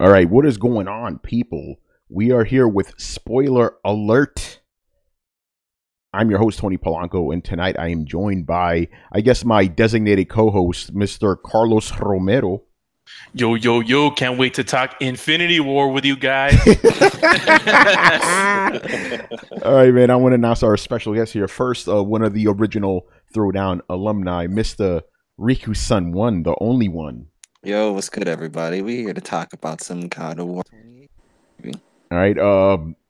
All right, what is going on, people? We are here with Spoiler Alert. I'm your host, Tony Polanco, and tonight I am joined by, I guess, my designated co-host, Mr. Carlos Romero. Yo, yo, yo, can't wait to talk Infinity War with you guys. All right, man, I want to announce our special guest here. First, one of the original Throwdown alumni, Mr. Riku Sun One, the only one. Yo, what's good, everybody? We here to talk about some God of War. All right.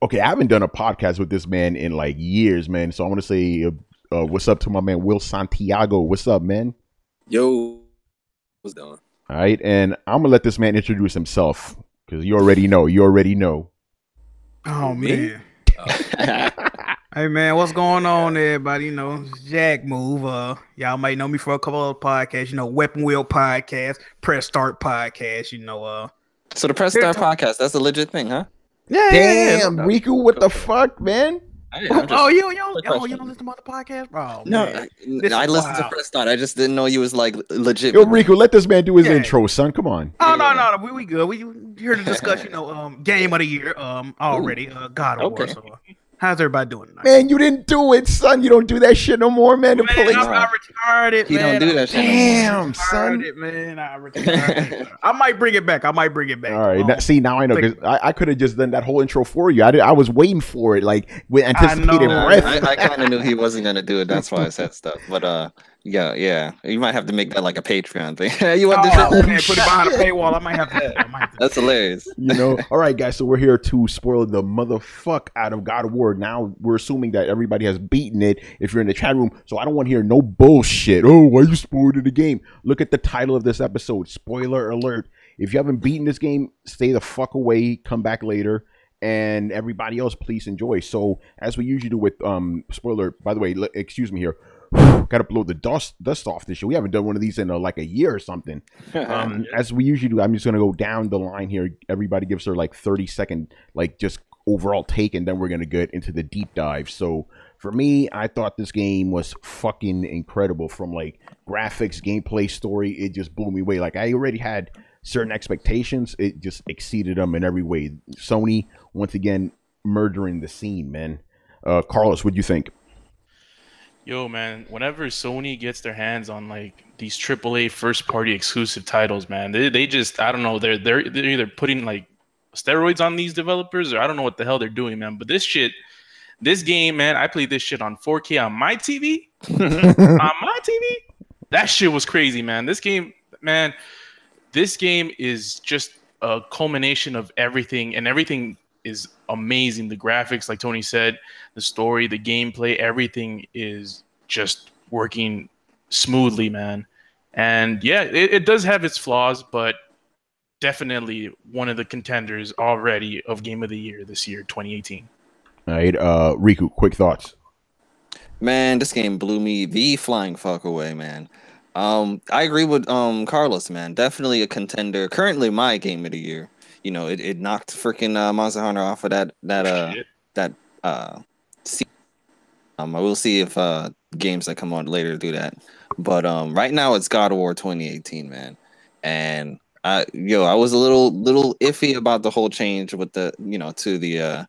Okay, I haven't done a podcast with this man in like years, man. So I want to say, what's up to my man Will Santiago? What's up, man? Yo, what's going on? All right, and I'm gonna let this man introduce himself because you already know. You already know. Oh man. Hey man, what's going on, everybody? You know, it's Jack Move. Y'all might know me for a couple of podcasts. You know, Weapon Wheel podcast, Press Start podcast. You know, So the Press Start podcast, that's a legit thing, huh? yeah. Damn, Riku, what the fuck, man? I'm just- You don't listen to other podcasts, bro? no, Man. This I is listened to wild. Press Start. I just didn't know you was like legit. Yo, Riku, let this man do his Yeah. intro, son. Come on. Oh no, we good. We here to discuss, you know, game of the year, already, God of War. Okay. So, how's everybody doing tonight? Man, you didn't do it, son. You don't do that shit no more, man. The Man, police. I retired it, He man. don't do that shit. Damn, I son. retired it, man. I retired it. I might bring it back. All right, now I know because I could have just done that whole intro for you. I was waiting for it, like with anticipated know. breath. I kind of knew he wasn't gonna do it. That's why I said stuff. But yeah, you might have to make that like a Patreon thing. You want this? Oh, man, put it behind a paywall. I might have to. That's hilarious. You know, all right, guys. So we're here to spoil the motherfuck out of God of War. Now we're assuming that everybody has beaten it. If you're in the chat room, so I don't want to hear no bullshit. Oh, why you spoiling the game? Look at the title of this episode. Spoiler alert. If you haven't beaten this game, stay the fuck away. Come back later. And everybody else, please enjoy. So as we usually do with spoiler. By the way, excuse me here. Got to blow the dust off this shit. We haven't done one of these in like a year or something. As we usually do, I'm just gonna go down the line here. Everybody gives her like 30-second, like just overall take, and then we're gonna get into the deep dive. So for me, I thought this game was fucking incredible. From like graphics, gameplay, story, it just blew me away. Like I already had certain expectations, it just exceeded them in every way. Sony once again murdering the scene, man. Carlos, what'd you think? Yo, man, whenever Sony gets their hands on like these AAA first-party exclusive titles, man, they just, I don't know, they're either putting like steroids on these developers or I don't know what the hell they're doing, man. But this game, man, I played this shit on 4K on my TV. On my TV, that shit was crazy, man. This game is just a culmination of everything, and everything is amazing. The graphics, like Tony said, the story, the gameplay, everything is just working smoothly, man. And yeah, it does have its flaws, but definitely one of the contenders already of Game of the Year this year, 2018. All right, Riku, quick thoughts. Man, this game blew me the flying fuck away, man. I agree with Carlos, man. Definitely a contender. Currently my game of the year. You know, it knocked freaking Monster Hunter off of that seat. I will see if games that come on later do that. But right now it's God of War 2018, man. And I was a little iffy about the whole change with the to the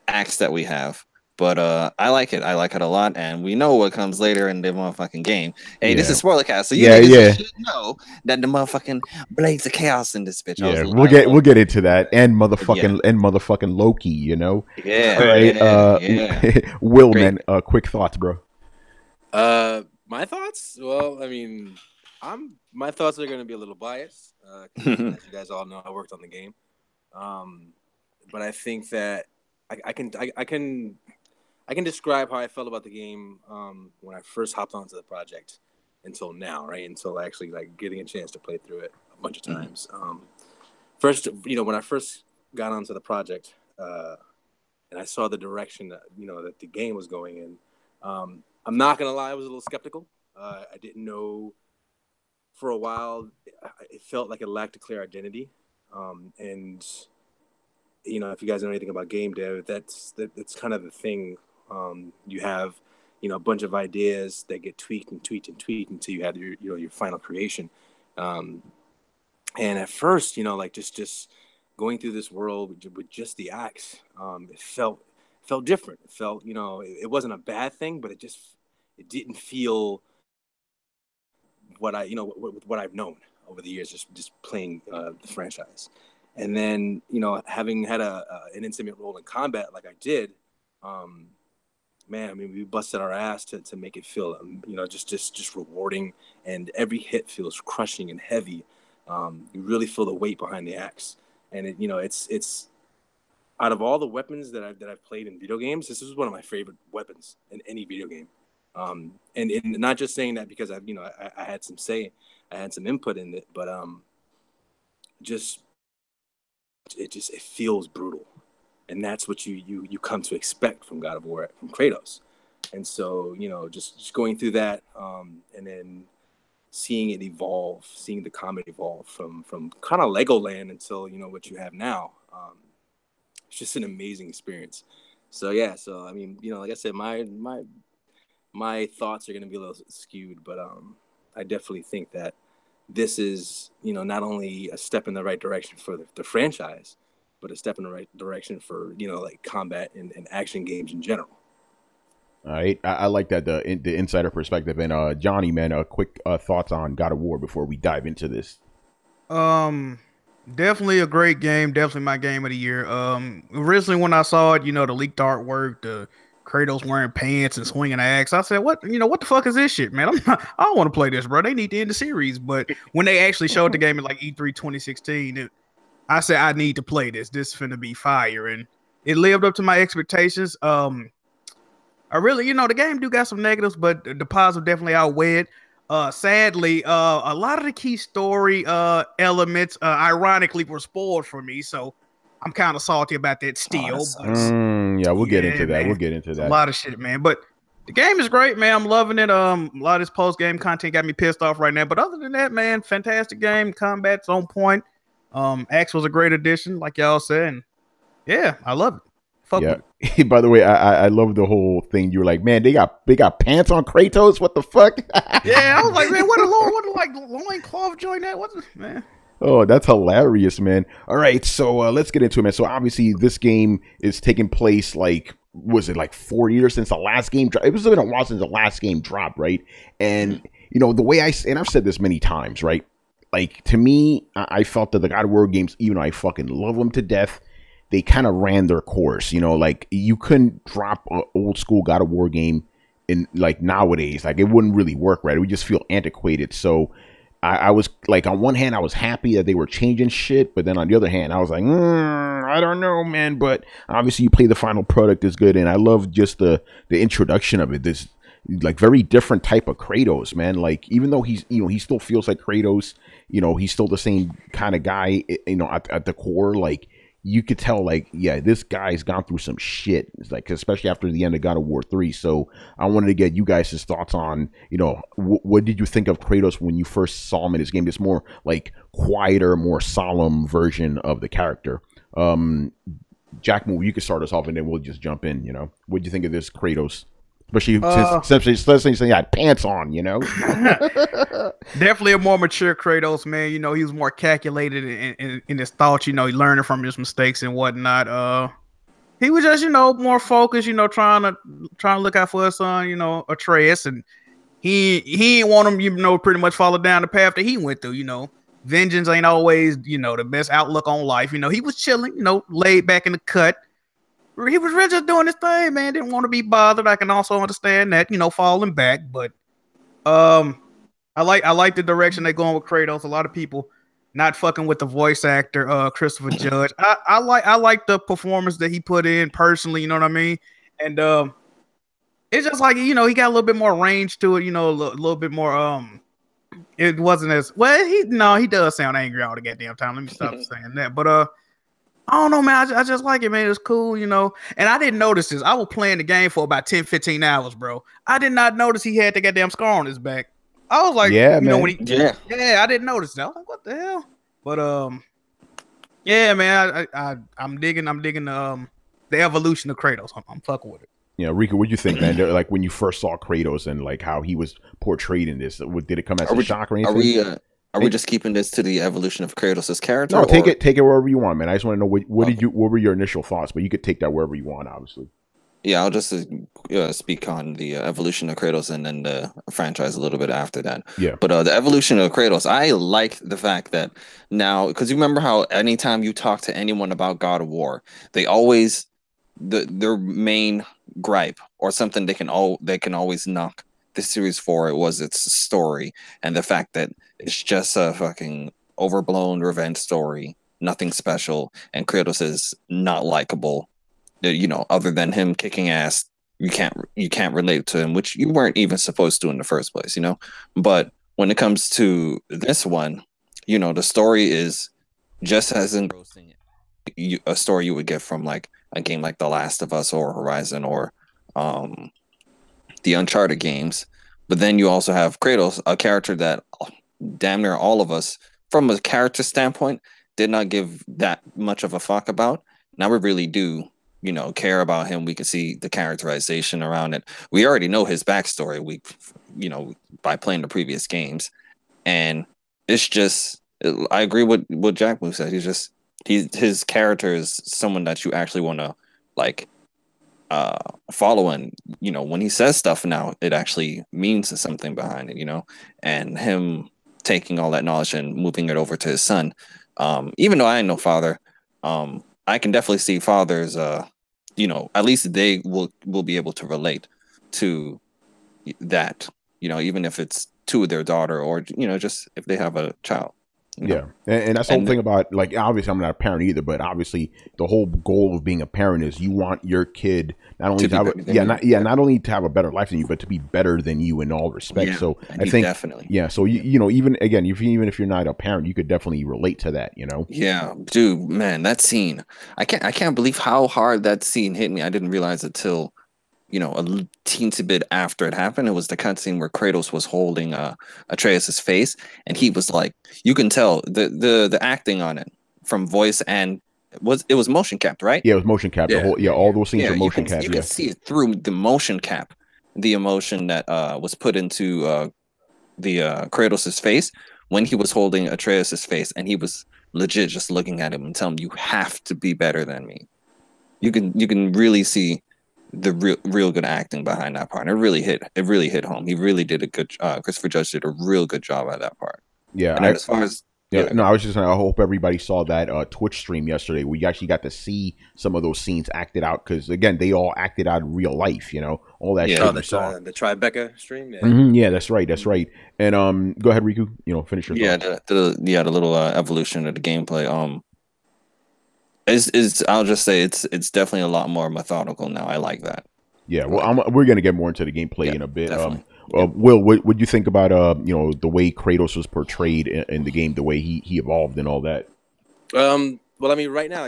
acts that we have. But I like it. I like it a lot, and we know what comes later in the motherfucking game. Hey, this is spoiler cast, so you should know that the motherfucking blades of chaos in this bitch. Yeah, we'll get into that, and motherfucking Loki, you know. Yeah. All right. Will, great. Man, quick thoughts, bro. My thoughts? Well, I mean, my thoughts are going to be a little biased. As you guys all know, I worked on the game, but I think that I can describe how I felt about the game when I first hopped onto the project until now, right? Until actually like getting a chance to play through it a bunch of times. First, when I first got onto the project and I saw the direction that that the game was going in, I'm not gonna lie, I was a little skeptical. I didn't know for a while. It felt like it lacked a clear identity, and if you guys know anything about game dev, that's kind of the thing. You have, a bunch of ideas that get tweaked until you have your final creation. And at first, you know, like just going through this world with just the axe, it felt different. It felt, you know, it wasn't a bad thing, but it didn't feel what what I've known over the years, just playing the franchise. And then, you know, having had an intimate role in combat like I did, man, I mean, we busted our ass to make it feel, you know, just rewarding, and every hit feels crushing and heavy. You really feel the weight behind the axe, and it, you know, it's out of all the weapons that I've played in video games, this is one of my favorite weapons in any video game. And not just saying that because I had some say, I had some input in it, but it feels brutal, and that's what you come to expect from God of War, from Kratos. And so, you know, just going through that, and then seeing it evolve, seeing the combat evolve from kind of Legoland until, you know, what you have now. It's just an amazing experience. So yeah, so I mean, you know, like I said, my thoughts are going to be a little skewed, but I definitely think that this is, you know, not only a step in the right direction for the franchise, but a step in the right direction for, you know, like combat and action games in general. All right, I like that, the insider perspective. And Johnny, man, quick thoughts on God of War before we dive into this. Definitely a great game. Definitely my game of the year. Originally when I saw it, you know, the leaked artwork, the Kratos wearing pants and swinging an axe, I said, what the fuck is this shit, man? I don't want to play this, bro. They need to end the series. But when they actually showed the game at like E3 2016, I said, I need to play this. This is finna be fire. And it lived up to my expectations. I really, you know, the game do got some negatives, but the positive definitely outweighed. Sadly, a lot of the key story elements, ironically, were spoiled for me. So I'm kind of salty about that still. Yeah, we'll get into that. Man. We'll get into that. A lot of shit, man. But the game is great, man. I'm loving it. A lot of this post-game content got me pissed off right now. But other than that, man, fantastic game. Combat's on point. Axe was a great addition, like y'all said. And yeah, I love it. Fuck yeah. By the way, I love the whole thing. You were like, man, they got pants on Kratos. What the fuck? Yeah, I was like, man, what a loincloth joint that? What's man? Oh, that's hilarious, man. All right, so let's get into it, man. So obviously, this game is taking place like, was it like 4 years since the last game dropped? It was been a while since the last game dropped, right? And you know, the way I've said this many times, right? Like, to me, I felt that the God of War games, even though I fucking love them to death, they kind of ran their course, you know, like you couldn't drop an old school God of War game in like nowadays, like it wouldn't really work, right? It would just feel antiquated. So I was like, on one hand, I was happy that they were changing shit, but then on the other hand, I was like, I don't know, man. But obviously, you play the final product is good, and I love just the introduction of it. This like very different type of Kratos, man. Like even though he's, you know, he still feels like Kratos, you know, he's still the same kind of guy, you know, at the core, like. You could tell, like, yeah, this guy's gone through some shit. It's like, especially after the end of God of War 3. So I wanted to get you guys' thoughts on, you know, what did you think of Kratos when you first saw him in this game? This more like quieter, more solemn version of the character. Jack Move, you can start us off, and then we'll just jump in. You know, what do you think of this Kratos? Especially since he had pants on, you know. Definitely a more mature Kratos, man. You know, he was more calculated in his thoughts. You know, he learning from his mistakes and whatnot. He was just, you know, more focused. You know, trying to look out for his son. You know, Atreus, and he didn't want him, you know, pretty much follow down the path that he went through. You know, vengeance ain't always, you know, the best outlook on life. You know, he was chilling. You know, laid back in the cut. He was really just doing his thing, man. Didn't want to be bothered. I can also understand that, you know, falling back. But I like the direction they're going with Kratos. A lot of people not fucking with the voice actor, Christopher Judge. I like the performance that he put in personally, you know what I mean? And it's just like, you know, he got a little bit more range to it, you know, a little bit more it wasn't as well, he does sound angry all the goddamn time. Let me stop saying that. But I don't know, man. I just like it, man. It's cool, you know. And I didn't notice this. I was playing the game for about 10, 15 hours, bro. I did not notice he had the goddamn scar on his back. I was like, yeah, you man. know, when I didn't notice that. I was like, what the hell? But yeah, man. I'm digging the evolution of Kratos. I'm fucking with it. Yeah, Rico, what do you think, man? Like when you first saw Kratos and like how he was portrayed in this, did it come as a shock or anything? Are we just keeping this to the evolution of Kratos' character? No, take it wherever you want, man. I just want to know what were your initial thoughts, but you could take that wherever you want, obviously. Yeah, I'll just speak on the evolution of Kratos and then the franchise a little bit after that. Yeah. But the evolution of Kratos, I like the fact that now, because you remember how anytime you talk to anyone about God of War, they always their main gripe or something they can always knock the series for it was its story and the fact that it's just a fucking overblown revenge story, nothing special, and Kratos is not likable. Other than him kicking ass, you can't relate to him, which you weren't even supposed to in the first place, But when it comes to this one, the story is just as engrossing a story you would get from like a game like The Last of Us or Horizon or the Uncharted games. But then you also have Kratos, a character that damn near all of us, from a character standpoint, did not give that much of a fuck about. Now we really do, care about him. We can see the characterization around it. We already know his backstory. By playing the previous games, and it's just, I agree with what Jack Blue said. His character is someone that you actually want to like follow, and when he says stuff now, it actually means something behind it, and him taking all that knowledge and moving it over to his son. Even though I ain't no father, I can definitely see fathers, at least they will be able to relate to that, even if it's to their daughter or, just if they have a child. Yeah. And that's the whole thing about, like, obviously I'm not a parent either, but obviously the whole goal of being a parent is you want your kid not only to have not only to have a better life than you, but to be better than you in all respects. Yeah, so I think definitely. Yeah. So even if you're not a parent, you could definitely relate to that, Yeah, dude, man, that scene. I can't believe how hard that scene hit me. I didn't realize it till a teensy bit after it happened. It was the cutscene where Kratos was holding Atreus's face, and he was like, you can tell the acting on it from voice and it was motion capped, right? Yeah, it was motion capped. Yeah. All those scenes were motion capped. You can see it through the motion cap, the emotion that was put into the Kratos's face when he was holding Atreus's face, and he was legit just looking at him and telling him, "You have to be better than me." You can really see the real good acting behind that part. And it really hit home. He really did a good Christopher Judge did a real good job at that part. Yeah. And as far as I was just saying, I hope everybody saw that Twitch stream yesterday. We actually got to see some of those scenes acted out because, again, they all acted out in real life, all that shit. The Tribeca stream. Yeah. Mm-hmm, yeah, that's right. And go ahead, Riku. Finish your thoughts. The little evolution of the gameplay. I'll just say it's definitely a lot more methodical now. I like that. Yeah, well, we're gonna get more into the gameplay in a bit. Definitely. Will, what do you think about the way Kratos was portrayed in the game, the way he evolved and all that? Well, I mean, right now,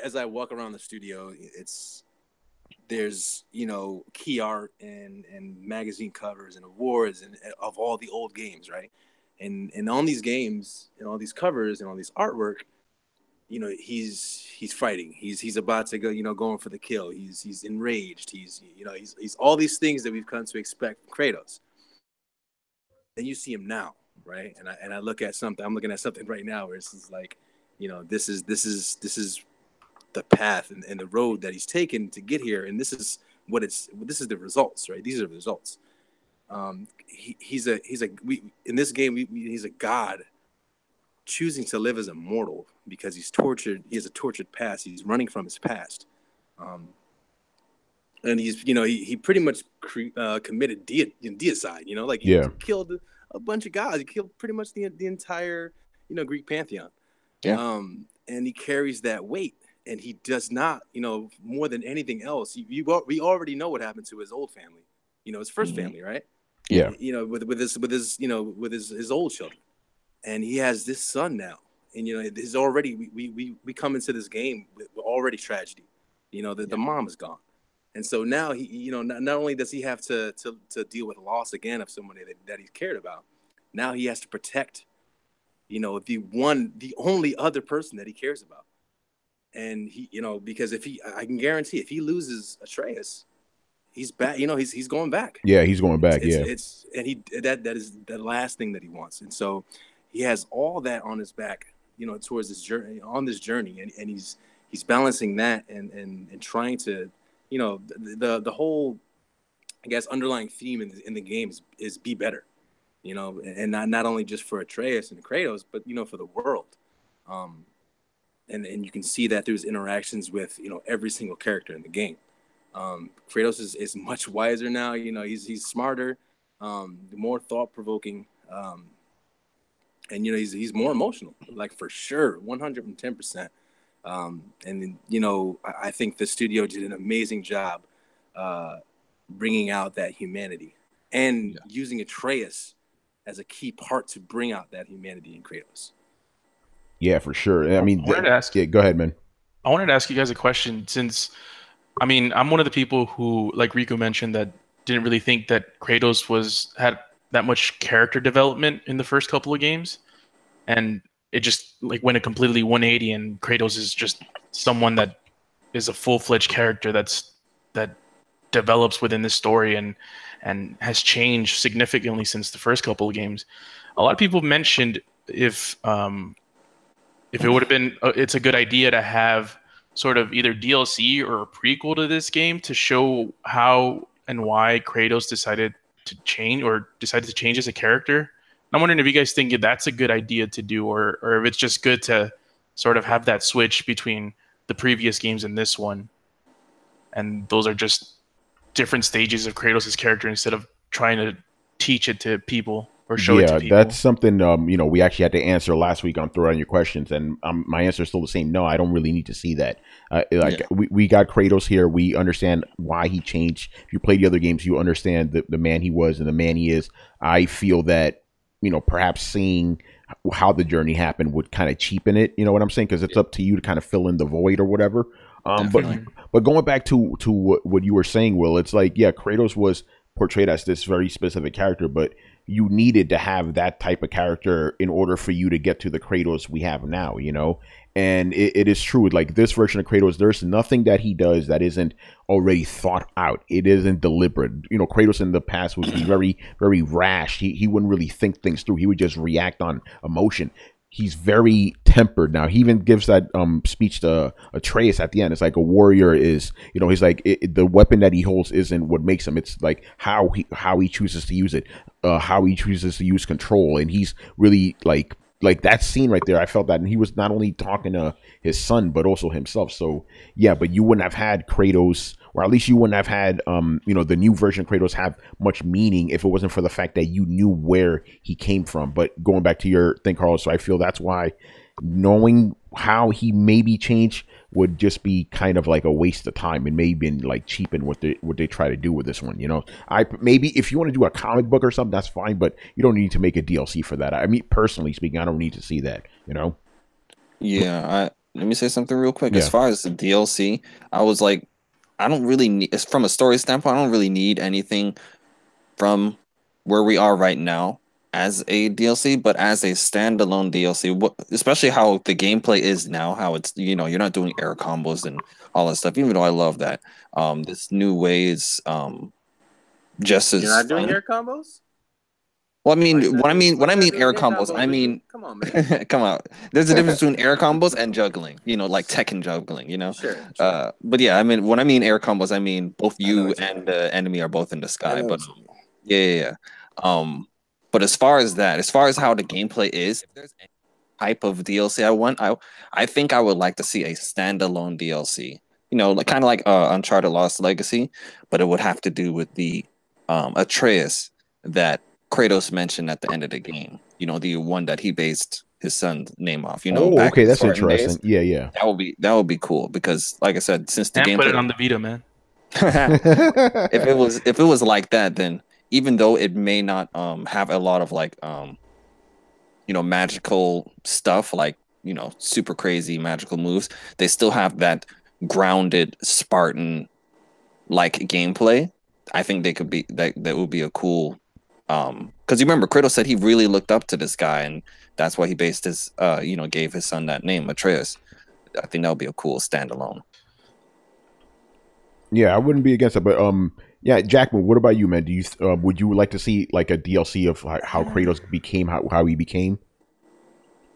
as I walk around the studio, there's key art and magazine covers and awards and of all the old games, right? And on these games and all these covers and all these artwork, he's fighting. He's about to go, going for the kill. He's enraged. He's all these things that we've come to expect from Kratos. Then you see him now, right? And I look at something. I'm looking at something right now where it's like, this is the path and the road that he's taken to get here, and this is the results, right? These are the results. He's in this game he's a god choosing to live as a mortal because he's tortured. He has a tortured past. He's running from his past, and he's he pretty much committed deicide. He killed a bunch of gods. He killed pretty much the entire Greek pantheon. Yeah. And he carries that weight, and he does not more than anything else. We already know what happened to his old family. His first family, right? Yeah. With his old children. And he has this son now, and there's already we come into this game with already tragedy. The mom is gone, and so now he not only does he have to deal with loss again of someone that he cared about, now he has to protect, the only other person that he cares about, and he because I can guarantee if he loses Atreus, he's back. You know, he's going back. Yeah, he's going back. It's that is the last thing that he wants, and so he has all that on his back. You know, towards this journey, and he's balancing that and trying to, you know, the whole, I guess, underlying theme in the game is be better. You know, and not only just for Atreus and Kratos, but, you know, for the world. And you can see that through his interactions with, you know, every single character in the game. Kratos is much wiser now. You know, he's smarter, more thought provoking, and, you know, he's more emotional, like, for sure, 110%. And, you know, I think the studio did an amazing job bringing out that humanity and using Atreus as a key part to bring out that humanity in Kratos. Yeah, for sure. I mean, I wanted to ask, go ahead, man. I wanted to ask you guys a question, since, I mean, I'm one of the people who, like Rico mentioned, that didn't really think that Kratos had that much character development in the first couple of games, and it just like went a completely 180, and Kratos is just someone that is a full-fledged character that develops within this story and has changed significantly since the first couple of games. A lot of people mentioned if it would have been, it's a good idea to have sort of either DLC or a prequel to this game to show how and why Kratos decided to change as a character. I'm wondering if you guys think that's a good idea to do, or if it's just good to sort of have that switch between the previous games and this one, and those are just different stages of Kratos' character instead of trying to teach it to people or show it to people. Yeah, that's something you know, we actually had to answer last week on Throw Down Your Questions, and my answer is still the same. No, I don't really need to see that. We got Kratos here. We understand why he changed. If you play the other games, you understand the man he was and the man he is. I feel that, you know, perhaps seeing how the journey happened would kind of cheapen it. You know what I'm saying? Because it's up to you to kind of fill in the void or whatever. But going back to what you were saying, Will, it's like, yeah, Kratos was portrayed as this very specific character, but you needed to have that type of character in order for you to get to the Kratos we have now, you know? And it is true, like this version of Kratos, there's nothing that he does that isn't already thought out. It isn't deliberate. You know, Kratos in the past would be very, very rash. He wouldn't really think things through. He would just react on emotion. He's very tempered now. He even gives that speech to Atreus at the end. It's like a warrior is, you know, he's like, the weapon that he holds isn't what makes him. It's like how he chooses to use it, how he chooses to use control. And he's really like that scene right there. I felt that. And he was not only talking to his son, but also himself. So, yeah, but you wouldn't have had Kratos, or at least you wouldn't have had, you know, the new version of Kratos have much meaning if it wasn't for the fact that you knew where he came from. But going back to your thing, Carlos, so I feel that's why knowing how he maybe changed would just be kind of like a waste of time, and maybe like cheapen what they try to do with this one. You know, maybe if you want to do a comic book or something, that's fine, but you don't need to make a DLC for that. I mean, personally speaking, I don't need to see that. You know? Yeah. Let me say something real quick. Yeah. As far as the DLC, I was like, I don't really need, from a story standpoint, I don't really need anything from where we are right now as a DLC, but as a standalone DLC, especially how the gameplay is now, how it's, you know, you're not doing air combos and all that stuff, even though I love that. This new way is just as you're not doing air combos? Well, I mean, when I mean air combos, I mean, come on, man. Come on. There's a difference between air combos and juggling, you know, like Tekken juggling, you know? Sure. But yeah, I mean, when I mean air combos, I mean both you and the enemy are both in the sky. But yeah. But as far as how the gameplay is, if there's any type of DLC I want, I think I would like to see a standalone DLC. You know, like kind of like Uncharted Lost Legacy, but it would have to do with the Atreus that Kratos mentioned at the end of the game, you know, the one that he based his son's name off, you know. Okay, that's interesting. Days. Yeah. That would be cool because, like I said, since the game put it on the Vita, man. if it was like that, then even though it may not have a lot of like you know, magical stuff, like, you know, super crazy magical moves, they still have that grounded Spartan like gameplay. I think they could be that would be a cool. Because you remember, Kratos said he really looked up to this guy, and that's why he based his, you know, gave his son that name, Atreus. I think that would be a cool standalone. Yeah, I wouldn't be against it, but Yeah, Jackman, what about you, man? Do you would you like to see like a DLC of how Kratos became how he became?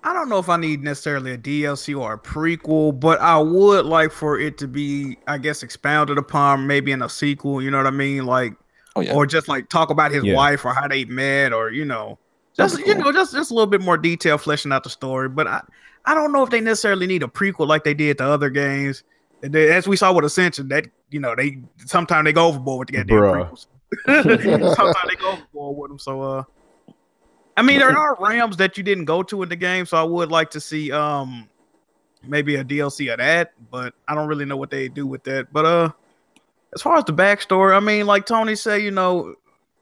I don't know if I need necessarily a DLC or a prequel, but I would like for it to be, I guess, expounded upon maybe in a sequel. You know what I mean? Like, or just like talk about his wife or how they met, or just just a little bit more detail fleshing out the story. But I don't know if they necessarily need a prequel like they did to other games. As we saw with Ascension, that they sometimes they go overboard with the goddamn prequels. Sometimes they go overboard with them. So I mean, there are realms that you didn't go to in the game, so I would like to see maybe a DLC of that, but I don't really know what they do with that. But as far as the backstory, I mean, like Tony said,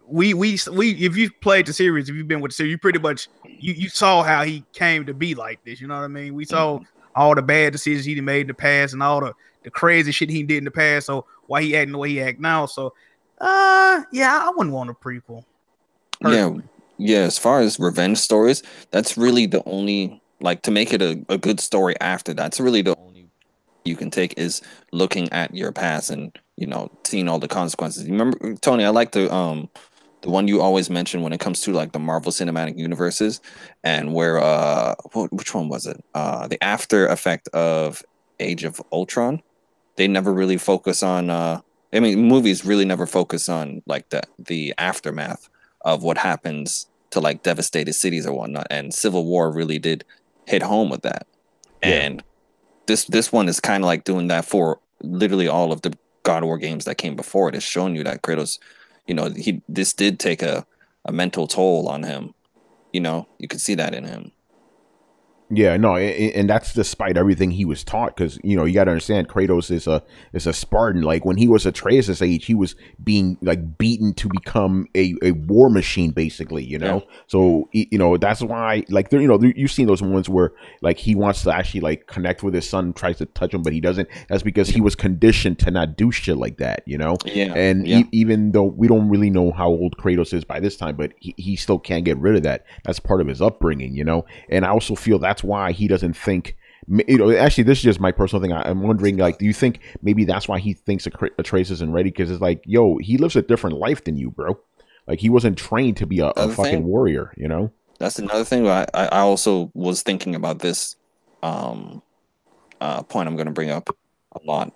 we if you played the series, if you've been with the series, you pretty much you saw how he came to be like this. You know what I mean? We saw all the bad decisions he made in the past and all the crazy shit he did in the past. So why he acting the way he act now? So yeah, I wouldn't want a prequel. Personally. Yeah. As far as revenge stories, that's really the only, like, to make it a good story after that's really the only you can take is looking at your past and seeing all the consequences. You remember, Tony? I like the one you always mention when it comes to like the Marvel Cinematic Universes, and where which one was it? The after effect of Age of Ultron. They never really focus on. I mean, movies really never focus on like the aftermath of what happens to like devastated cities or whatnot. And Civil War really did hit home with that. Yeah. And this one is kind of like doing that for literally all of the God of War games that came before it. It's showing you that Kratos, this did take a mental toll on him. You could see that in him. Yeah, no, and that's despite everything he was taught, because you got to understand Kratos is a Spartan. Like when he was Atreus' age, he was being like beaten to become a war machine, basically. Yeah. So that's why like you've seen those moments where like he wants to actually like connect with his son, tries to touch him, but he doesn't. That's because he was conditioned to not do shit like that. Yeah. And even though we don't really know how old Kratos is by this time, but he still can't get rid of that. That's part of his upbringing. And I also feel that's why he doesn't think, actually this is just my personal thing. I'm wondering, like, do you think maybe that's why he thinks Atreus isn't ready? Because it's like, he lives a different life than you, bro. Like he wasn't trained to be a fucking warrior, That's another thing. I also was thinking about this point I'm going to bring up a lot.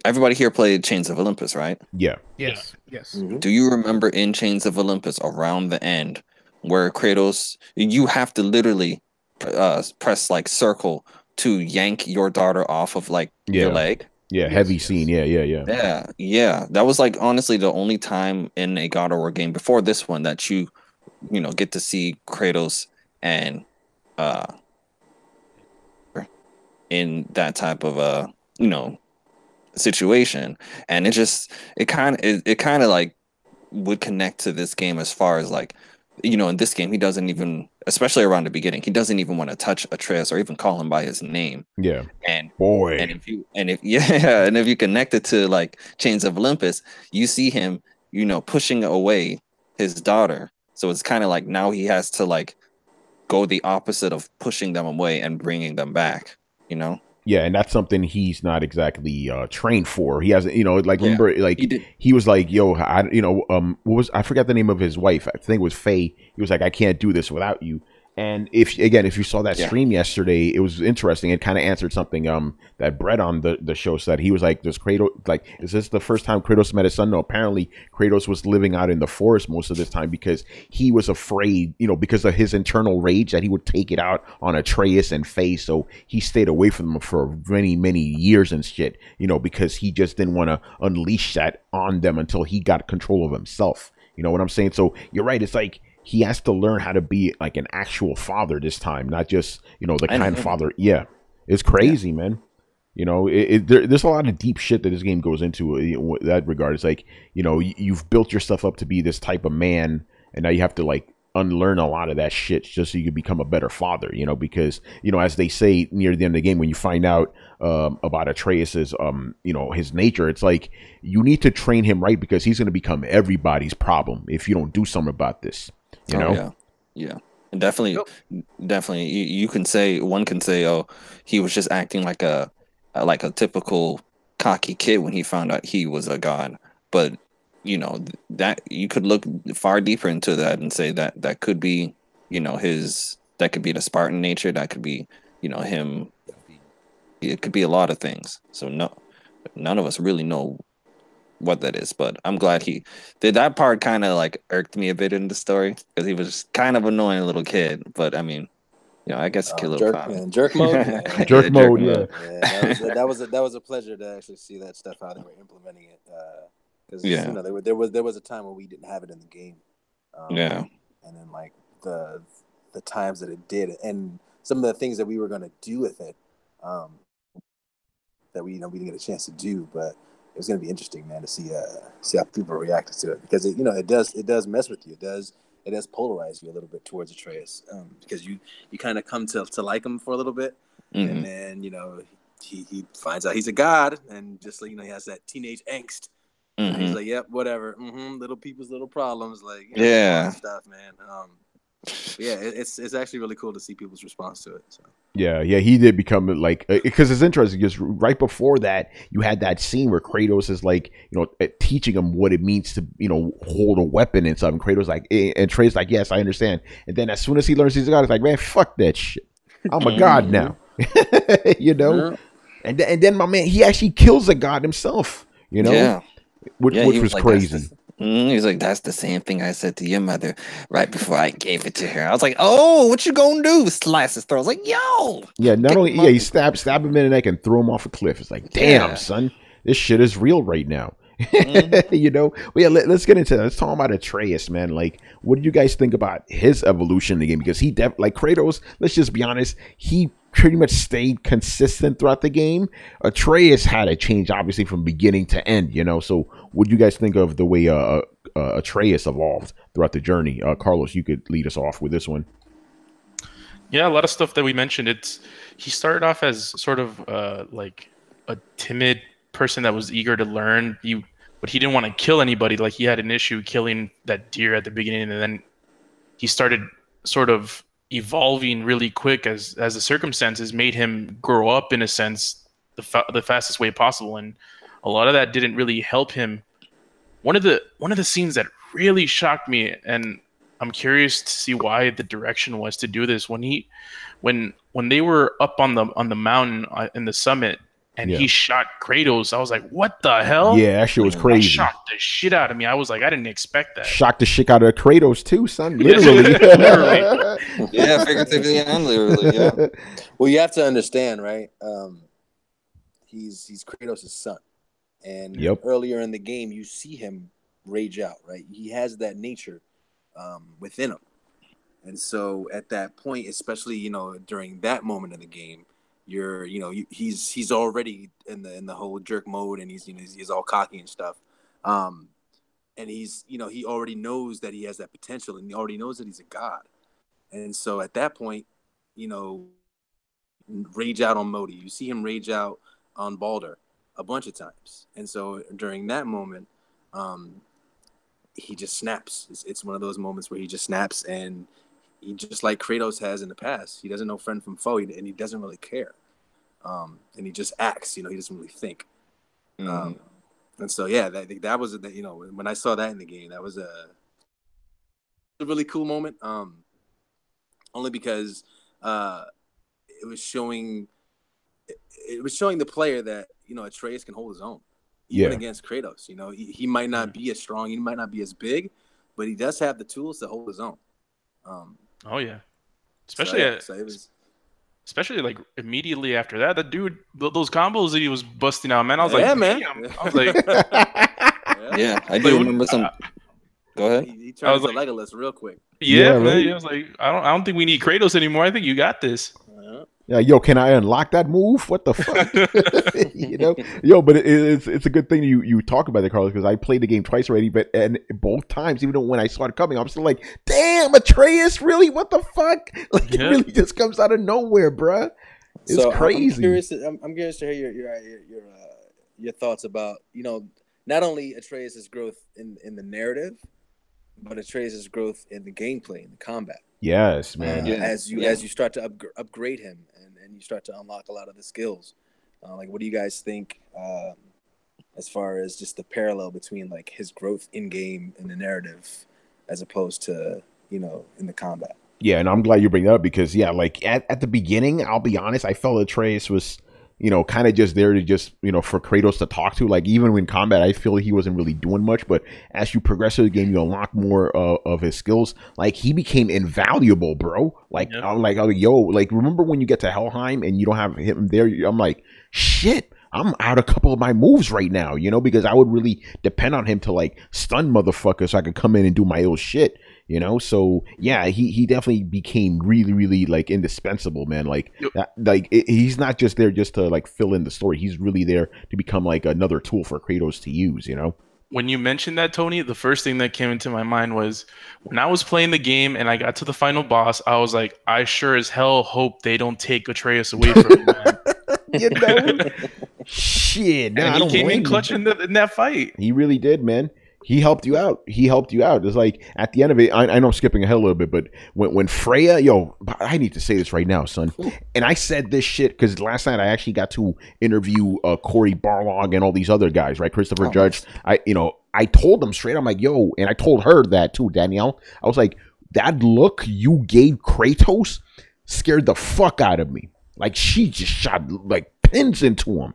Everybody here played Chains of Olympus, right? Yeah. Yes. Mm-hmm. Do you remember in Chains of Olympus around the end where Kratos, you have to literally press like circle to yank your daughter off of like your leg? Yeah, heavy scene. Yeah. That was like honestly the only time in a God of War game before this one that you get to see Kratos and in that type of situation, and it kind of like would connect to this game as far as like in this game he doesn't even, especially around the beginning, he doesn't even want to touch Atreus or even call him by his name. Yeah. And boy, and if you connect it to like Chains of Olympus, you see him pushing away his daughter. So it's kind of like now he has to like go the opposite of pushing them away and bringing them back. Yeah, and that's something he's not exactly trained for. He hasn't, remember, like he was like, "Yo, I forgot the name of his wife. I think it was Faye." He was like, "I can't do this without you." And if you saw that stream yesterday, it was interesting. It kind of answered something that Brett on the show said. He was like, "Does Kratos is this the first time Kratos met his son?" No, apparently Kratos was living out in the forest most of this time because he was afraid, because of his internal rage that he would take it out on Atreus and Faye. So he stayed away from them for many years and shit, because he just didn't want to unleash that on them until he got control of himself. You know what I'm saying? So you're right. It's like he has to learn how to be like an actual father this time, not just, the kind of father. Yeah. It's crazy, man. There's a lot of deep shit that this game goes into in that regard. It's like, you've built yourself up to be this type of man, and now you have to like unlearn a lot of that shit just so you can become a better father, because, as they say near the end of the game, when you find out about Atreus's, his nature, it's like you need to train him right because he's going to become everybody's problem if you don't do something about this. Yeah, and definitely, one can say, oh, he was just acting like a typical cocky kid when he found out he was a god. but you know that you could look far deeper into that and say that that could be, you know, that could be the Spartan nature, that could be, you know, him. It could be a lot of things. So none of us really know what that is, but I'm glad he did. That part kind of like irked me a bit in the story because he was kind of annoying little kid. But I mean, you know, I guess Killer jerk mode, jerk mode, yeah. That was a pleasure to actually see that stuff how they were implementing it. Because you know, there was a time when we didn't have it in the game. And then like the times that it did, and some of the things that we were going to do with it, that we didn't get a chance to do, but it was going to be interesting, man, to see how people reacted to it, because it does mess with you. It does polarize you a little bit towards Atreus, because you kind of come to like him for a little bit, and then he finds out he's a god, and just like he has that teenage angst. And he's like, yep, whatever. Little people's little problems, like stuff, man. Yeah, it's actually really cool to see people's response to it. So. Yeah, he did become like, because it's interesting because right before that you had that scene where Kratos is like, teaching him what it means to hold a weapon and stuff. And Kratos like, and Trey's like, yes, I understand. And then as soon as he learns he's a god, it's like, man, fuck that shit. I'm a god now. And then my man, he actually kills a god himself. Which was like, crazy. He's like, that's the same thing I said to your mother right before I gave it to her. I was like, oh, what you gonna do? Slice his throat. I was like, yo. Yeah, not only he stab him in the neck and throw him off a cliff. It's like, damn, son, this shit is real right now. But yeah, let's get into that. Let's talk about Atreus, man. Like, what do you guys think about his evolution in the game? Because he like Kratos, let's just be honest, he pretty much stayed consistent throughout the game. Atreus had a change, obviously, from beginning to end, So what do you guys think of the way Atreus evolved throughout the journey? Carlos, you could lead us off with this one. Yeah, a lot of stuff that we mentioned. He started off as sort of like a timid person that was eager to learn. But he didn't want to kill anybody. Like, he had an issue killing that deer at the beginning, and then he started sort of evolving really quick as the circumstances made him grow up, in a sense, the fastest way possible. And a lot of that didn't really help him. One of the scenes that really shocked me, and I'm curious to see why the direction was to do this, when they were up on the mountain in the summit, and he shot Kratos. I was like, what the hell? Yeah, that shit was crazy. That shocked the shit out of me. I was like, I didn't expect that. Shocked the shit out of Kratos too, son. Literally. Literally. Yeah, figuratively and literally, yeah. Well, you have to understand, right? He's Kratos' son. And earlier in the game, you see him rage out, right? He has that nature within him. And so at that point, especially, during that moment in the game, he's already in the whole jerk mode, and he's all cocky and stuff, and he already knows that he has that potential, and he already knows that he's a god. And so at that point, rage out on Modi. You see him rage out on Baldur a bunch of times, and so during that moment, he just snaps. It's one of those moments where he just snaps, and he, just like Kratos has in the past, he doesn't know friend from foe, and he doesn't really care. And he just acts, he doesn't really think. And so, yeah, that was, when I saw that in the game, that was a really cool moment. Only because it was showing the player that, Atreus can hold his own. Even against Kratos, he might not be as strong, he might not be as big, but he does have the tools to hold his own. Oh yeah, especially like immediately after that, the dude, those combos that he was busting out, man. I was like, man. I was like, yeah, I do remember some. Go ahead. He turned into Legolas real quick. Yeah, man. Right? I was like, I don't think we need Kratos anymore. I think you got this. Yeah, yo, can I unlock that move? What the fuck? Yo, but it's a good thing you talk about it, Carlos, because I played the game twice already, and both times, even when I saw it coming, I'm still like, damn, Atreus, really? What the fuck? Like, it really just comes out of nowhere, bruh. It's crazy. I'm curious to hear your thoughts about, not only Atreus' growth in the narrative, but Atreus' growth in the gameplay, in the combat. Yes, man. As you start to upgrade him, and you start to unlock a lot of the skills. Like, what do you guys think as far as just the parallel between like his growth in game and the narrative, as opposed to in the combat. Yeah, and I'm glad you bring that up because like at the beginning, I'll be honest, I felt Atreus was kind of just there to just, for Kratos to talk to. Like, even in combat, I feel he wasn't really doing much. But as you progress through the game, you unlock more of his skills. Like, he became invaluable, bro. Like, yep. I'm like, remember when you get to Helheim and you don't have him there? I'm like, shit, I'm out a couple of my moves right now, because I would really depend on him to, like, stun motherfuckers so I could come in and do my old shit. So yeah, he definitely became really, really like indispensable, man. Like, yep. He's not just there just to like fill in the story. He's really there to become like another tool for Kratos to use, When you mentioned that, Tony, the first thing that came into my mind was when I was playing the game and I got to the final boss, I was like, I sure as hell hope they don't take Atreus away from me, man. Shit. And he came in clutch in that fight. He really did, man. He helped you out. It's like at the end of it, I know I'm skipping ahead a little bit, but when Freya, I need to say this right now, son. And I said this shit because last night I actually got to interview Cory Barlog and all these other guys, right? Christopher Judge. I told them straight, I'm like, and I told her that too, Danielle. I was like, that look you gave Kratos scared the fuck out of me. Like, she just shot like pins into him.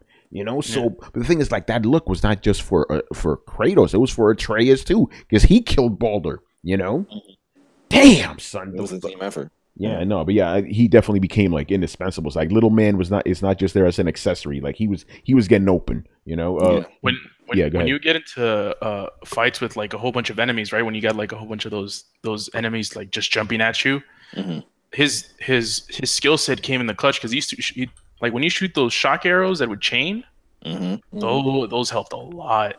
So but the thing is, like, that look was not just for Kratos; it was for Atreus too, because he killed Baldur. Damn, son, it was a team effort. Yeah, no, but yeah, he definitely became like indispensable. It's like little man is not just there as an accessory; like he was getting open. When you get into fights with like a whole bunch of enemies, right? When you got like a whole bunch of those enemies like just jumping at you, his skill set came in the clutch because he like when you shoot those shock arrows that would chain, those helped a lot.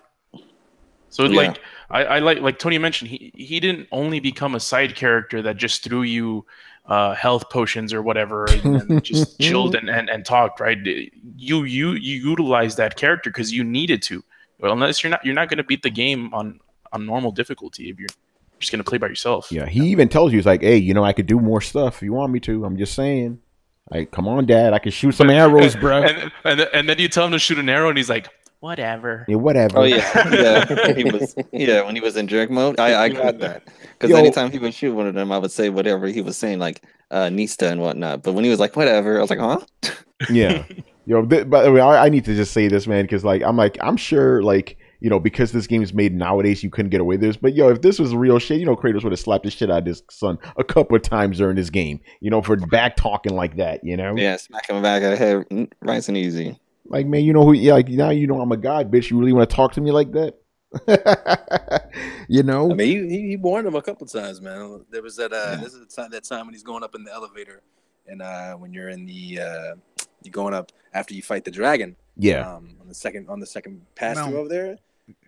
So like I like Tony mentioned, he didn't only become a side character that just threw you health potions or whatever and just chilled and talked, right? You utilized that character because you needed to. Well, unless you're not going to beat the game on normal difficulty if you're just going to play by yourself. Yeah, he even tells you, he's like, hey, I could do more stuff if you want me to. I'm just saying. Like, come on, Dad, I can shoot some arrows, bro. And then you tell him to shoot an arrow, and he's like, whatever. Yeah, whatever. Oh yeah, when he was in jerk mode, I got that because anytime he would shoot one of them, I would say whatever he was saying, like Nista and whatnot. But when he was like whatever, I was like, huh? Yeah, by the way, I need to just say this, man, because like I'm sure like. Because this game is made nowadays, you couldn't get away with this. But if this was real shit, Kratos would have slapped the shit out of his son a couple of times during this game, for back talking like that, Yeah, smack him back of the head, nice and easy. Like, man, who? Yeah, like now I'm a god, bitch. You really want to talk to me like that? I mean, he warned him a couple times, man. There was that. This is that time when he's going up in the elevator, and when you're in the you're going up after you fight the dragon. Yeah. On the second pass through over there.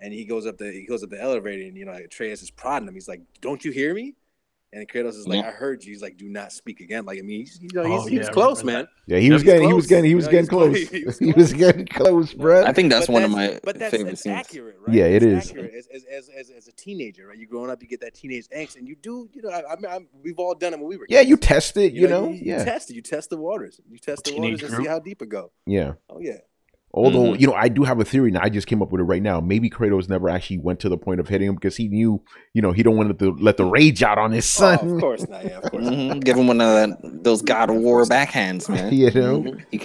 And he goes up the elevator, and Atreus is prodding him. He's like, "Don't you hear me?" And Kratos is like, "I heard you." He's like, "Do not speak again." Like, I mean, he was close, man. Yeah, he was getting close. He was getting close, bro. I think that's one of my favorite scenes. Accurate, right? Yeah, it is. Accurate. As a teenager, right? You're growing up, you get that teenage angst, and you do, we've all done it when we were kids. Yeah, you test it, You test the waters. You test the waters and see how deep it go. Yeah. Oh yeah. Although, I do have a theory, and I just came up with it right now. Maybe Kratos never actually went to the point of hitting him because he knew, he don't want to let the rage out on his son. Oh, of course not. Yeah, of course not. Give him one of those God of War backhands, man. He he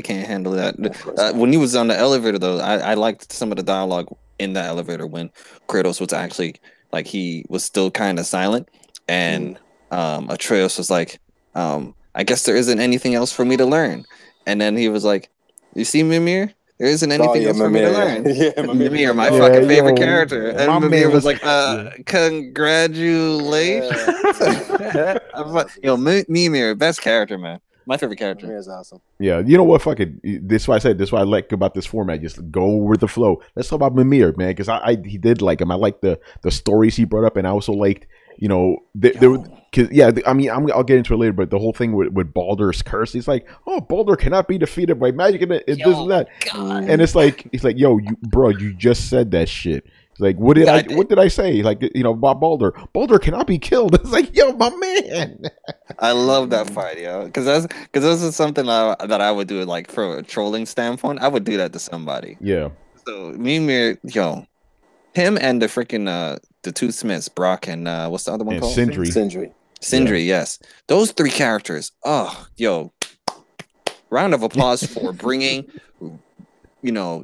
can't handle that. When he was on the elevator, though, I liked some of the dialogue in the elevator when Kratos was actually, like, he was still kind of silent. And Atreus was like, I guess there isn't anything else for me to learn. And then he was like, you see Mimir? There isn't anything else for me to learn. Yeah, Mimir, my fucking favorite character. And Mimir was like, congratulations. Mimir, best character, man. My favorite character. Mimir is awesome. Yeah, you know what? Fuck it. This is why I said, this is what I like about this format. Just go with the flow. Let's talk about Mimir, man, because he did like him. I like the stories he brought up, and I also liked, I'll get into it later, but the whole thing with Baldur's curse, he's like, oh, Baldur cannot be defeated by magic, and this and that. God. And it's like, yo, you just said that shit. It's like, what did I say? Like, about Baldur. Baldur cannot be killed. It's like, yo, my man. I love that fight, yo, because this is something that I would do, like, for a trolling standpoint. I would do that to somebody. Yeah. So Mimir, yo, him and the freaking the two Smiths, Brock and what's the other one And called? Sindri. Sindri, yes. Those three characters. Oh, yo. Round of applause for bringing,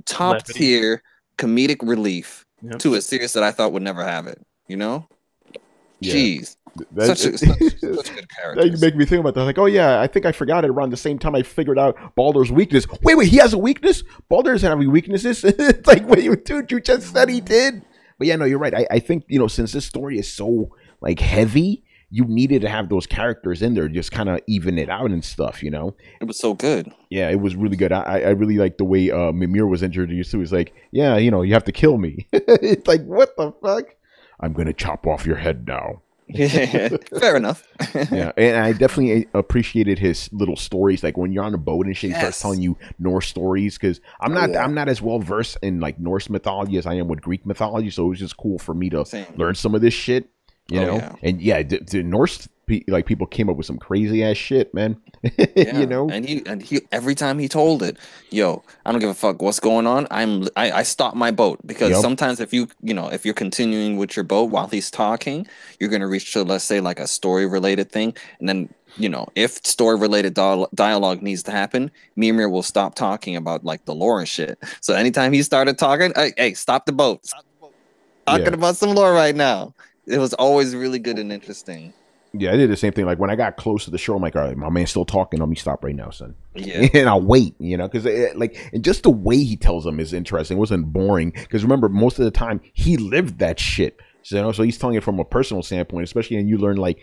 top Levity. tier comedic relief Yep. to a series that I thought would never have it. You know? Yeah. Jeez. That, Such good that you characters. make me think about that. Like, oh yeah, I think I forgot it around the same time I figured out Baldur's weakness. Wait, he has a weakness? Baldur doesn't have any weaknesses. It's like, wait, dude, you just said he did. But yeah, no, you're right. I think, since this story is so like heavy, you needed to have those characters in there, just kind of even it out and stuff, It was so good. Yeah, it was really good. I really like the way Mimir was introduced to. He's like, yeah, you have to kill me. It's like, what the fuck? I'm gonna chop off your head now. Yeah, fair enough. Yeah, and I definitely appreciated his little stories. Like when you're on a boat and shit, he starts Yes. telling you Norse stories. Because I'm not as well versed in like Norse mythology as I am with Greek mythology. So it was just cool for me to Same. learn some of this shit. You Oh, know, yeah. and yeah, the Norse people came up with some crazy ass shit, man. Yeah. You know, and he every time he told it, yo, I don't give a fuck what's going on. I stop my boat because Yep. sometimes if if you're continuing with your boat while he's talking, you're gonna reach to, let's say, like a story related thing, and then if story related dialogue needs to happen, Mimir will stop talking about like the lore and shit. So anytime he started talking, hey, stop the boat. Talking Yeah. about some lore right now. It was always really good and interesting. yeah, I did the same thing. Like when I got close to the show, I'm like, all right, my man's still talking. Let me stop right now, son. Yeah. And I'll wait, because and just the way he tells them is interesting. It wasn't boring because remember, most of the time he lived that shit. So he's telling it from a personal standpoint, especially, and you learn like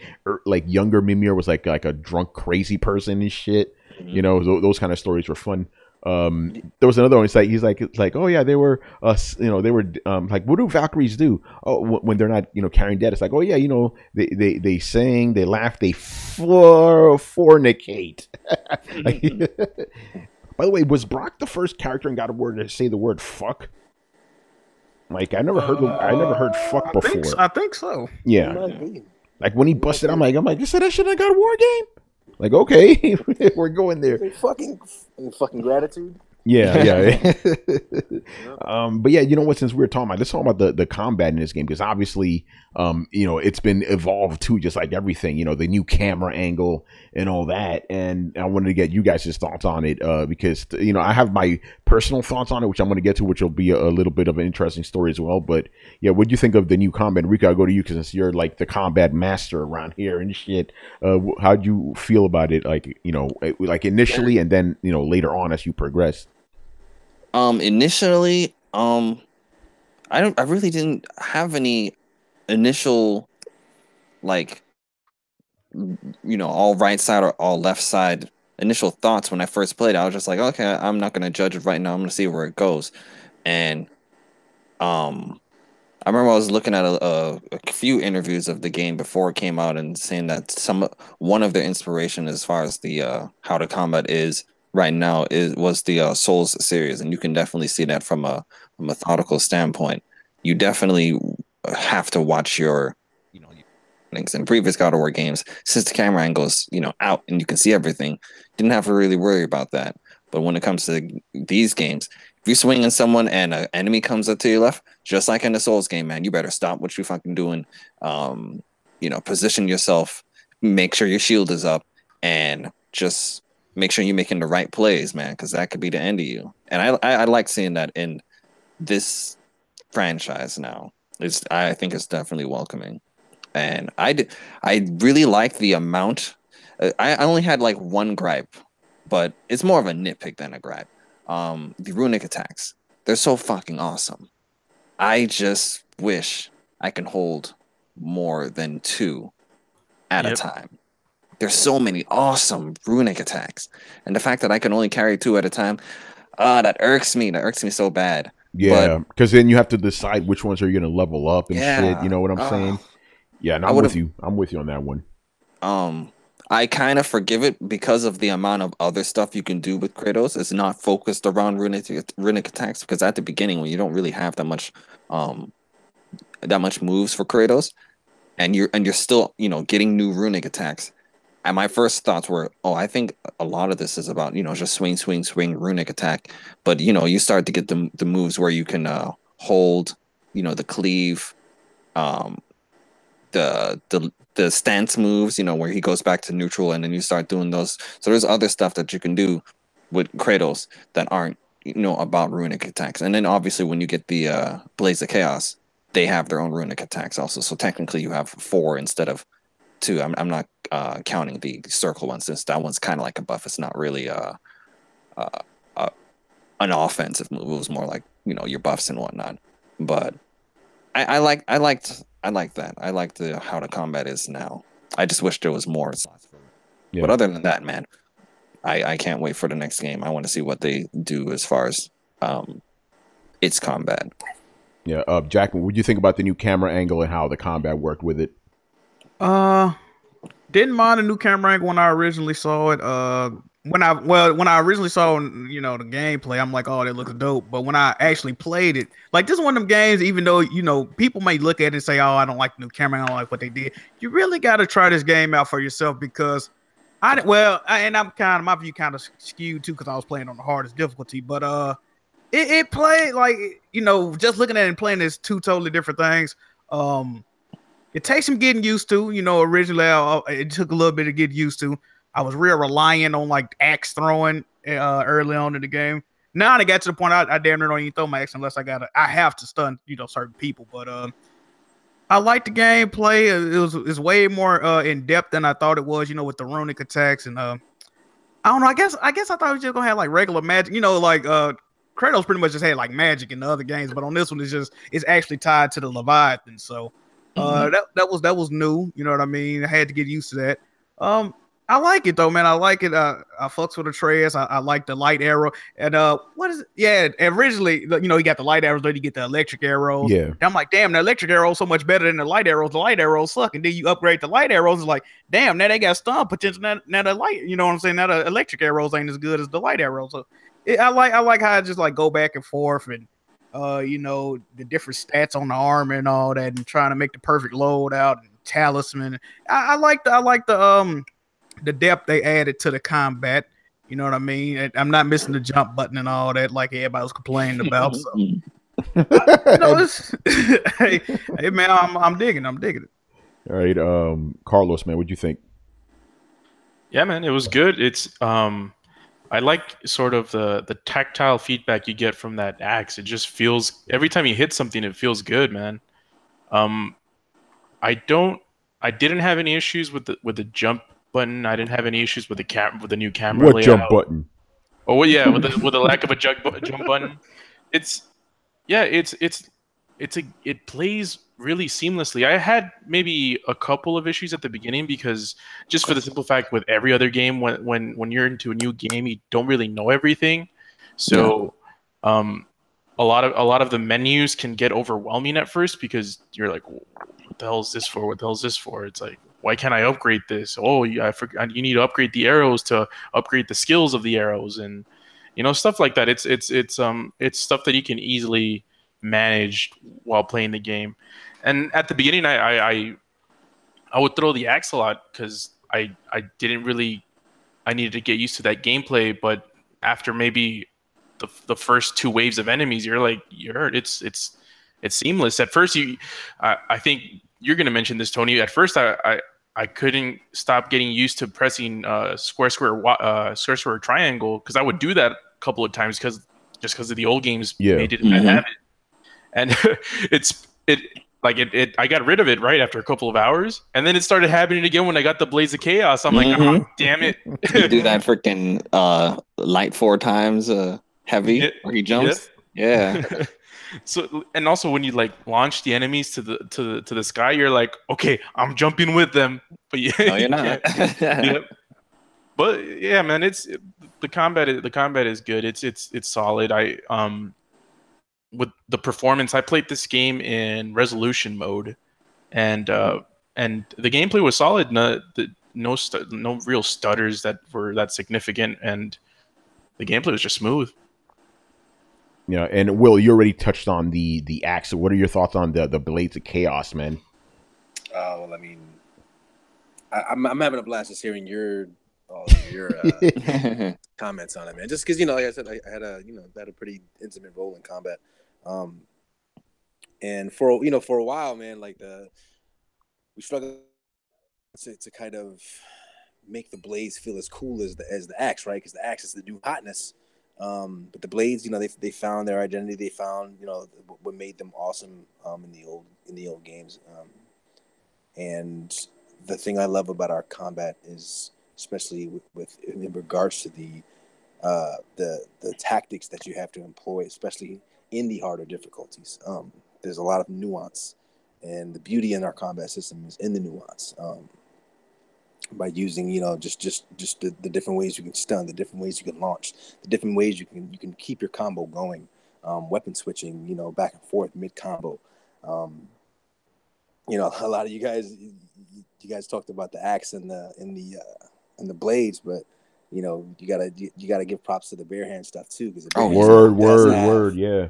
younger Mimir was like a drunk crazy person and shit. Mhm. Those kind of stories were fun. There was another one. It's like, oh yeah, they were, they were like, what do Valkyries do? Oh, when they're not, carrying dead, it's like, oh yeah, they sing, they laugh, they fornicate. By the way, was Brock the first character in God of War to say the word fuck? Like I never heard fuck before. I think so. Yeah, Might be. like when he busted, I'm like, you said that shit in a God of War game? Like, okay, we're going there. Fucking gratitude. Yeah. But yeah, you know what? Since we were talking about, let's talk about the combat in this game because obviously, it's been evolved too, just like everything. The new camera angle and all that. And I wanted to get you guys' thoughts on it because I have my personal thoughts on it, which I'm going to get to, which will be a little bit of an interesting story as well. But yeah, what do you think of the new combat? Rico, I'll go to you because you're like the combat master around here and shit. How'd you feel about it? Like like initially, and then later on as you progress. Initially, I really didn't have any initial, like, all right side or all left side initial thoughts when I first played. I was just like, okay, I'm not gonna judge it right now. I'm gonna see where it goes. And I remember I was looking at a few interviews of the game before it came out and saying that one of their inspiration as far as the how the combat is right now was the Souls series, and you can definitely see that from a methodical standpoint. You definitely have to watch your things. In previous God of War games, since the camera angles out and you can see everything, didn't have to really worry about that. But when it comes to these games, if you're swinging someone and an enemy comes up to your left, just like in the Souls game, man, you better stop what you're fucking doing. Position yourself, make sure your shield is up, and just make sure you're making the right plays, man, because that could be the end of you. And I like seeing that in this franchise now. I think it's definitely welcoming. And I really like the amount. I only had like one gripe, but it's more of a nitpick than a gripe. The runic attacks, they're so fucking awesome. I just wish I can hold more than 2 at a time. There's so many awesome runic attacks, and the fact that I can only carry 2 at a time, that irks me. That irks me so bad. Yeah, because then you have to decide which ones are you going to level up and shit. You know what I'm saying? Yeah, no, I'm with you. I'm with you on that one. I kind of forgive it because of the amount of other stuff you can do with Kratos. It's not focused around runic attacks, because at the beginning, when you don't really have that much moves for Kratos, and you're still getting new runic attacks, And my first thoughts were, oh, I think a lot of this is about, just swing, swing, swing, runic attack. But, you start to get the moves where you can hold, the cleave, the stance moves, where he goes back to neutral, and then you start doing those. So there's other stuff that you can do with Kratos that aren't, about runic attacks. And then obviously when you get the Blades of Chaos, they have their own runic attacks also. So technically you have 4 instead of 2. I'm not counting the circle one, since that one's kind of like a buff. It's not really an offensive move. It was more like, your buffs and whatnot. But I liked that. I like how the combat is now. I just wish there was more. Yeah. But other than that, man, I can't wait for the next game. I want to see what they do as far as its combat. Yeah, Jack, what do you think about the new camera angle and how the combat worked with it? Didn't mind the new camera angle when I originally saw it. When I originally saw, the gameplay, I'm like, oh, that looks dope. But when I actually played it, like, this is one of them games, even though, people may look at it and say, oh, I don't like the new camera, I don't like what they did. You really got to try this game out for yourself, because my view kind of skewed too, because I was playing on the hardest difficulty. But it played like, just looking at it and playing is 2 totally different things. It takes some getting used to. Originally it took a little bit to get used to. I was real reliant on like axe throwing early on in the game. Now I got to the point I damn near don't even throw my axe unless I have to stun certain people. But I like the gameplay. It's way more in depth than I thought it was. With the runic attacks, and I don't know. I guess I thought it was just gonna have like regular magic. Like Kratos pretty much just had like magic in the other games, but on this one it's actually tied to the Leviathan. So that was new. You know what I mean? I had to get used to that. I like it though, man. I like it. I fucks with Atreus. I like the light arrow. And what is it? Yeah, originally, you got the light arrows, then you get the electric arrows. Yeah. And I'm like, damn, the electric arrow is so much better than the light arrows. The light arrows suck. And then you upgrade the light arrows. It's like, damn, now they got stun potential. Now the light, you know what I'm saying? Now the electric arrows ain't as good as the light arrows. So I like how I just like go back and forth, and the different stats on the armor and all that, and trying to make the perfect loadout and talisman. I like the depth they added to the combat. You know what I mean? I'm not missing the jump button and all that like everybody was complaining about. So, hey man, I'm digging it. All right, Carlos, man, what'd you think? Yeah, man, it was good. It's I like sort of the tactile feedback you get from that axe. It just feels, every time you hit something, it feels good, man. I didn't have any issues with the jump button. I didn't have any issues with the new camera layout. What jump button? Oh well, yeah, with the lack of a jump button. It plays really seamlessly. I had maybe a couple of issues at the beginning, because just for the simple fact, with every other game, when you're into a new game, you don't really know everything. So a lot of the menus can get overwhelming at first, because you're like, what the hell is this for? What the hell is this for? It's like, why can't I upgrade this? Oh, I forgot, you need to upgrade the arrows to upgrade the skills of the arrows, and stuff like that. It's stuff that you can easily manage while playing the game. And at the beginning, I would throw the axe a lot, because I needed to get used to that gameplay. But after maybe the first 2 waves of enemies, it's seamless. At first, I think you're gonna mention this, Tony. At first, I couldn't stop getting used to pressing square, triangle, because I would do that a couple of times because of the old games made it a habit. And I got rid of it right after a couple of hours, and then it started happening again when I got the Blades of Chaos. I'm like, oh, damn it! You do that freaking light 4 times heavy, where he jumps. Yeah. So, and also when you like launch the enemies to the sky, you're like, okay, I'm jumping with them. But no, you're not. Yep. But yeah, man, the combat is good. It's solid. With the performance, I played this game in resolution mode, and the gameplay was solid. No real stutters that were that significant, and the gameplay was just smooth. Yeah, and Will, you already touched on the axe. So what are your thoughts on the Blades of Chaos, man? Well, I mean, I'm having a blast just hearing your comments on it, man. Just because like I said, I had a pretty intimate role in combat, and for a while, man, like we struggled to kind of make the blades feel as cool as the axe, right? Because the axe is the new hotness. But the blades, they found their identity. They found, what made them awesome in the old games. And the thing I love about our combat is, especially with in regards to the tactics that you have to employ, especially in the harder difficulties. There's a lot of nuance, and the beauty in our combat system is in the nuance. By using, just the different ways you can stun, the different ways you can launch, the different ways you can keep your combo going, weapon switching, back and forth mid combo. A lot of you guys talked about the axe and the blades, but you gotta give props to the bare hand stuff too, because word, yeah.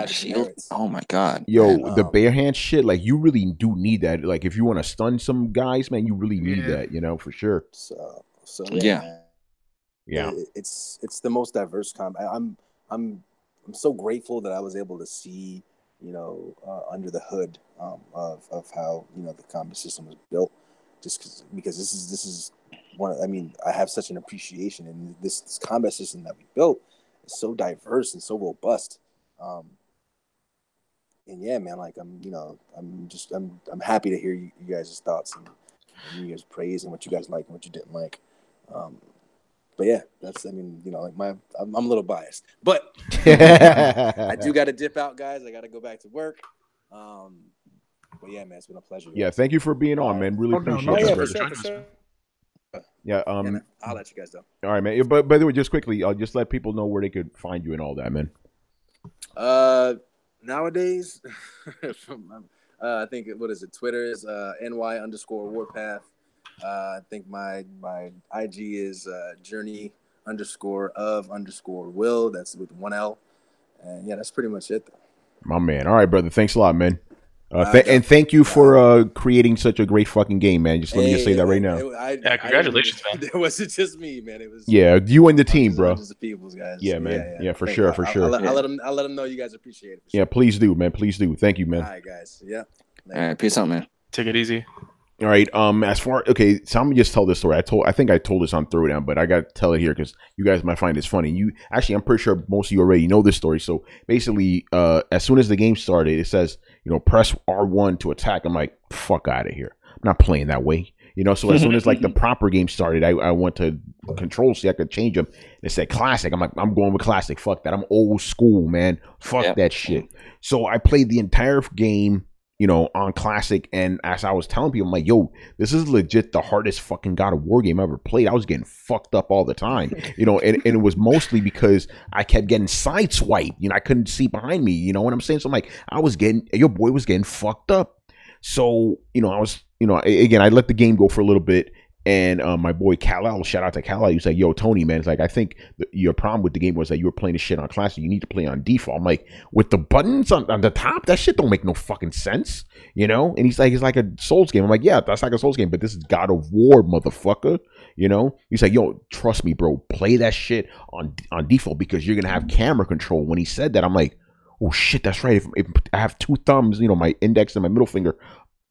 Shield. Oh my god, yo, the bare hand shit, like you really do need that. Like if you want to stun some guys, man, you really need that, for sure. So yeah. It's the most diverse combat. I'm so grateful that I was able to see, under the hood of how the combat system was built, just because this is I have such an appreciation, and this combat system that we built is so diverse and so robust. And yeah, man, like I'm happy to hear you guys' thoughts and you guys' praise and what you guys like and what you didn't like. But yeah, I'm a little biased, but I do got to dip out, guys. I got to go back to work. But yeah, man, it's been a pleasure. Yeah, thank you for being on, man. Really appreciate it. For sure. Yeah, man, I'll let you guys know. All right, man. But by the way, just quickly, I'll just let people know where they could find you and all that, man. Nowadays, I think what is it? Twitter is NY_Warpath. I think my IG is journey_of_will. That's with 1 L. And yeah, that's pretty much it, though. My man. All right, brother. Thanks a lot, man. And thank you for creating such a great fucking game, man. Just let me just say that right now. Congratulations, man. It wasn't just me, man. It was you and the team, bro. The people's guys. Yeah, man. Yeah, for sure. I'll let them know you guys appreciate it. Yeah, please do, man. Please do. Thank you, man. All right, guys. Yeah. All right, peace out, man. Take it easy. All right. So I'm gonna just tell this story. I think I told this on Throwdown, but I got to tell it here because you guys might find this funny. I'm pretty sure most of you already know this story. So basically, as soon as the game started, it says, press R1 to attack. I'm like, fuck out of here. I'm not playing that way. So as soon as like the proper game started, I went to control so I could change them. It said classic. I'm like, I'm going with classic. Fuck that. I'm old school, man. Fuck that shit. So I played the entire game, on classic. And as I was telling people, I'm like, yo, this is legit the hardest fucking God of War game I ever played. I was getting fucked up all the time, and it was mostly because I kept getting sideswiped. I couldn't see behind me. You know what I'm saying? So I'm like, your boy was getting fucked up. So, I was, again, I let the game go for a little bit. And my boy Kal-El, shout out to Kal-El, he was like, yo, Tony, man, it's like, I think your problem with the game was that you were playing this shit on classic. You need to play on default. I'm like, with the buttons on the top, that shit don't make no fucking sense, And he's like, it's like a Souls game. I'm like, yeah, that's like a Souls game, but this is God of War, motherfucker, He's like, yo, trust me, bro, play that shit on default because you're going to have camera control. When he said that, I'm like, oh, shit, that's right. If I have two thumbs, my index and my middle finger,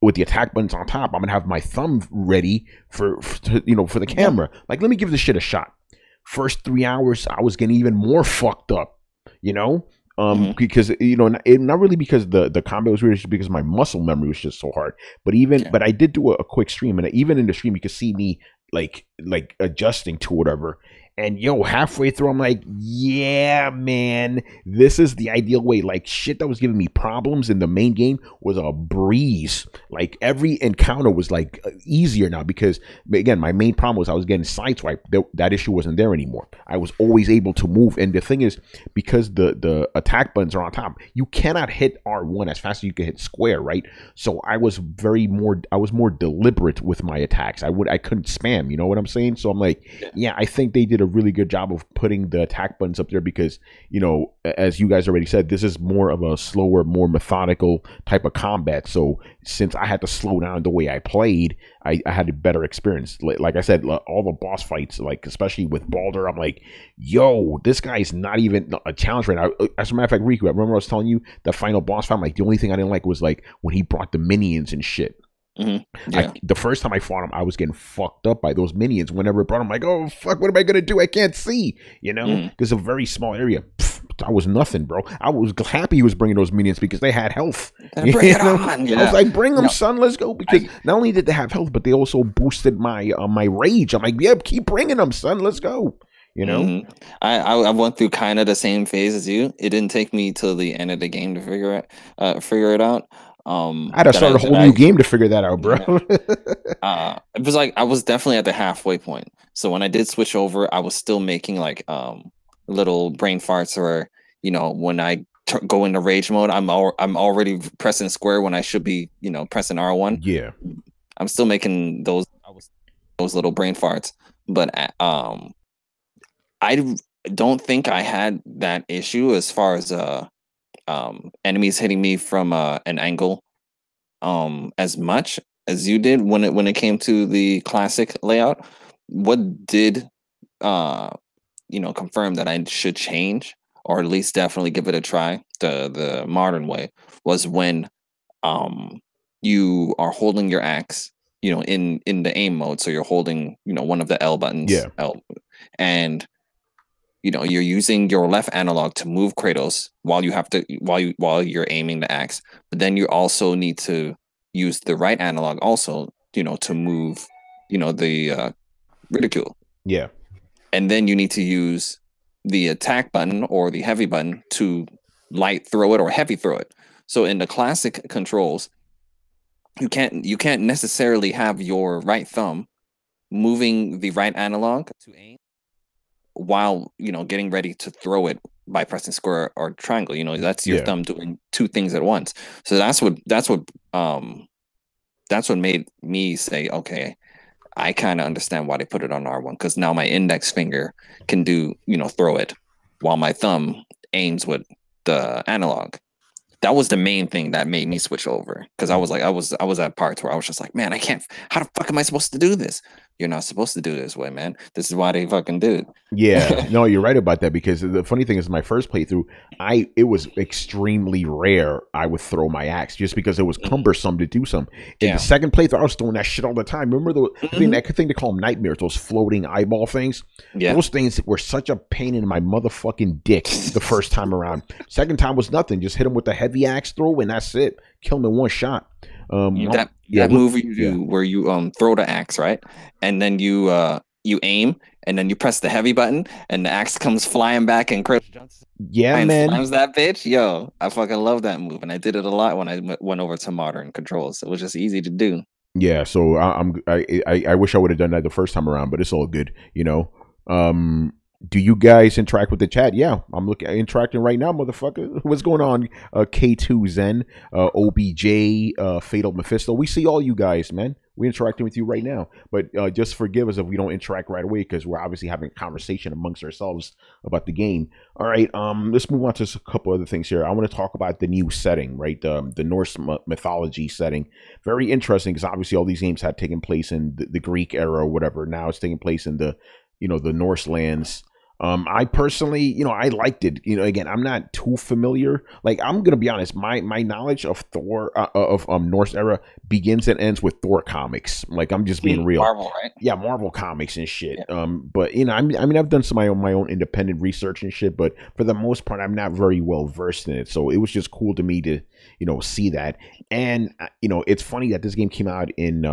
with the attack buttons on top, I'm gonna have my thumb ready for the camera. Like, let me give this shit a shot. First 3 hours, I was getting even more fucked up, because not really because the combat was weird, just because my muscle memory was just so hard. But but I did do a quick stream, and even in the stream, you could see me like adjusting to whatever. And halfway through, I'm like, yeah, man, this is the ideal way. Like, shit that was giving me problems in the main game was a breeze. Like, every encounter was like easier now because, again, my main problem was I was getting sideswiped. That issue wasn't there anymore. I was always able to move. And the thing is, because the attack buttons are on top, you cannot hit R1 as fast as you can hit square, right? So I was more deliberate with my attacks. I couldn't spam, you know what I'm saying? So I'm like, yeah, I think they did a really good job of putting the attack buttons up there because, you know, as you guys already said, this is more of a slower, more methodical type of combat. So since I had to slow down the way I played, I had a better experience. Like I said, all the boss fights, like especially with Baldur, I'm like, yo, this guy's not even a challenge right now. As a matter of fact, Riku, I remember I was telling you the final boss fight, like the only thing I didn't like was like when he brought the minions and shit. Mm-hmm. Yeah. The first time I fought him, I was getting fucked up by those minions. Whenever it brought him, I'm like, oh fuck, what am I gonna do? I can't see, you know, because it's a very small area. I was nothing, bro. I was happy he was bringing those minions because they had health. Bring it on. Yeah. I was like, bring them, son. Let's go. Because not only did they have health, but they also boosted my my rage. I'm like, yeah, keep bringing them, son. Let's go. You know, I went through kind of the same phase as you. It didn't take me till the end of the game to figure it out. I had to start a whole new game to figure that out, bro. It was like I was definitely at the halfway point. So when I did switch over, I was still making like little brain farts, or you know, when I go into rage mode, I'm already pressing square when I should be, you know, pressing R1. Yeah, I'm still making those little brain farts, but I don't think I had that issue as far as enemies hitting me from an angle as much as you did when it came to the classic layout. What did you know, confirm that I should change, or at least definitely give it a try the modern way, was when you are holding your axe, you know, in the aim mode. So you're holding, you know, one of the L buttons, L, and you know, you're using your left analog to move Kratos while you're aiming the axe. But then you also need to use the right analog also, you know, to move, you know, the ridicule. Yeah. And then you need to use the attack button or the heavy button to light throw it or heavy throw it. So in the classic controls, you can't necessarily have your right thumb moving the right analog to aim while, you know, getting ready to throw it by pressing square or triangle. You know, that's your thumb doing two things at once. So that's what made me say, okay, I kind of understand why they put it on R1, because now my index finger can do, you know, throw it while my thumb aims with the analog. That was the main thing that made me switch over, because I was at parts where I was just like, man, I can't. How the fuck am I supposed to do this? You're not supposed to do it this way, man. This is why they fucking did it. Yeah, no, you're right about that, because the funny thing is, my first playthrough, it was extremely rare I would throw my axe just because it was cumbersome to do some. In the second playthrough, I was throwing that shit all the time. Remember I think they call them nightmares, those floating eyeball things? Yeah. Those things were such a pain in my motherfucking dick the first time around. Second time was nothing. Just hit him with a heavy axe throw, and that's it. Kill him in one shot. That move you do where you throw the axe, right, and then you aim, and then you press the heavy button, and the axe comes flying back, and Kratos jumps. Yeah, man, slams that bitch. Yo, I fucking love that move, and I did it a lot when I went over to modern controls. It was just easy to do. Yeah, so I wish I would have done that the first time around, but it's all good, you know. Do you guys interact with the chat? Yeah, I'm interacting right now, motherfucker. What's going on? K2 Zen, OBJ, Fatal Mephisto. We see all you guys, man. We're interacting with you right now. But just forgive us if we don't interact right away, because we're obviously having a conversation amongst ourselves about the game. All right, let's move on to a couple other things here. I want to talk about the new setting, right? The Norse mythology setting. Very interesting, because obviously all these games had taken place in the Greek era or whatever. Now it's taking place in the Norse lands. I personally, you know, I liked it. You know, again, I'm not too familiar. Like, I'm gonna be honest, my knowledge of Thor of Norse era begins and ends with Thor comics. Like, I'm just being real. Marvel, right? Yeah, Marvel comics and shit. Yeah. But you know, I mean, I've done some of my own independent research and shit, but for the most part, I'm not very well versed in it. So it was just cool to me to, you know, see that. And you know, it's funny that this game came out in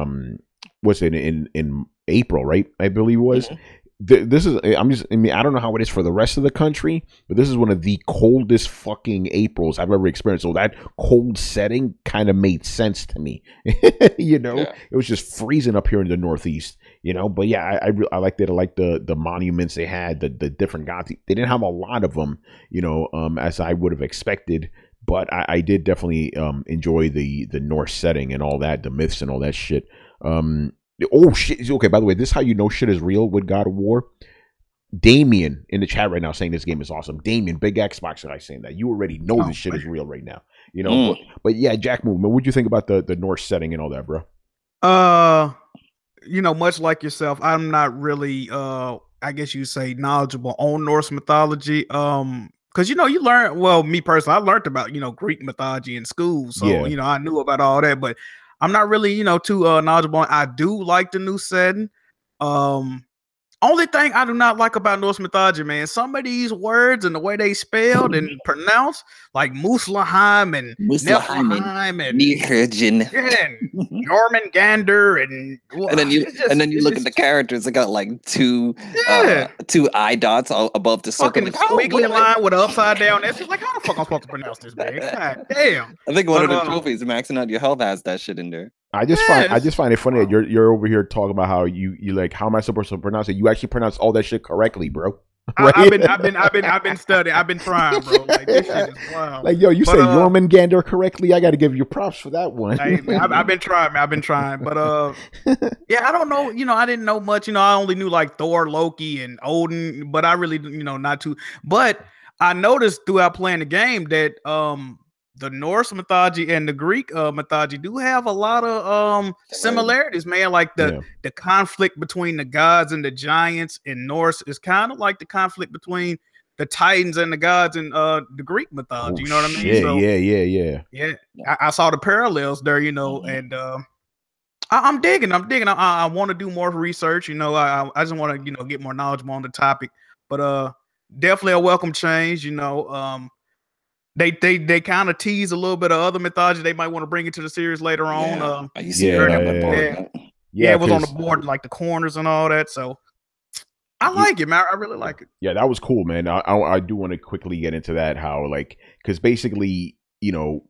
in April, right? I believe it was. Mm-hmm. This is, I mean, I don't know how it is for the rest of the country, but this is one of the coldest fucking Aprils I've ever experienced. So that cold setting kind of made sense to me. You know, It was just freezing up here in the Northeast, you know, but yeah, I liked it. I liked the monuments they had, the different gods. They didn't have a lot of them, you know, as I would have expected, but I did definitely enjoy the Norse setting and all that, the myths and all that shit. Oh shit! Okay, by the way, this is how you know shit is real with God of War. Damien in the chat right now saying this game is awesome. Damien, big Xbox guy saying that. You already know this shit is real right now. You know, but yeah, Jack Movement, what'd you think about the Norse setting and all that, bro? You know, much like yourself, I'm not really I guess you say knowledgeable on Norse mythology. Because you know, you learn, well, me personally, I learned about, you know, Greek mythology in school. So, you know, I knew about all that, but I'm not really, you know, too knowledgeable. I do like the new setting. Only thing I do not like about Norse mythology, man, some of these words and the way they spelled and pronounced, like Muspelheim and Niflheim and Jormungandr and then you look at the characters. They got like two eye dots above the circle. Fucking wiggly line with an upside down. It's like, how the fuck I'm supposed to pronounce this, man? God damn. I think one of the trophies, maxing out your health, has that shit in there. I just find it funny that you're over here talking about how you like, how am I supposed to pronounce it? You actually pronounce all that shit correctly, bro. Right? I've been studying. I've been trying, bro. Like, this shit is wild. Like, yo, you say Jormungandr correctly. I got to give you props for that one. I've been trying, man. I've been trying, but yeah, I don't know. You know, I didn't know much. You know, I only knew like Thor, Loki, and Odin, but I really, you know, not too. But I noticed throughout playing the game that the Norse mythology and the Greek mythology do have a lot of similarities, man. Like the conflict between the gods and the giants in Norse is kind of like the conflict between the Titans and the gods in the Greek mythology. You know what I mean? So, yeah. I saw the parallels there, you know, and I'm digging. I want to do more research. You know, I just want to, you know, get more knowledgeable on the topic. But definitely a welcome change. You know, They kind of tease a little bit of other mythology they might want to bring into the series later on. It was on the board, like the corners and all that. So I like it, man. I really like it. Yeah, that was cool, man. I do want to quickly get into that, how, like, because basically, you know,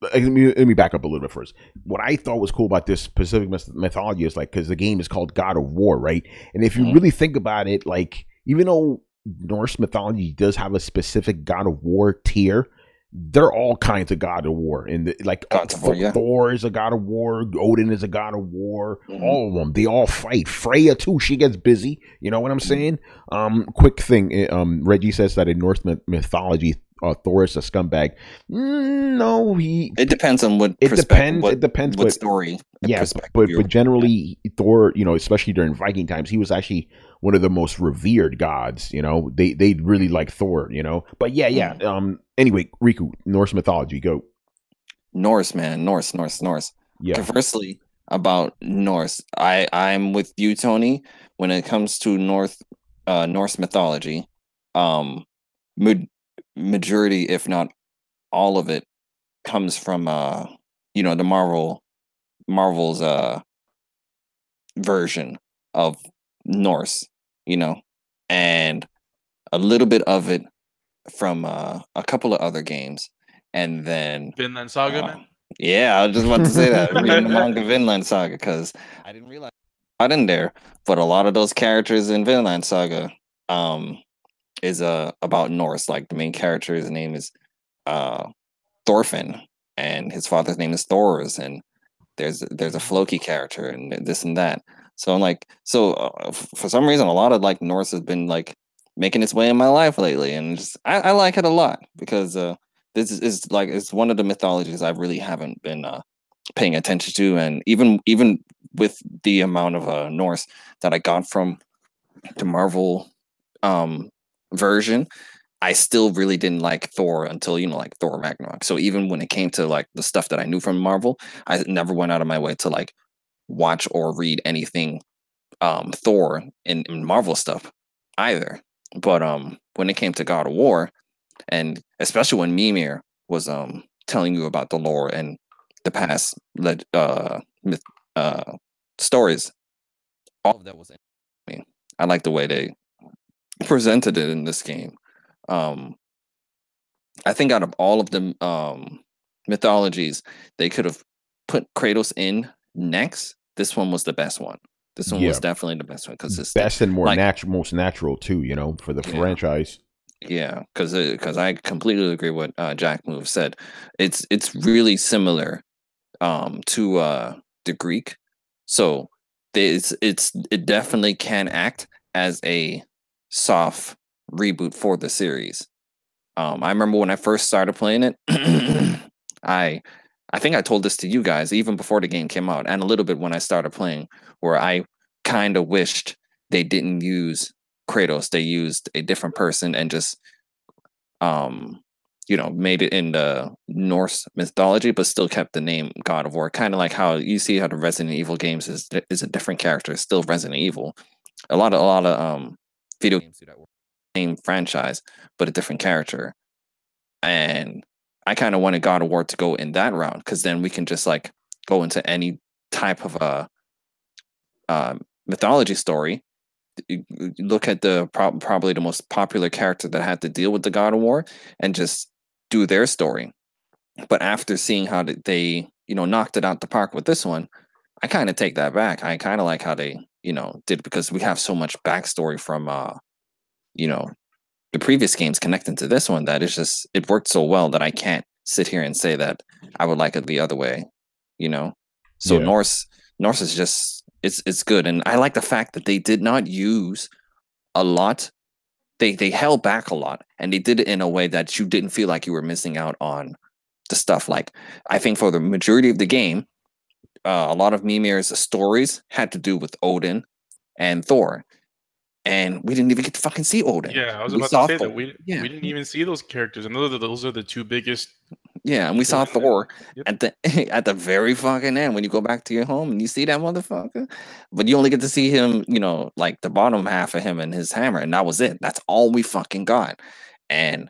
let me back up a little bit first. What I thought was cool about this Pacific mythology is, like, because the game is called God of War, right? And if you really think about it, like, even though Norse mythology does have a specific God of War tier, they're all kinds of God of War. And like Thor is a God of War, Odin is a God of War, all of them, they all fight. Freya too, she gets busy. You know what I'm saying? Quick thing, Reggie says that in Norse mythology, Thor is a scumbag. No, it depends on what it depends what story. Yeah, but generally Thor, you know, especially during Viking times, he was actually one of the most revered gods. You know, they really like Thor. You know, but yeah. Anyway, Riku, Norse mythology, go. Norse, man, Norse. Yeah. Conversely, about Norse, I'm with you, Tony. When it comes to Norse mythology, majority, if not all of it, comes from you know, the Marvel's version of Norse, you know, and a little bit of it from a couple of other games, and then Vinland Saga, man. Yeah, I was just about to say that. Reading the manga Vinland Saga, because I didn't realize not in there, but a lot of those characters in Vinland Saga is about Norse. Like the main character, his name is Thorfinn, and his father's name is Thors, and there's a Floki character, and this and that. So I'm like, for some reason, a lot of like Norse has been like making its way in my life lately, and just I like it a lot, because this is like, it's one of the mythologies I really haven't been paying attention to, and even with the amount of Norse that I got from the Marvel version, I still really didn't like Thor until, you know, like Thor Ragnarok. So even when it came to like the stuff that I knew from Marvel, I never went out of my way to like watch or read anything Thor in Marvel stuff either. But when it came to God of War, and especially when Mimir was telling you about the lore and the past stories, all of that was interesting. I like the way they presented it in this game. I think out of all of the mythologies they could have put Kratos in next, this one was the best one. This one was definitely the best one, because it's best and more like, most natural too, you know, for the franchise. Yeah, because I completely agree with Jack Move said. It's really similar to the Greek, so it definitely can act as a soft reboot for the series. I remember when I first started playing it, I think I told this to you guys even before the game came out, and a little bit when I started playing, where I kind of wished they didn't use Kratos. They used a different person and just made it in the Norse mythology, but still kept the name God of War. Kind of like how you see how the Resident Evil games is a different character, still Resident Evil. A lot of video games do that, same franchise, but a different character. And I kind of wanted God of War to go in that route, because then we can just like go into any type of a mythology story. You look at the probably the most popular character that had to deal with the God of War and just do their story. But after seeing how they knocked it out the park with this one, I kind of take that back. I kind of like how they did, because we have so much backstory from the previous games connecting to this one that it worked so well that I can't sit here and say that I would like it the other way. So yeah. Norse is just it's good, and I like the fact that they did not use a lot. They held back a lot, and they did it in a way that you didn't feel like you were missing out on the stuff. Like, I think for the majority of the game, a lot of Mimir's stories had to do with Odin and Thor, and we didn't even get to fucking see Odin. Yeah, I was about to say that we didn't even see those characters, and those are the two biggest. Yeah, and we saw Thor at the very fucking end when you go back to your home and you see that motherfucker, but you only get to see him, like the bottom half of him and his hammer, and that was it. That's all we fucking got. And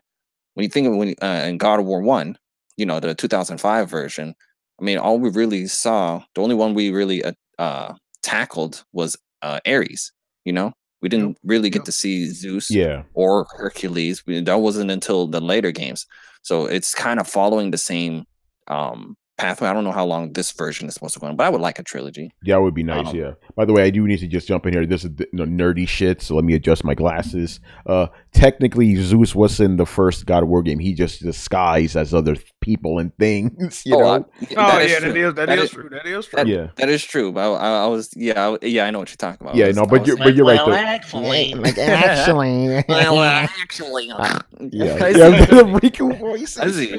when you think of in God of War 1, the 2005 version, I mean, all we really saw, the only one we really tackled was Ares. We didn't really get to see Zeus or Hercules. That wasn't until the later games. So it's kind of following the same pathway. I don't know how long this version is supposed to go on, but I would like a trilogy. Yeah, that would be nice, yeah. By the way, I do need to just jump in here. This is nerdy shit, so let me adjust my glasses. Technically, Zeus was in the first God of War game. He just disguised as other people and things, That is true. That is true. Yeah, that is true. But I was, I know what you're talking about. Yeah, but you're right. Well, actually, Riku voice. I see.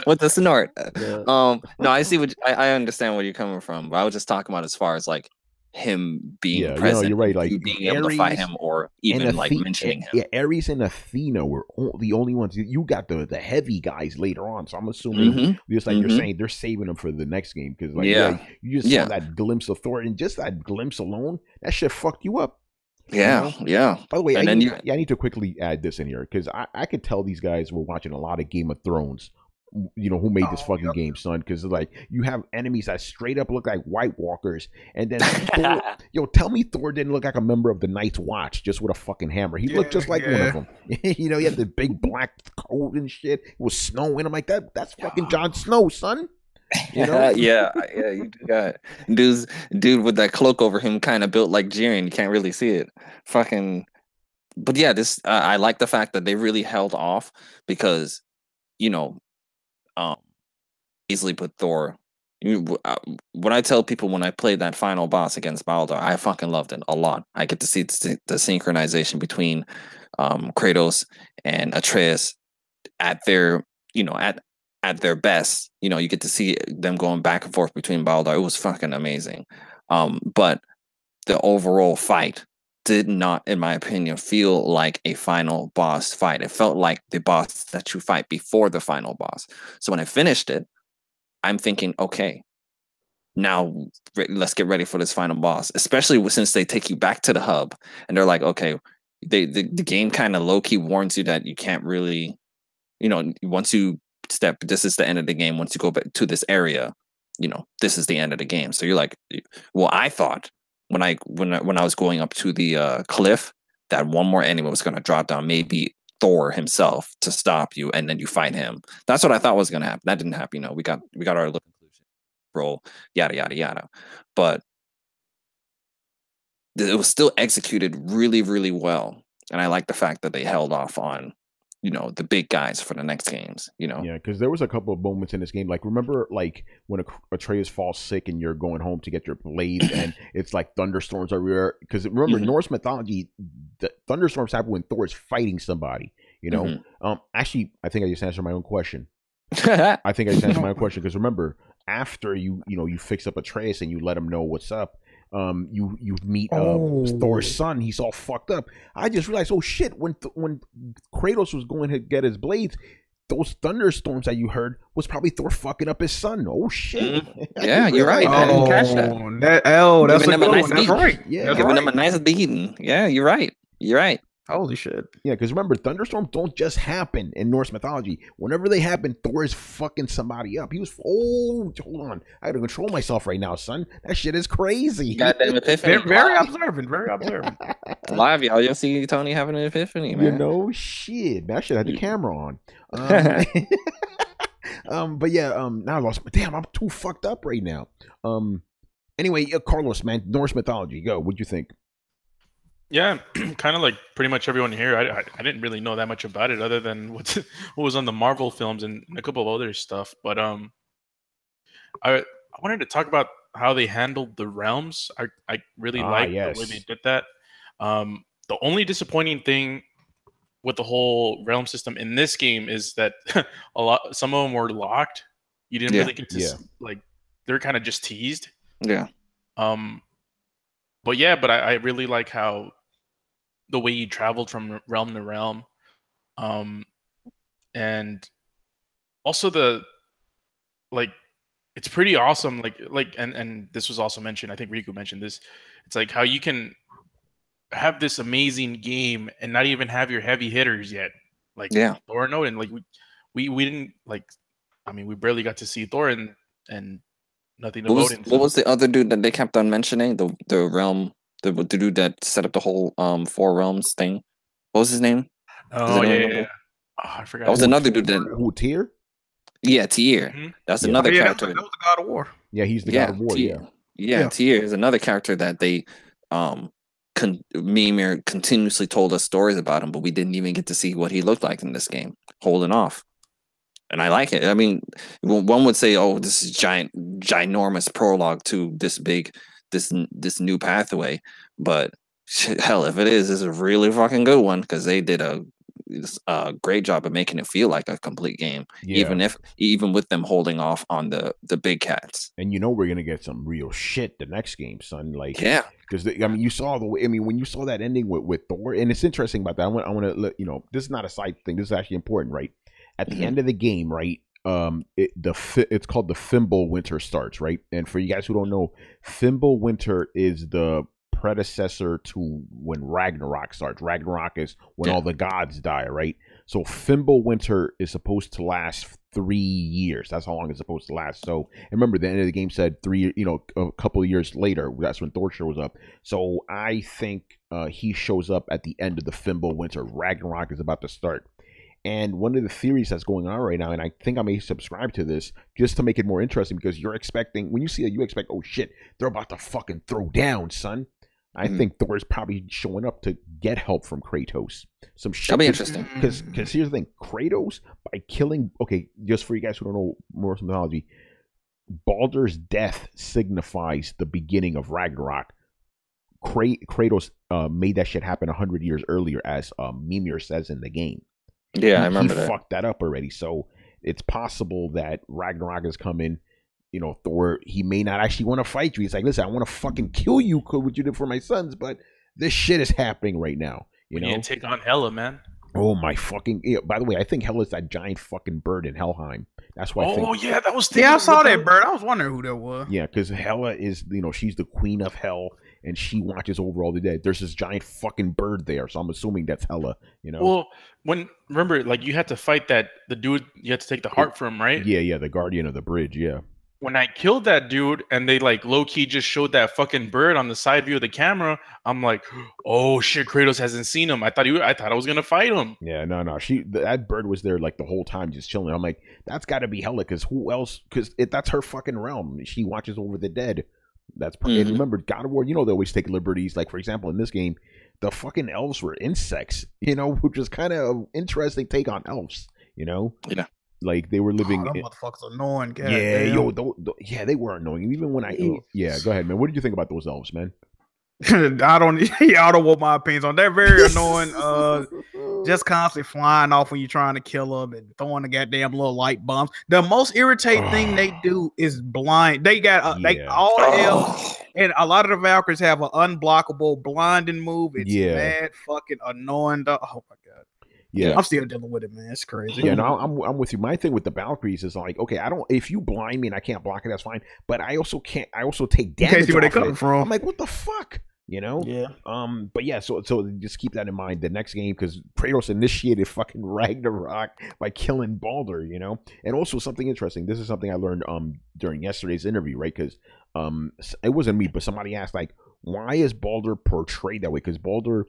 With the snort. Yeah. No, I see I understand where you're coming from. But I was just talking about as far as like him being present. You're right. Like, you being able to fight him, or even like mentioning him. Yeah, Ares and Athena were the only ones. You got the heavy guys later on, so I'm assuming just like you're saying, they're saving them for the next game, because you just saw that glimpse of Thor, and just that glimpse alone, that shit fucked you up. Yeah. By the way, I need to quickly add this in here, because I could tell these guys were watching a lot of Game of Thrones. Who made this fucking game, son? Because like, you have enemies that straight up look like White Walkers, and then Thor, tell me Thor didn't look like a member of the Night's Watch just with a fucking hammer. He looked just like one of them. He had the big black coat and shit. It was snowing. I'm like, that's fucking Jon Snow, son. Yeah, you got dude with that cloak over him, kind of built like Jiren. You can't really see it. Fucking, but yeah, this I like the fact that they really held off, because easily put Thor. What I tell people when I played that final boss against Baldur, I fucking loved it a lot. I get to see the synchronization between Kratos and Atreus at their at their best. You get to see them going back and forth between Baldur. It was fucking amazing. But the overall fight did not, in my opinion, feel like a final boss fight. It felt like the boss that you fight before the final boss. So when I finished it, I'm thinking, okay, now let's get ready for this final boss, especially since they take you back to the hub and they're like, okay, the game kind of low-key warns you that you can't really, once you this is the end of the game. Once you go back to this area, this is the end of the game. So you're like, well, I thought when I was going up to the cliff, that one more enemy was going to drop down, maybe Thor himself, to stop you, and then you fight him. That's what I thought was going to happen. That didn't happen. We got our little conclusion roll, yada yada yada. But it was still executed really, really well, and I like the fact that they held off on the big guys for the next games. Yeah, because there was a couple of moments in this game, like, remember like when Atreus falls sick and you're going home to get your blades and it's like thunderstorms everywhere, because remember Norse mythology, thunderstorms happen when Thor is fighting somebody. You know, actually, I think I just answered my own question. I think I just answered my own question because remember, after you fix up Atreus and you let him know what's up, you meet Thor's son. He's all fucked up. I just realized, oh shit, when Kratos was going to get his blades, those thunderstorms that you heard was probably Thor fucking up his son. Oh shit! Yeah, you're right. I didn't catch that. That's a good one. That's right. Yeah, giving them a nice beating. Yeah, you're right. You're right. Holy shit. Yeah, because remember, thunderstorms don't just happen in Norse mythology. Whenever they happen, Thor is fucking somebody up. He was, hold on. I gotta control myself right now, son. That shit is crazy. Goddamn epiphany. Very observant. Very observant. Live, y'all. You'll see Tony having an epiphany, man. You know, shit. Man, I should have the camera on. But yeah, now I lost. Damn, I'm too fucked up right now. Anyway, Carlos, man, Norse mythology. Go. What'd you think? Yeah, kind of like pretty much everyone here. I didn't really know that much about it other than what was on the Marvel films and a couple of other stuff. But I wanted to talk about how they handled the realms. I really liked the way they did that. The only disappointing thing with the whole realm system in this game is that some of them were locked. You didn't really get to like they're kind of just teased. Yeah. But I really like how the way you traveled from realm to realm, and also it's pretty awesome. And this was also mentioned. I think Riku mentioned this. It's like how you can have this amazing game and not even have your heavy hitters yet, like Thor and Odin. Like we didn't like. I mean, we barely got to see Thor and nothing to Odin. What was the other dude that they kept on mentioning? The realm. The dude that set up the whole 4 realms thing. What was his name? Oh yeah. Oh, I forgot. That was another dude that. Who, Tyr? Yeah, Tyr. That's another character. That was the God of War. Yeah, he's the God of War. Yeah, Tyr is another character that they Mimir continuously told us stories about him, but we didn't even get to see what he looked like in this game, holding off. And I like it. I mean, one would say, "Oh, this is ginormous prologue to this new pathway," but hell, if it is, it's a really fucking good one because they did a great job of making it feel like a complete game, even with them holding off on the big cats. And we're gonna get some real shit the next game, son. Like, because you saw when you saw that ending with Thor, and it's interesting about that. I want to let this is not a side thing. This is actually important, right? At the end of the game, right? It's called the Fimbulwinter starts, right? And for you guys who don't know, Fimbulwinter is the predecessor to when Ragnarok starts. Ragnarok is when all the gods die, right? So Fimbulwinter is supposed to last 3 years. That's how long it's supposed to last. So remember, the end of the game said a couple of years later. That's when Thor shows up. So I think he shows up at the end of the Fimbulwinter. Ragnarok is about to start. And one of the theories that's going on right now, and I think I may subscribe to this just to make it more interesting, because you're expecting, when you see it, you expect, oh shit, they're about to fucking throw down, son. I think Thor is probably showing up to get help from Kratos. Some shit. That'll be interesting. Because here's the thing, Kratos, by killing, just for you guys who don't know Norse mythology, Baldur's death signifies the beginning of Ragnarok. Kratos made that shit happen 100 years earlier, as Mimir says in the game. Yeah, I remember that. He fucked that up already. So it's possible that Ragnarok is coming. Thor, he may not actually want to fight you. He's like, listen, I want to fucking kill you because what you did for my sons, but this shit is happening right now. You need to take on Hela, man. Oh my fucking! By the way, I think Hela's that giant fucking bird in Helheim. That's why. That was. I saw that bird. I was wondering who that was. Yeah, because Hela is, she's the queen of hell, and she watches over all the dead. There's this giant fucking bird there, so I'm assuming that's Hela. Well, remember, like you had to fight the dude. You had to take the heart from, right? Yeah, the guardian of the bridge. Yeah. When I killed that dude and they like low key just showed that fucking bird on the side view of the camera, I'm like, oh shit, Kratos hasn't seen him. I thought I was gonna fight him. Yeah, no, that bird was there like the whole time just chilling. I'm like, that's got to be Hela, because who else? Because that's her fucking realm. She watches over the dead. That's and remember, God of War. They always take liberties. Like for example, in this game, the fucking elves were insects. Which is kind of an interesting take on elves. Yeah. Like they were living. Them motherfuckers annoying. God, yeah, they were annoying. Even when go ahead, man. What did you think about those elves, man? I don't want my opinions on that. Very annoying. Just constantly flying off when you're trying to kill them and throwing the goddamn little light bombs. The most irritating thing they do is blind. They got they all hell, and a lot of the Valkyries have an unblockable blinding move. It's mad fucking annoying. Oh my god. Yeah, I'm still dealing with it, man. It's crazy. Yeah, no, I'm with you. My thing with the Valkyries is like, okay, I don't. If you blind me and I can't block it, that's fine. But I also can't. I also take damage. You can't see where they coming from. I'm like, what the fuck? You know? Yeah. But yeah, so just keep that in mind. The next game, because Kratos initiated fucking Ragnarok by killing Baldur, you know? And also something interesting. This is something I learned during yesterday's interview, right? Because it wasn't me, but somebody asked, like, why is Baldur portrayed that way? Because Baldur,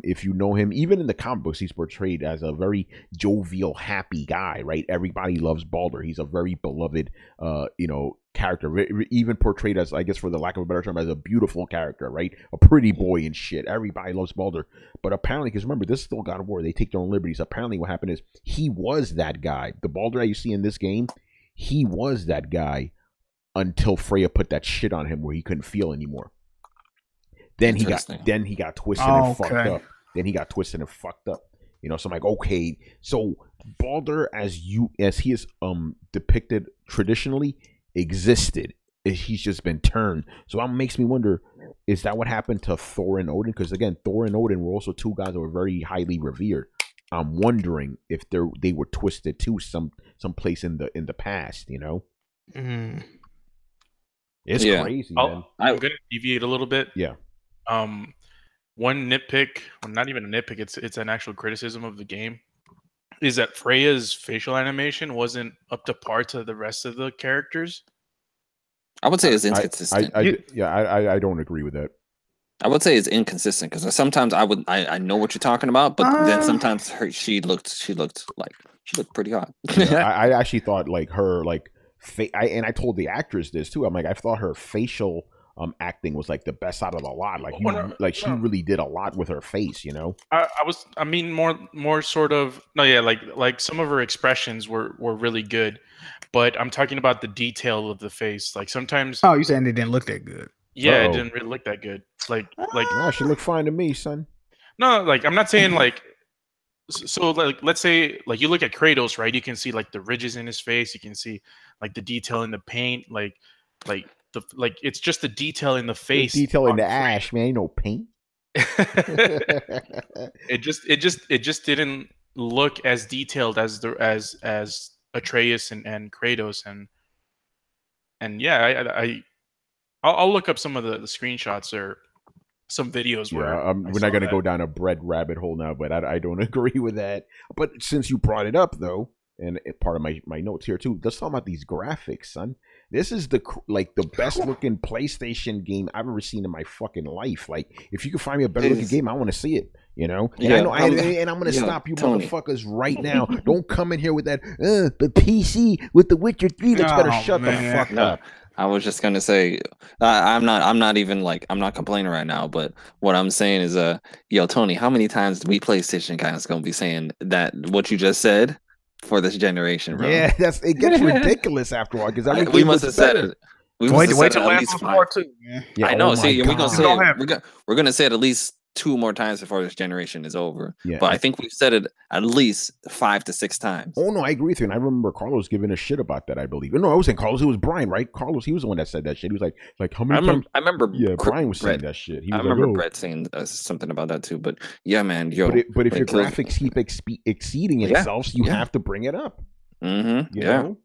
if you know him, even in the comic books, he's portrayed as a very jovial, happy guy, right? Everybody loves Baldur. He's a very beloved, character, even portrayed as, I guess, for the lack of a better term, as a beautiful character, right? A pretty boy and shit. Everybody loves Baldur. But apparently, because remember, this is still God of War. They take their own liberties. Apparently, what happened is he was that guy. The Baldur that you see in this game, he was that guy until Freya put that shit on him where he couldn't feel anymore. Then he got twisted and fucked up. Then he got twisted and fucked up. You know, so I'm like, okay, so Baldur as he is depicted traditionally existed. He's just been turned. So it makes me wonder, is that what happened to Thor and Odin? Because again, Thor and Odin were also two guys that were very highly revered. I'm wondering if they were twisted too some place in the past, you know? Mm. It's crazy, man. I'm gonna deviate a little bit. Yeah. One nitpick, well, not even a nitpick, it's an actual criticism of the game, is that Freya's facial animation wasn't up to par to the rest of the characters. I would say it's inconsistent. I don't agree with that. I would say it's inconsistent because sometimes I know what you're talking about, but then sometimes she looked pretty hot. I actually thought like her and I told the actress this too. I'm like, I thought her facial acting was like the best out of the lot. Like she really did a lot with her face, you know. I mean more sort of like some of her expressions were really good, but I'm talking about the detail of the face. Like sometimes. Oh, you saying it didn't look that good? Yeah, it didn't really look that good. Like no, she looked fine to me, son. No, like I'm not saying like. So like let's say like you look at Kratos, right? You can see like the ridges in his face. You can see like the detail in the paint, like it's just the detail in the face. The detail in the ash, man. No paint. It just didn't look as detailed as Atreus and Kratos and yeah, I'll look up some of the screenshots or some videos where we're not going to go down a bread rabbit hole now, but I don't agree with that. But since you brought it up though, and part of my notes here too, let's talk about these graphics, son. This is the best looking PlayStation game I've ever seen in my fucking life. Like, if you can find me a better looking game, I want to see it. You know, and I'm gonna stop you motherfuckers right now. Don't come in here with that the PC with The Witcher 3. Let's better shut the fuck up. I was just gonna say, I'm not complaining right now, but what I'm saying is, yo, Tony, how many times we PlayStation guys gonna be saying that what you just said for this generation, bro? Yeah, it gets ridiculous after all because we must have said it. We wait till last part too. Yeah, I know. See, we're gonna say we're gonna say it at least 2 more times before this generation is over. Yeah. But I think we've said it at least 5 to 6 times. Oh no, I agree with you. And I remember Carlos giving a shit about that, I believe. No, I wasn't Carlos, it was Brian, right? Carlos, he was the one that said that shit. He was like how many times? I remember Brian was saying that shit. I remember Brett saying something about that too. But yeah, man, yo. But if your graphics keep exceeding itself, you have to bring it up. Mm-hmm. You know?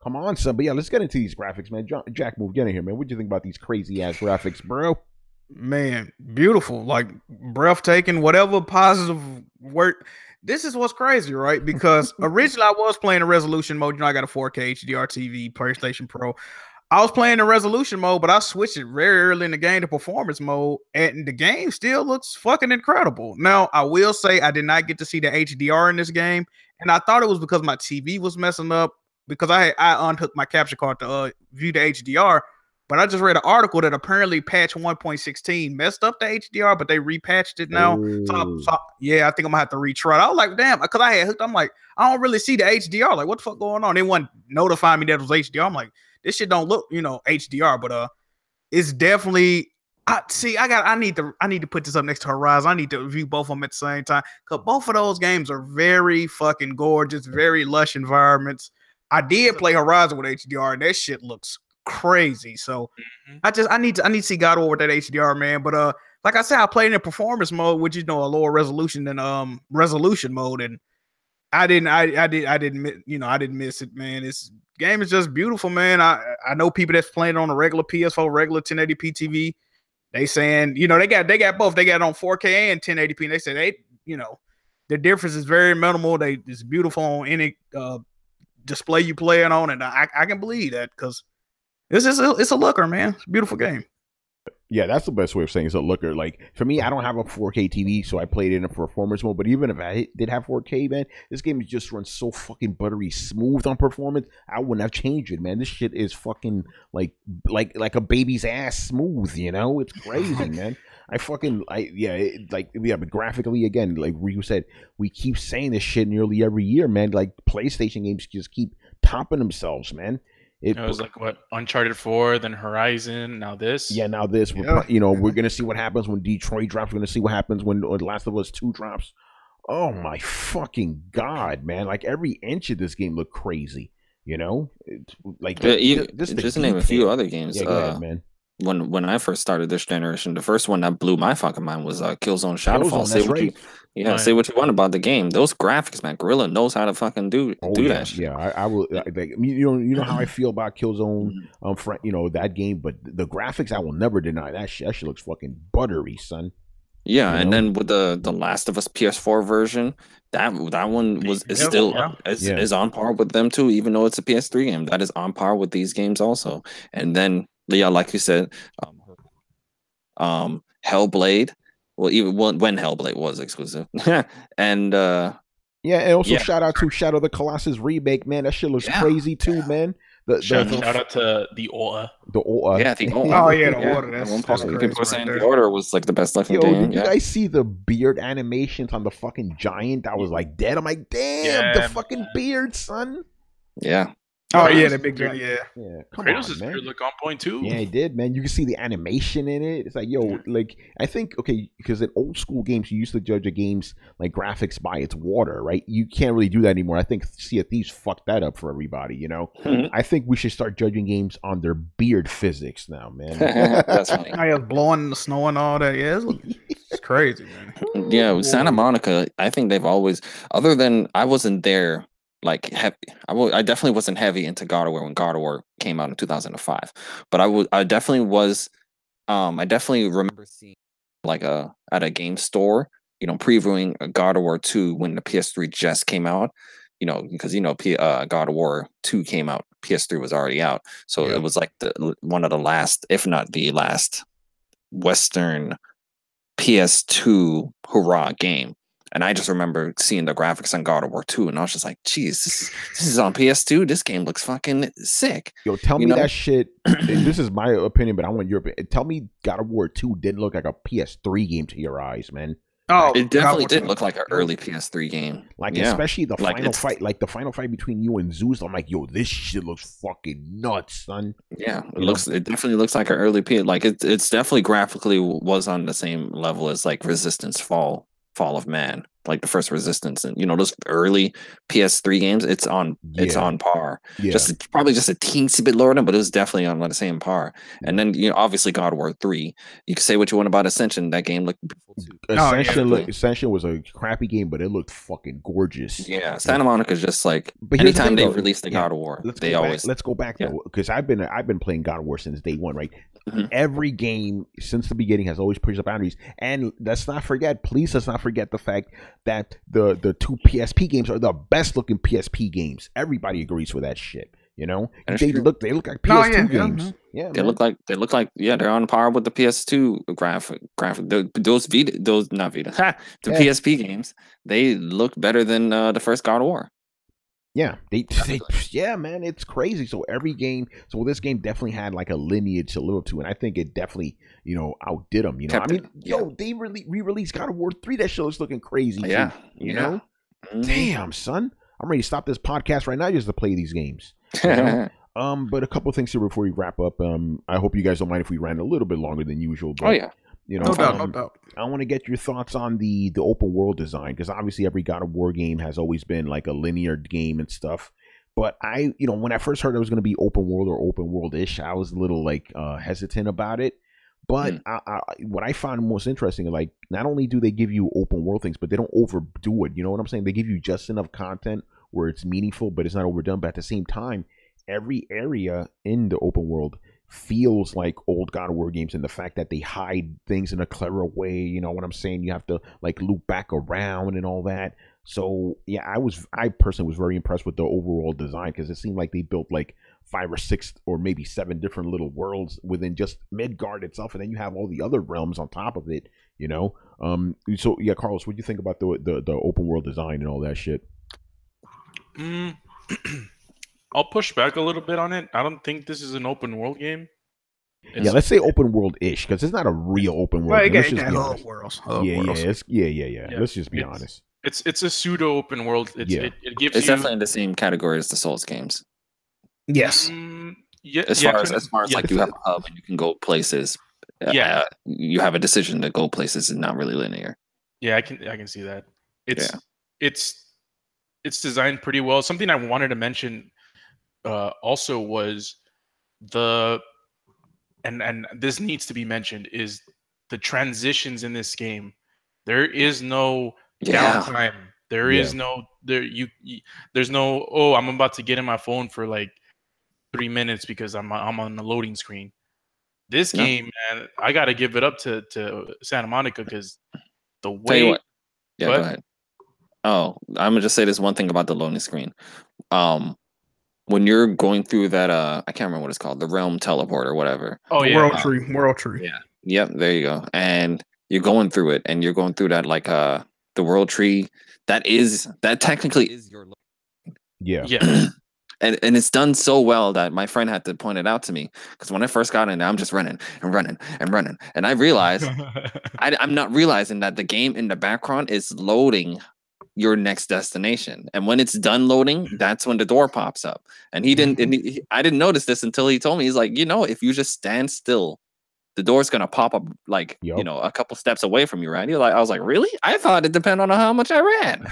Come on, son. But yeah, let's get into these graphics, man. Jack, move, get in here, man. What do you think about these crazy ass graphics, bro? Man, beautiful, like breathtaking, whatever positive word. This is what's crazy, right? Because originally I was playing in resolution mode. You know, I got a 4K HDR TV, PlayStation Pro. I was playing in resolution mode, but I switched it very early in the game to performance mode, and the game still looks fucking incredible. Now, I will say I did not get to see the HDR in this game, and I thought it was because my TV was messing up because I unhooked my capture card to view the HDR. But I just read an article that apparently patch 1.16 messed up the HDR, but they repatched it now. So yeah, I think I'm gonna have to retry it. I was like, damn, because I had hooked. I'm like, I don't really see the HDR. Like, what the fuck going on? They wouldn't notify me that it was HDR. I'm like, this shit don't look, HDR, but it's definitely I need to put this up next to Horizon. I need to review both of them at the same time because both of those games are very fucking gorgeous, very lush environments. I did play Horizon with HDR, and that shit looks crazy. So I need to see God of War with that HDR, man. But like I said, I played in performance mode, which is a lower resolution than resolution mode, and I didn't miss it, man. This game is just beautiful, man. I know people that's playing it on a regular PS4, regular 1080p TV. They saying, they got both. They got it on 4K and 1080p. And they say the difference is very minimal. It's beautiful on any display you play it on, and I can believe that because it's a looker, man. It's a beautiful game. Yeah, that's the best way of saying it's a looker. Like, for me, I don't have a 4K TV, so I played it in a performance mode. But even if I did have 4K, man, this game just runs so fucking buttery smooth on performance. I wouldn't have changed it, man. This shit is fucking like a baby's ass smooth, It's crazy, man. But graphically, again, like Ryu said, we keep saying this shit nearly every year, man. Like, PlayStation games just keep topping themselves, man. It was like what, Uncharted 4, then Horizon, now this. Yeah, now this. Yeah. We're gonna see what happens when Detroit drops. We're gonna see what happens when The Last of Us 2 drops. Oh my fucking god, man! Like every inch of this game looked crazy. It's like just name a few other games. Yeah, go ahead, man. When I first started this generation, the first one that blew my fucking mind was Killzone Shadowfall. Say what you want about the game. Those graphics, man. Guerrilla knows how to fucking do that shit. Yeah, I will. You know how I feel about Killzone, that game. But the graphics, I will never deny that shit. That shit looks fucking buttery, son. Yeah, and then with the Last of Us PS4 version, that one is on par with them too. Even though it's a PS3 game, that is on par with these games also. And then, yeah, like you said, Hellblade. Well, even when Hellblade was exclusive, and also shout out to Shadow of the Colossus remake, man. That shit looks crazy too, man. Shout out to the Order. The Order. Yeah, the Order. Oh yeah, the Order. That's people were saying the Order was like the best looking game. Did you guys see the beard animations on the fucking giant that was like dead? I'm like, damn, the fucking beard, son. Yeah. Oh yeah, the big guy. Yeah. Kratos' beard look on point too. Yeah, it did, man. You can see the animation in it. It's like, I think because in old school games you used to judge a game's like graphics by its water, right? You can't really do that anymore. I think Sea of Thieves fucked that up for everybody. I think we should start judging games on their beard physics now, man. That's funny. I was blowing the snow and all that. Yeah, it's crazy, man. Yeah, with Santa Monica, I think they've always, other than I wasn't there. Like heavy, I definitely wasn't heavy into God of War when God of War came out in 2005, but I definitely was. I definitely remember seeing like at a game store, previewing God of War 2 when the PS3 just came out. Because God of War 2 came out, PS3 was already out, so it was like one of the last, if not the last, Western PS2 hurrah game. And I just remember seeing the graphics on God of War 2, and I was just like, geez, this is on PS2. This game looks fucking sick. Yo, tell me that shit. This is my opinion, but I want your opinion. Tell me God of War 2 didn't look like a PS3 game to your eyes, man. Oh, it definitely did look like an early PS3 game. Especially the final fight, like the final fight between you and Zeus. I'm like, yo, this shit looks fucking nuts, son. Yeah, it definitely looks like an early PS. Like it's definitely graphically was on the same level as like Resistance Fall of Man, like the first Resistance, and those early PS3 games. It's on par. Yeah. Probably just a teensy bit lower than, but it was definitely on the same par. And then obviously God of War 3. You can say what you want about Ascension. That game looked beautiful too. Ascension was a crappy game, but it looked fucking gorgeous. Yeah, Santa Monica's just like, but anytime they release the God of War, let's go back though, because I've been playing God of War since day one, right? Every game since the beginning has always pushed the boundaries, and let's not forget the fact that the two PSP games are the best looking PSP games. Everybody agrees with that shit. They look like PS2 games. Yeah, they look like they're on par with the PS2 graphic. PSP games, they look better than the first God of War. Yeah, man, it's crazy. So this game definitely had like a lineage to live to, and I think it definitely, outdid them. They re-released God of War 3. That show is looking crazy. Yeah, Damn, son, I'm ready to stop this podcast right now just to play these games. But a couple of things here before we wrap up. I hope you guys don't mind if we ran a little bit longer than usual. But, Oh yeah. you know, No doubt. I want to get your thoughts on the open world design, because obviously every God of War game has always been like a linear game and stuff. But when I first heard it was going to be open world or open world-ish, I was a little like hesitant about it. But what I found most interesting is, like, not only do they give you open world things, but they don't overdo it. You know what I'm saying? They give you just enough content where it's meaningful, but it's not overdone. But at the same time, every area in the open world feels like old God of War games, and the fact that they hide things in a clever way. You know what I'm saying? You have to like loop back around and all that. So yeah, I personally was very impressed with the overall design, because it seemed like they built like 5 or 6 or maybe 7 different little worlds within just Midgard itself, and then you have all the other realms on top of it. You know, so yeah, Carlos, what do you think about the open world design and all that shit? I'll push back a little bit on it. I don't think this is an open world game. Yeah, let's say open world-ish, because it's not a real open world. Right, Let's it just got be hub honest. worlds. Yeah. Let's just be honest. It's a pseudo open world. It gives It's you definitely in the same category as the Souls games. Yes. As far as like you have a hub and you can go places. Yeah. You have a decision to go places and not really linear. Yeah, I can see that. It's designed pretty well. Something I wanted to mention also was and this needs to be mentioned, is the transitions in this game. There is no downtime. There's no I'm about to get in my phone for like 3 minutes because I'm on the loading screen. This game, man, I gotta give it up to Santa Monica, because the way. Tell you what. Yeah, go ahead. Oh, I'm gonna just say this one thing about the loading screen. When you're going through that, I can't remember what it's called, the realm teleport or whatever. Oh yeah, World Tree. Yeah. Yep. There you go. And you're going through it, and you're going through that like the World Tree. That technically is your. Yeah. And it's done so well that my friend had to point it out to me, because when I first got in there, I'm just running, and I realized I'm not realizing that the game in the background is loading your next destination, and when it's done loading, that's when the door pops up. And he didn't. And I didn't notice this until he told me. He's like, if you just stand still, the door's gonna pop up like a couple steps away from you, right? I was like, really? I thought it depended on how much I ran.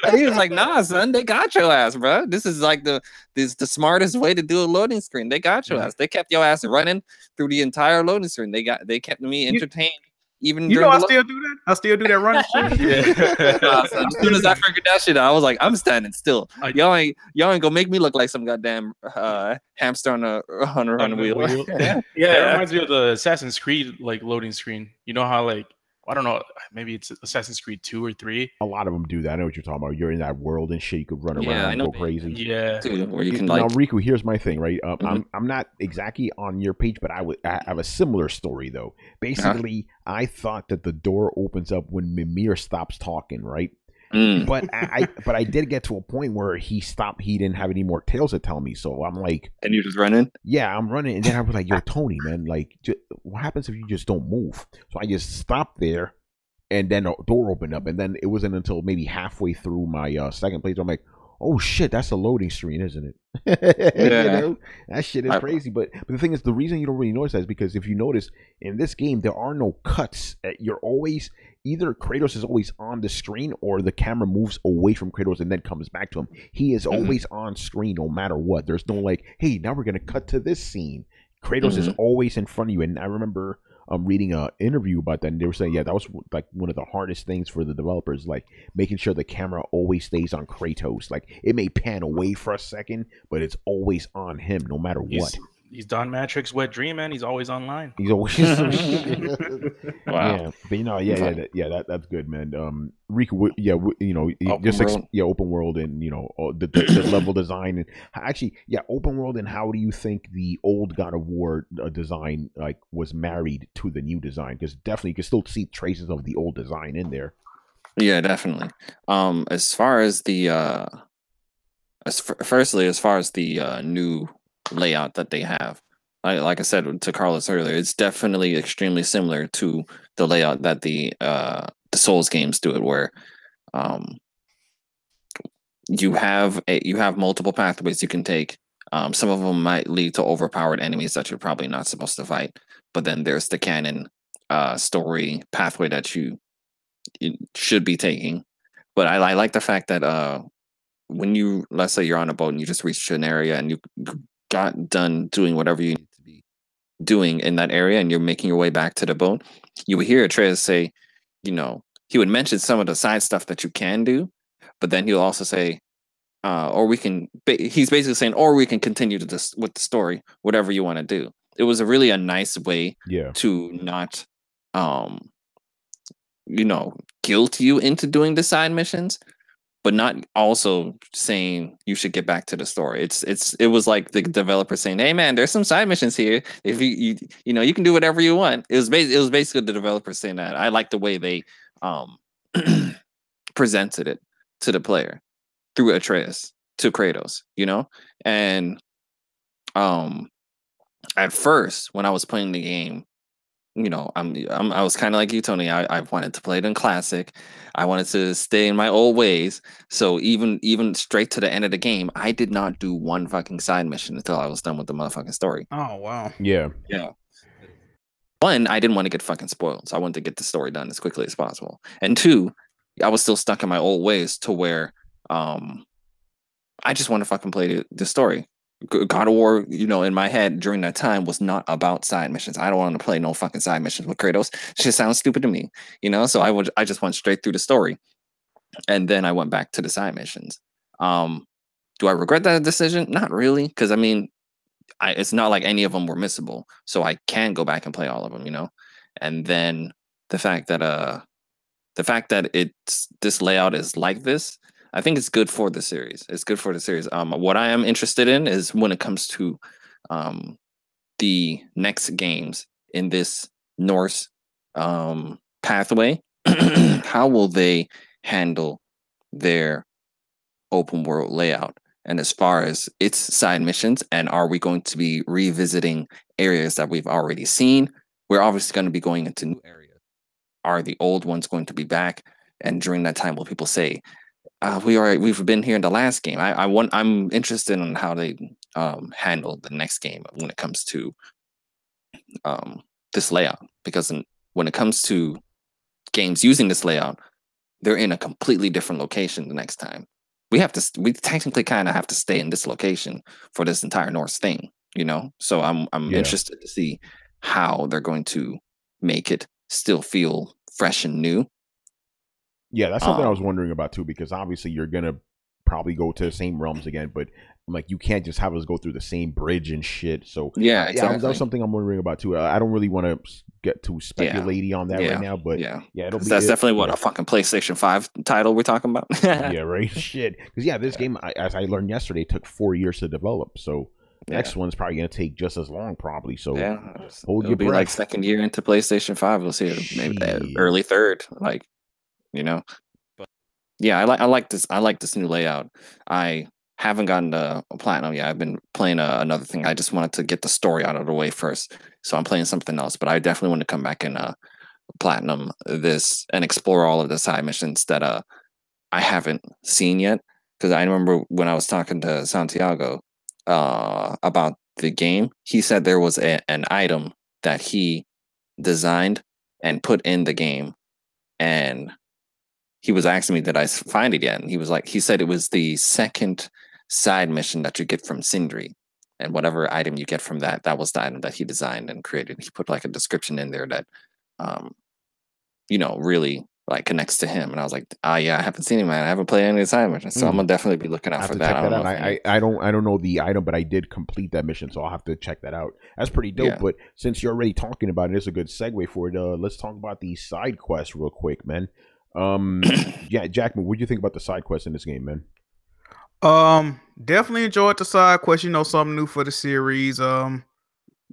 And he was like, nah, son, they got your ass, bro. This is like the smartest way to do a loading screen. They got your ass. They kept your ass running through the entire loading screen. They kept me entertained. Even I still do that. I still do that running shit. So as soon as I figured that shit out, I was like, I'm standing still. Y'all ain't gonna make me look like some goddamn hamster on a wheel. Yeah, it reminds me of the Assassin's Creed like loading screen. You know how like, I don't know, maybe it's Assassin's Creed 2 or 3. A lot of them do that. I know what you're talking about. You're in that world and shit. You could run around and go crazy. Yeah. Dude, where you can now, Riku, here's my thing, right? I'm not exactly on your page, but I have a similar story though. Basically, I thought that the door opens up when Mimir stops talking, right? But I did get to a point where he stopped. He didn't have any more tales to tell me, so I'm like, and you just running? Yeah, I'm running, and then I was like, yo, Tony, man, like, what happens if you just don't move? So I just stopped there, and then the door opened up, and then it wasn't until maybe halfway through my second playthrough, I'm like, oh shit, that's a loading screen, isn't it? Yeah. That shit is crazy. But the thing is, the reason you don't really notice that is because if you notice in this game, there are no cuts. You're always either Kratos is always on the screen, or the camera moves away from Kratos and then comes back to him. He is always on screen no matter what. There's no like, hey, now we're gonna cut to this scene. Kratos is always in front of you. And I remember reading an interview about that, and they were saying, yeah, that was like one of the hardest things for the developers, like making sure the camera always stays on Kratos. Like, it may pan away for a second, but it's always on him no matter what. He's Don Matrix wet dream, man. He's always online. He's always wow. Yeah, but that's good, man. Riku, open world and the level design, and actually, open world. And how do you think the old God of War design like was married to the new design? Because definitely you can still see traces of the old design in there. Yeah, definitely. As far as the as far as the new layout that they have, like I said to Carlos earlier, it's definitely extremely similar to the layout that the Souls games do it, where you have multiple pathways you can take Some of them might lead to overpowered enemies that you're probably not supposed to fight. But then there's the canon story pathway that you should be taking. But I like the fact that when you, let's say you're on a boat and you just reached an area and you got done doing whatever you need to be doing in that area and you're making your way back to the boat, you would hear Atreus say, he would mention some of the side stuff that you can do, but then he'll also say, he's basically saying, or we can continue with the story, whatever you want to do. It was a nice way to not, guilt you into doing the side missions, but not also saying you should get back to the story. It was like the developer saying, "Hey man, there's some side missions here. If you can do whatever you want." It was basically the developer saying that. I like the way they presented it to the player through Atreus to Kratos, and at first when I was playing the game, I was kind of like you, Tony. I wanted to play it in classic. I wanted to stay in my old ways. So even straight to the end of the game, I did not do one fucking side mission until I was done with the motherfucking story. Oh wow. Yeah. One, I didn't want to get fucking spoiled, so I wanted to get the story done as quickly as possible. And two, I was still stuck in my old ways to where I just want to fucking play the story. God of War, in my head during that time was not about side missions. I don't want to play no fucking side missions with Kratos. It just sounds stupid to me, So I just went straight through the story, and then I went back to the side missions. Do I regret that decision? Not really, because it's not like any of them were missable, so I can go back and play all of them, And then the fact that this layout is like this, I think it's good for the series. It's good for the series. What I am interested in is when it comes to the next games in this Norse pathway, how will they handle their open world layout? And as far as its side missions, and are we going to be revisiting areas that we've already seen? We're obviously going to be going into new areas. Are the old ones going to be back? And during that time, will people say, we've been here in the last game? I'm interested in how they handle the next game when it comes to this layout, because when it comes to games using this layout, they're in a completely different location the next time. We technically kind of have to stay in this location for this entire Norse thing, So I'm interested to see how they're going to make it still feel fresh and new. Yeah, that's something I was wondering about too, because obviously you're gonna probably go to the same realms again, but I'm like, you can't just have us go through the same bridge and shit. So exactly. That was something I'm wondering about too. I don't really want to get too speculating on that right now, but that's definitely what a fucking PlayStation 5 title we're talking about. Yeah, right. Shit, because this game, as I learned yesterday, took 4 years to develop. So the next one's probably gonna take just as long, probably. So hold your breath. Like second year into PlayStation 5, we'll see it maybe early third, but I like this. I like this new layout. I haven't gotten to platinum yet. I've been playing another thing. I just wanted to get the story out of the way first, so I'm playing something else. But I definitely want to come back and platinum this and explore all of the side missions that I haven't seen yet. Because I remember when I was talking to Santiago about the game, he said there was an item that he designed and put in the game, and he was asking me, did I find it yet? And he said it was the second side mission that you get from Sindri. And whatever item you get from that was the item that he designed and created. He put like a description in there that, really like connects to him. And I was like, I haven't seen him, man. I haven't played any of the side missions. So I'm gonna definitely be looking out for that. I don't know the item, but I did complete that mission, so I'll have to check that out. That's pretty dope. Yeah. But since you're already talking about it, it's a good segue for it. Let's talk about the side quest real quick, man. Jackman, what do you think about the side quest in this game, man? Definitely enjoyed the side quest. Something new for the series.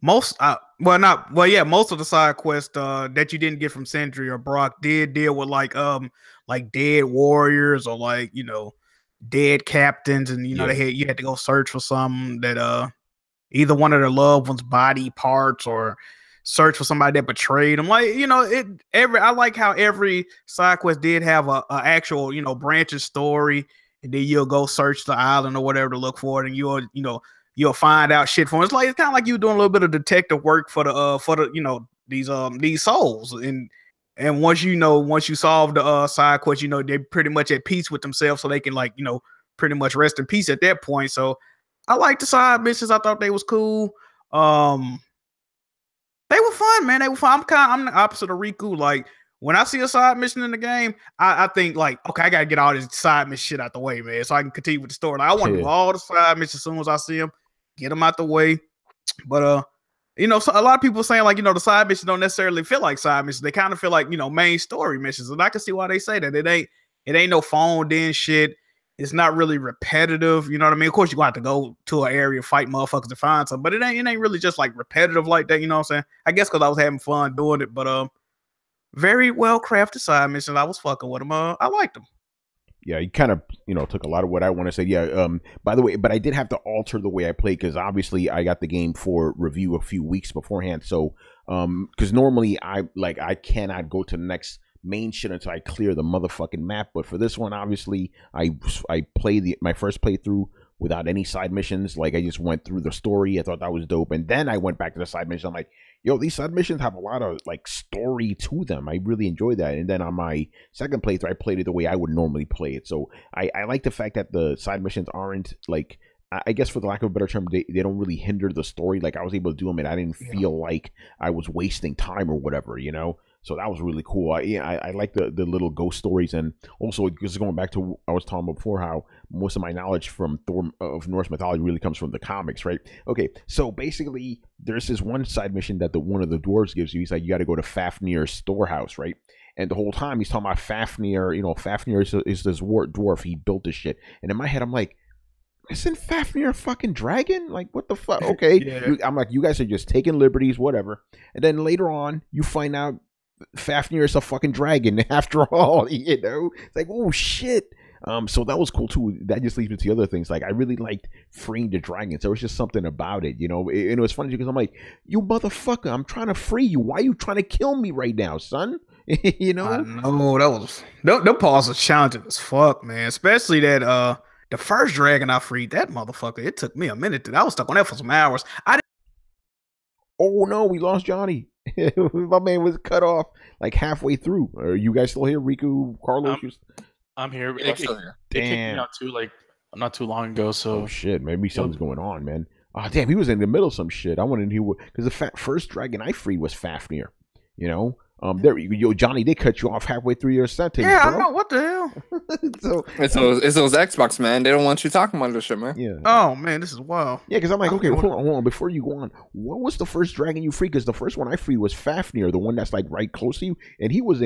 Most of the side quests that you didn't get from Sindri or Brock did deal with like dead warriors or dead captains, and you had to go search for something that either one of their loved ones' body parts or search for somebody that betrayed them. I like how every side quest did have a actual branching story, and then you'll go search the island or whatever to look for it, and you'll you'll find out shit from. It's kind of like you doing a little bit of detective work for the these souls. And once you solve the side quest, they're pretty much at peace with themselves, so they can pretty much rest in peace at that point. So I like the side missions. I thought they was cool. They were fun, man. They were fun. I'm the opposite of Riku. Like, when I see a side mission in the game, I think like, okay, I gotta get all this side mission shit out the way, man, so I can continue with the story. Like, I want to do all the side missions as soon as I see them, get them out the way. But so a lot of people saying like, the side missions don't necessarily feel like side missions. They kind of feel like main story missions, and I can see why they say that. It ain't no phoned in shit. It's not really repetitive. You know what I mean? Of course, you're going to have to go to an area, fight motherfuckers to find something, but it ain't really just like repetitive like that. You know what I'm saying? I guess because I was having fun doing it, but very well crafted side missions. I was fucking with them. I liked them. Yeah, you kind of took a lot of what I want to say. Yeah. By the way, but I did have to alter the way I played because obviously I got the game for review a few weeks beforehand. So because normally I cannot go to the next main shit until I clear the motherfucking map. But for this one, obviously, I played my first playthrough without any side missions. Like, I just went through the story. I thought that was dope, and then I went back to the side mission. I'm like, yo, these side missions have a lot of like story to them. I really enjoyed that. And then on my second playthrough, I played it the way I would normally play it. So I like the fact that the side missions aren't like, I guess for the lack of a better term, they don't really hinder the story. Like, I was able to do them, and I didn't feel like I was wasting time or whatever, So that was really cool. I like the little ghost stories, and also just going back to I was talking about before, how most of my knowledge from of Norse mythology really comes from the comics, right? Okay, so basically there's this one side mission that one of the dwarves gives you. He's like, you got to go to Fafnir's storehouse, right? And the whole time he's talking about Fafnir. Fafnir is this dwarf. He built this shit, and in my head I'm like, isn't Fafnir a fucking dragon? Like, what the fuck? Okay, yeah. I'm like, you guys are just taking liberties, whatever. And then later on, you find out Fafnir is a fucking dragon after all. It's like, oh shit. So that was cool too. That just leads me to other things. Like, I really liked freeing the dragons. There was just something about it, And it was funny because I'm like, you motherfucker, I'm trying to free you. Why are you trying to kill me right now, son? I know that pause was challenging as fuck, man. Especially that the first dragon I freed, that motherfucker, it took me a minute. I was stuck on that for some hours. Oh no, we lost Johnny. My man was cut off like halfway through. Are you guys still here, Riku, Carlos? I'm here. It kicked me out too, like not too long ago. So oh shit, maybe something's going on, man. Oh damn, he was in the middle of some shit. I wanted to hear because the first dragon I freed was Fafnir. Johnny, they cut you off halfway through your sentence. Yeah, bro. I know, what the hell. It's those Xbox, man. They don't want you talking about this shit, man. Yeah. Oh man, this is wild. Yeah, because I'm like, okay, hold on. Before you go on, what was the first dragon you freed? Because the first one I freed was Fafnir, the one that's like right close to you, and he was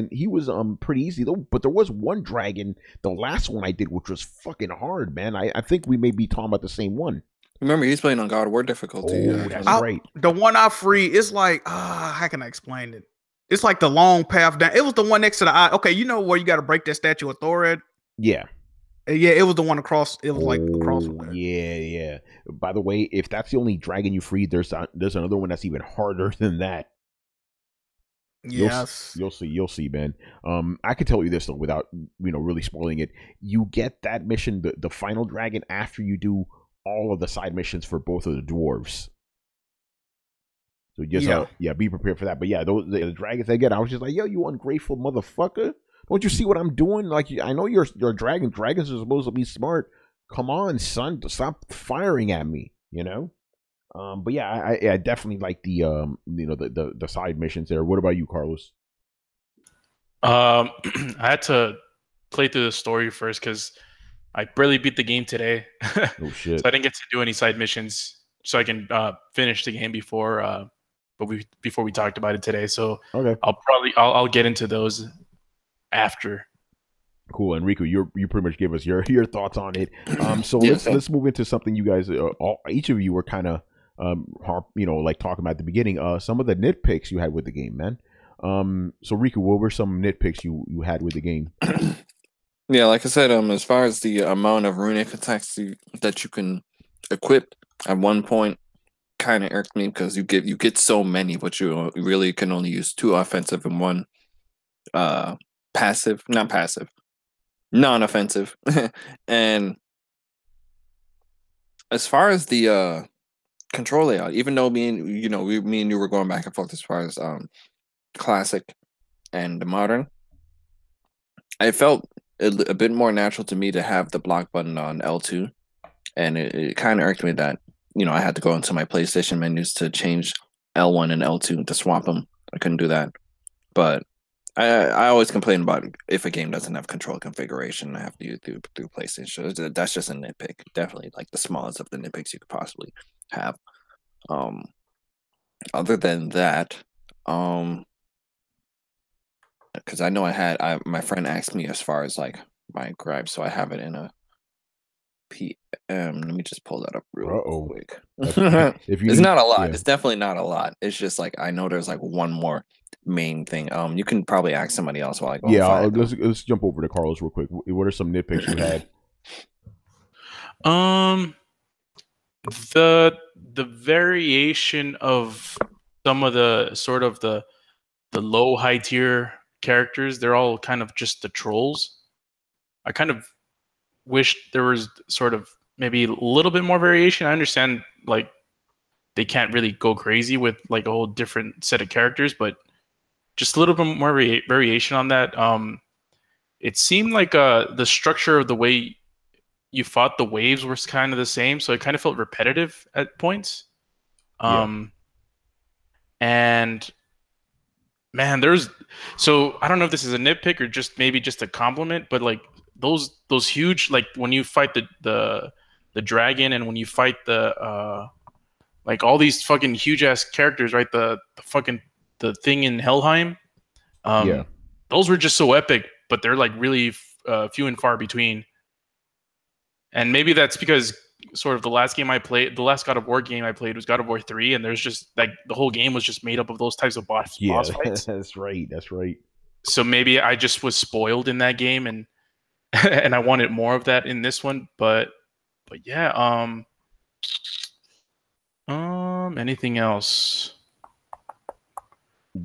pretty easy though. But there was one dragon, the last one I did, which was fucking hard, man. I think we may be talking about the same one. Remember, he's playing on God of War difficulty. Oh, that's right. The one I freed, it's like, how can I explain it? It's like the long path down. It was the one next to the eye. Okay, you know where you got to break that statue of Thor at? Yeah. Yeah, it was the one across. It was like across. Yeah. By the way, if that's the only dragon you freed, there's another one that's even harder than that. Yes. You'll see, man. I can tell you this though, without really spoiling it. You get that mission, the final dragon, after you do all of the side missions for both of the dwarves. So just be prepared for that. But yeah, the dragons they get, I was just like, yo, you ungrateful motherfucker! Don't you see what I'm doing? Like, I know you're a dragon. Dragons are supposed to be smart. Come on, son, stop firing at me. But yeah, I definitely like the side missions there. What about you, Carlos? I had to play through the story first because I barely beat the game today. Oh shit! So I didn't get to do any side missions, so I can finish the game before we talked about it today. So okay, I'll get into those after. Cool. And Riku, you pretty much gave us your thoughts on it. So let's move into something you guys, each of you were kind of like talking about at the beginning. Some of the nitpicks you had with the game, man. So Riku, what were some nitpicks you had with the game? Yeah, like I said, as far as the amount of runic attacks that you can equip, at one point kind of irked me because you get so many, but you really can only use 2 offensive and 1 non-offensive. And as far as the control layout. Even though me and you were going back and forth as far as classic and modern, it felt a bit more natural to me to have the block button on L2, and it kind of irked me that I had to go into my PlayStation menus to change L1 and L2 to swap them. I couldn't do that, but I always complain about if a game doesn't have control configuration, I have to use through PlayStation. So that's just a nitpick. Definitely like the smallest of the nitpicks you could possibly have. Other than that, because I know my friend asked me as far as like my gripes, so I have it in a PM. Let me just pull that up real quick. It's not a lot. Yeah. It's definitely not a lot. It's just like I know there's like one more main thing. You can probably ask somebody else while I go. Yeah, let's jump over to Carlos real quick. What are some nitpicks you had? The variation of some of the sort of the low high tier characters, they're all kind of just the trolls. I kind of wish there was sort of maybe a little bit more variation. I understand like they can't really go crazy with like a whole different set of characters, but just a little bit more variation on that. It seemed like the structure of the way you fought the waves was kind of the same, so it kind of felt repetitive at points. And man, so I don't know if this is a nitpick or just maybe just a compliment, but like those huge, like when you fight the dragon and when you fight the like all these fucking huge ass characters, right? The thing in Helheim, those were just so epic, but they're like really few and far between. And maybe that's because sort of the last God of War game I played was God of War 3, and there's just like the whole game was just made up of those types of boss fights. That's right. So maybe I just was spoiled in that game, and and I wanted more of that in this one. But yeah, anything else?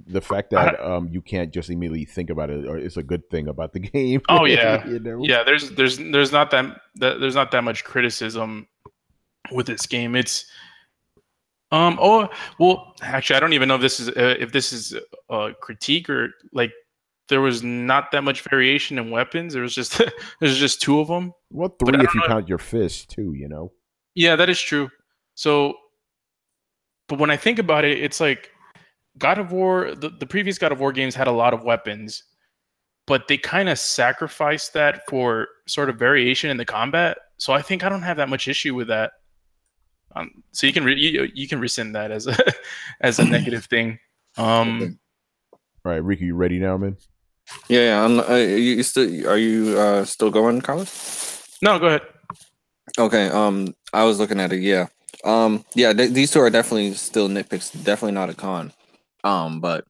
The fact that you can't just immediately think about it is a good thing about the game. Oh yeah, yeah. There's not that much criticism with this game. It's oh well, actually, I don't even know if this is a critique or like there was not that much variation in weapons. There's just two of them. Well, three if you count your fist too. Yeah, that is true. So, but when I think about it, it's like God of War, the previous God of War games had a lot of weapons, but they kind of sacrificed that for sort of variation in the combat. So I think I don't have that much issue with that. So you can rescind that as a negative thing. All right, Ricky, you ready now, man? Yeah. Are you still going, Carlos? No, go ahead. Okay. I was looking at it. Yeah. These two are definitely still nitpicks. Definitely not a con. But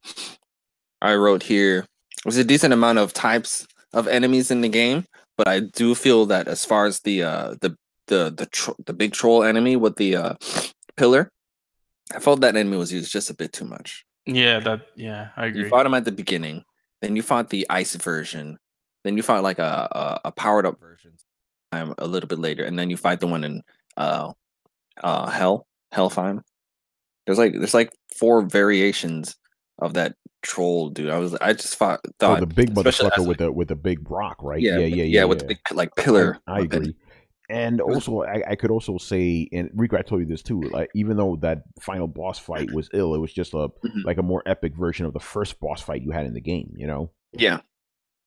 I wrote here there's a decent amount of types of enemies in the game, but I do feel that as far as the big troll enemy with the pillar, I felt that enemy was used just a bit too much. Yeah, I agree. You fought him at the beginning, then you fought the ice version, then you fought like a powered up version a little bit later, and then you fight the one in Helheim. There's like 4 variations of that troll dude. I just thought the big motherfucker with the big rock, right? Yeah, with the big like pillar. I agree. And also, I could also say, and Rico, I told you this too. Like, even though that final boss fight was ill, it was just like a more epic version of the first boss fight you had in the game. Yeah,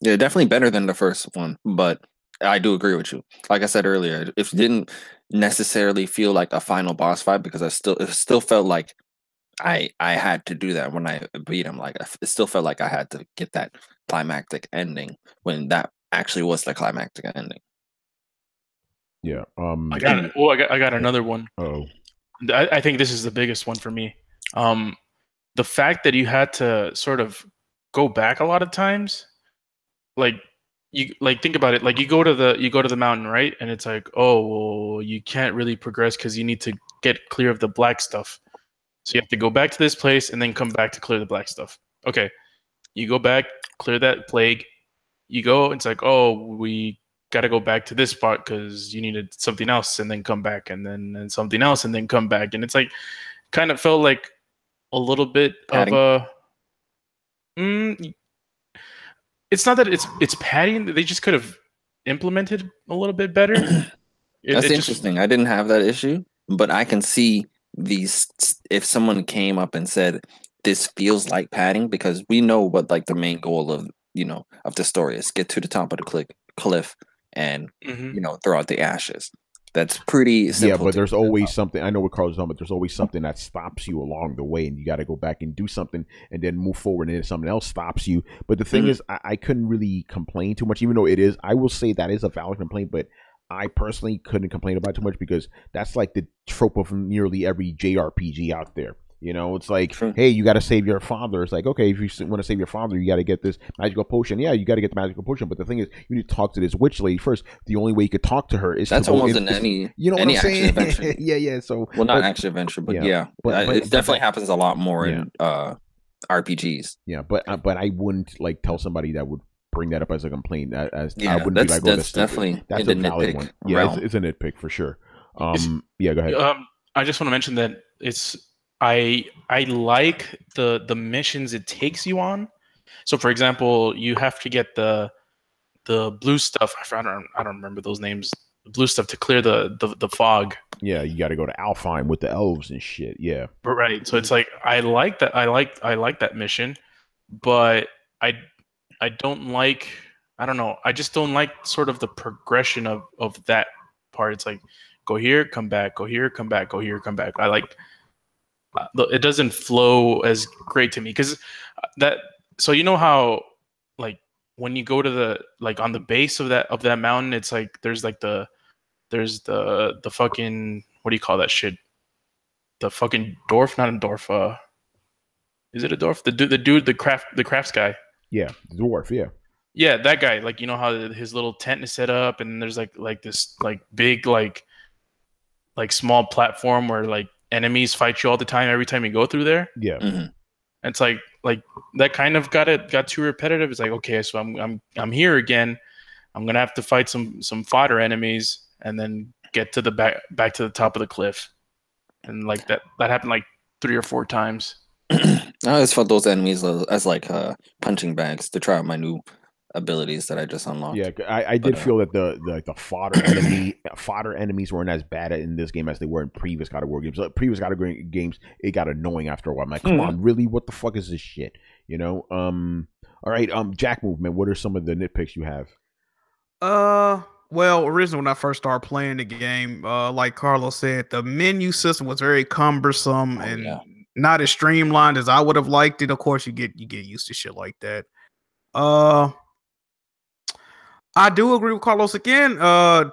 definitely better than the first one. But I do agree with you. Like I said earlier, it didn't necessarily feel like a final boss fight because it still felt like I had to do that when I beat him. Like it still felt like I had to get that climactic ending when that actually was the climactic ending. Yeah. I got another one. Oh. I think this is the biggest one for me. The fact that you had to sort of go back a lot of times, like you think about it, like you go to the mountain, right? And it's like, oh, well, you can't really progress because you need to get clear of the black stuff. So you have to go back to this place and then come back to clear the black stuff. Okay. You go back, clear that plague. You go, it's like, oh, we got to go back to this spot because you needed something else, and then come back, and then something else, and then come back, and it's like kind of felt like a little bit padding. of a. It's not that it's padding. They just could have implemented a little bit better. That's interesting. I didn't have that issue, but I can see these. If someone came up and said this feels like padding, because we know what like the main goal of of the story is: get to the top of the cliff and throw out the ashes. That's pretty simple. Yeah, but there's always something. I know what Carlos is talking about. There's always something that stops you along the way, and you got to go back and do something, and then move forward, and then something else stops you. But the thing is, I couldn't really complain too much, even though it is. I will say that is a valid complaint, but I personally couldn't complain about it too much because that's like the trope of nearly every JRPG out there. It's like, hey, you got to save your father. It's like, okay, if you want to save your father, you got to get this magical potion. Yeah, you got to get the magical potion. But the thing is, you need to talk to this witch lady first. The only way you could talk to her is that's to almost in any what I'm saying? Adventure. yeah. So not action adventure, but but it definitely happens a lot more in RPGs. Yeah, but I wouldn't like tell somebody that would bring that up as a complaint. I wouldn't be like, that's definitely that's a valid one. Yeah, it's a nitpick for sure. Go ahead. I just want to mention that I like the missions it takes you on. So, for example, you have to get the blue stuff. I don't remember those names. The blue stuff to clear the fog. Yeah, you got to go to Alfheim with the elves and shit. Yeah, right. So it's like I like that. I like that mission, but I don't like. I don't know. I just don't like sort of the progression of that part. It's like go here, come back, go here, come back, go here, come back. I like. It doesn't flow as great to me because that. So you know how like when you go to the like on the base of that mountain, it's like there's the fucking what do you call that shit? The fucking dwarf, not a dwarf. Is it a dwarf? The dude, the crafts guy. Yeah, the dwarf. Yeah. Yeah, that guy. Like you know how his little tent is set up, and there's like this like big like small platform where like enemies fight you all the time every time you go through there. Yeah. Mm-hmm. It's like that kind of got too repetitive. It's like, okay, so I'm here again. I'm gonna have to fight some fodder enemies and then get to the back to the top of the cliff. And like that happened like 3 or 4 times. I always felt those enemies as like punching bags to try out my new abilities that I just unlocked. Yeah, I did feel that the fodder enemies weren't as bad in this game as they were in previous God of War games. Previous God of War games, it got annoying after a while. I'm like, come on, really? What the fuck is this shit? All right, Jack Movement. What are some of the nitpicks you have? Well, originally when I first started playing the game, like Carlos said, the menu system was very cumbersome and not as streamlined as I would have liked it. Of course, you get used to shit like that. I do agree with Carlos again.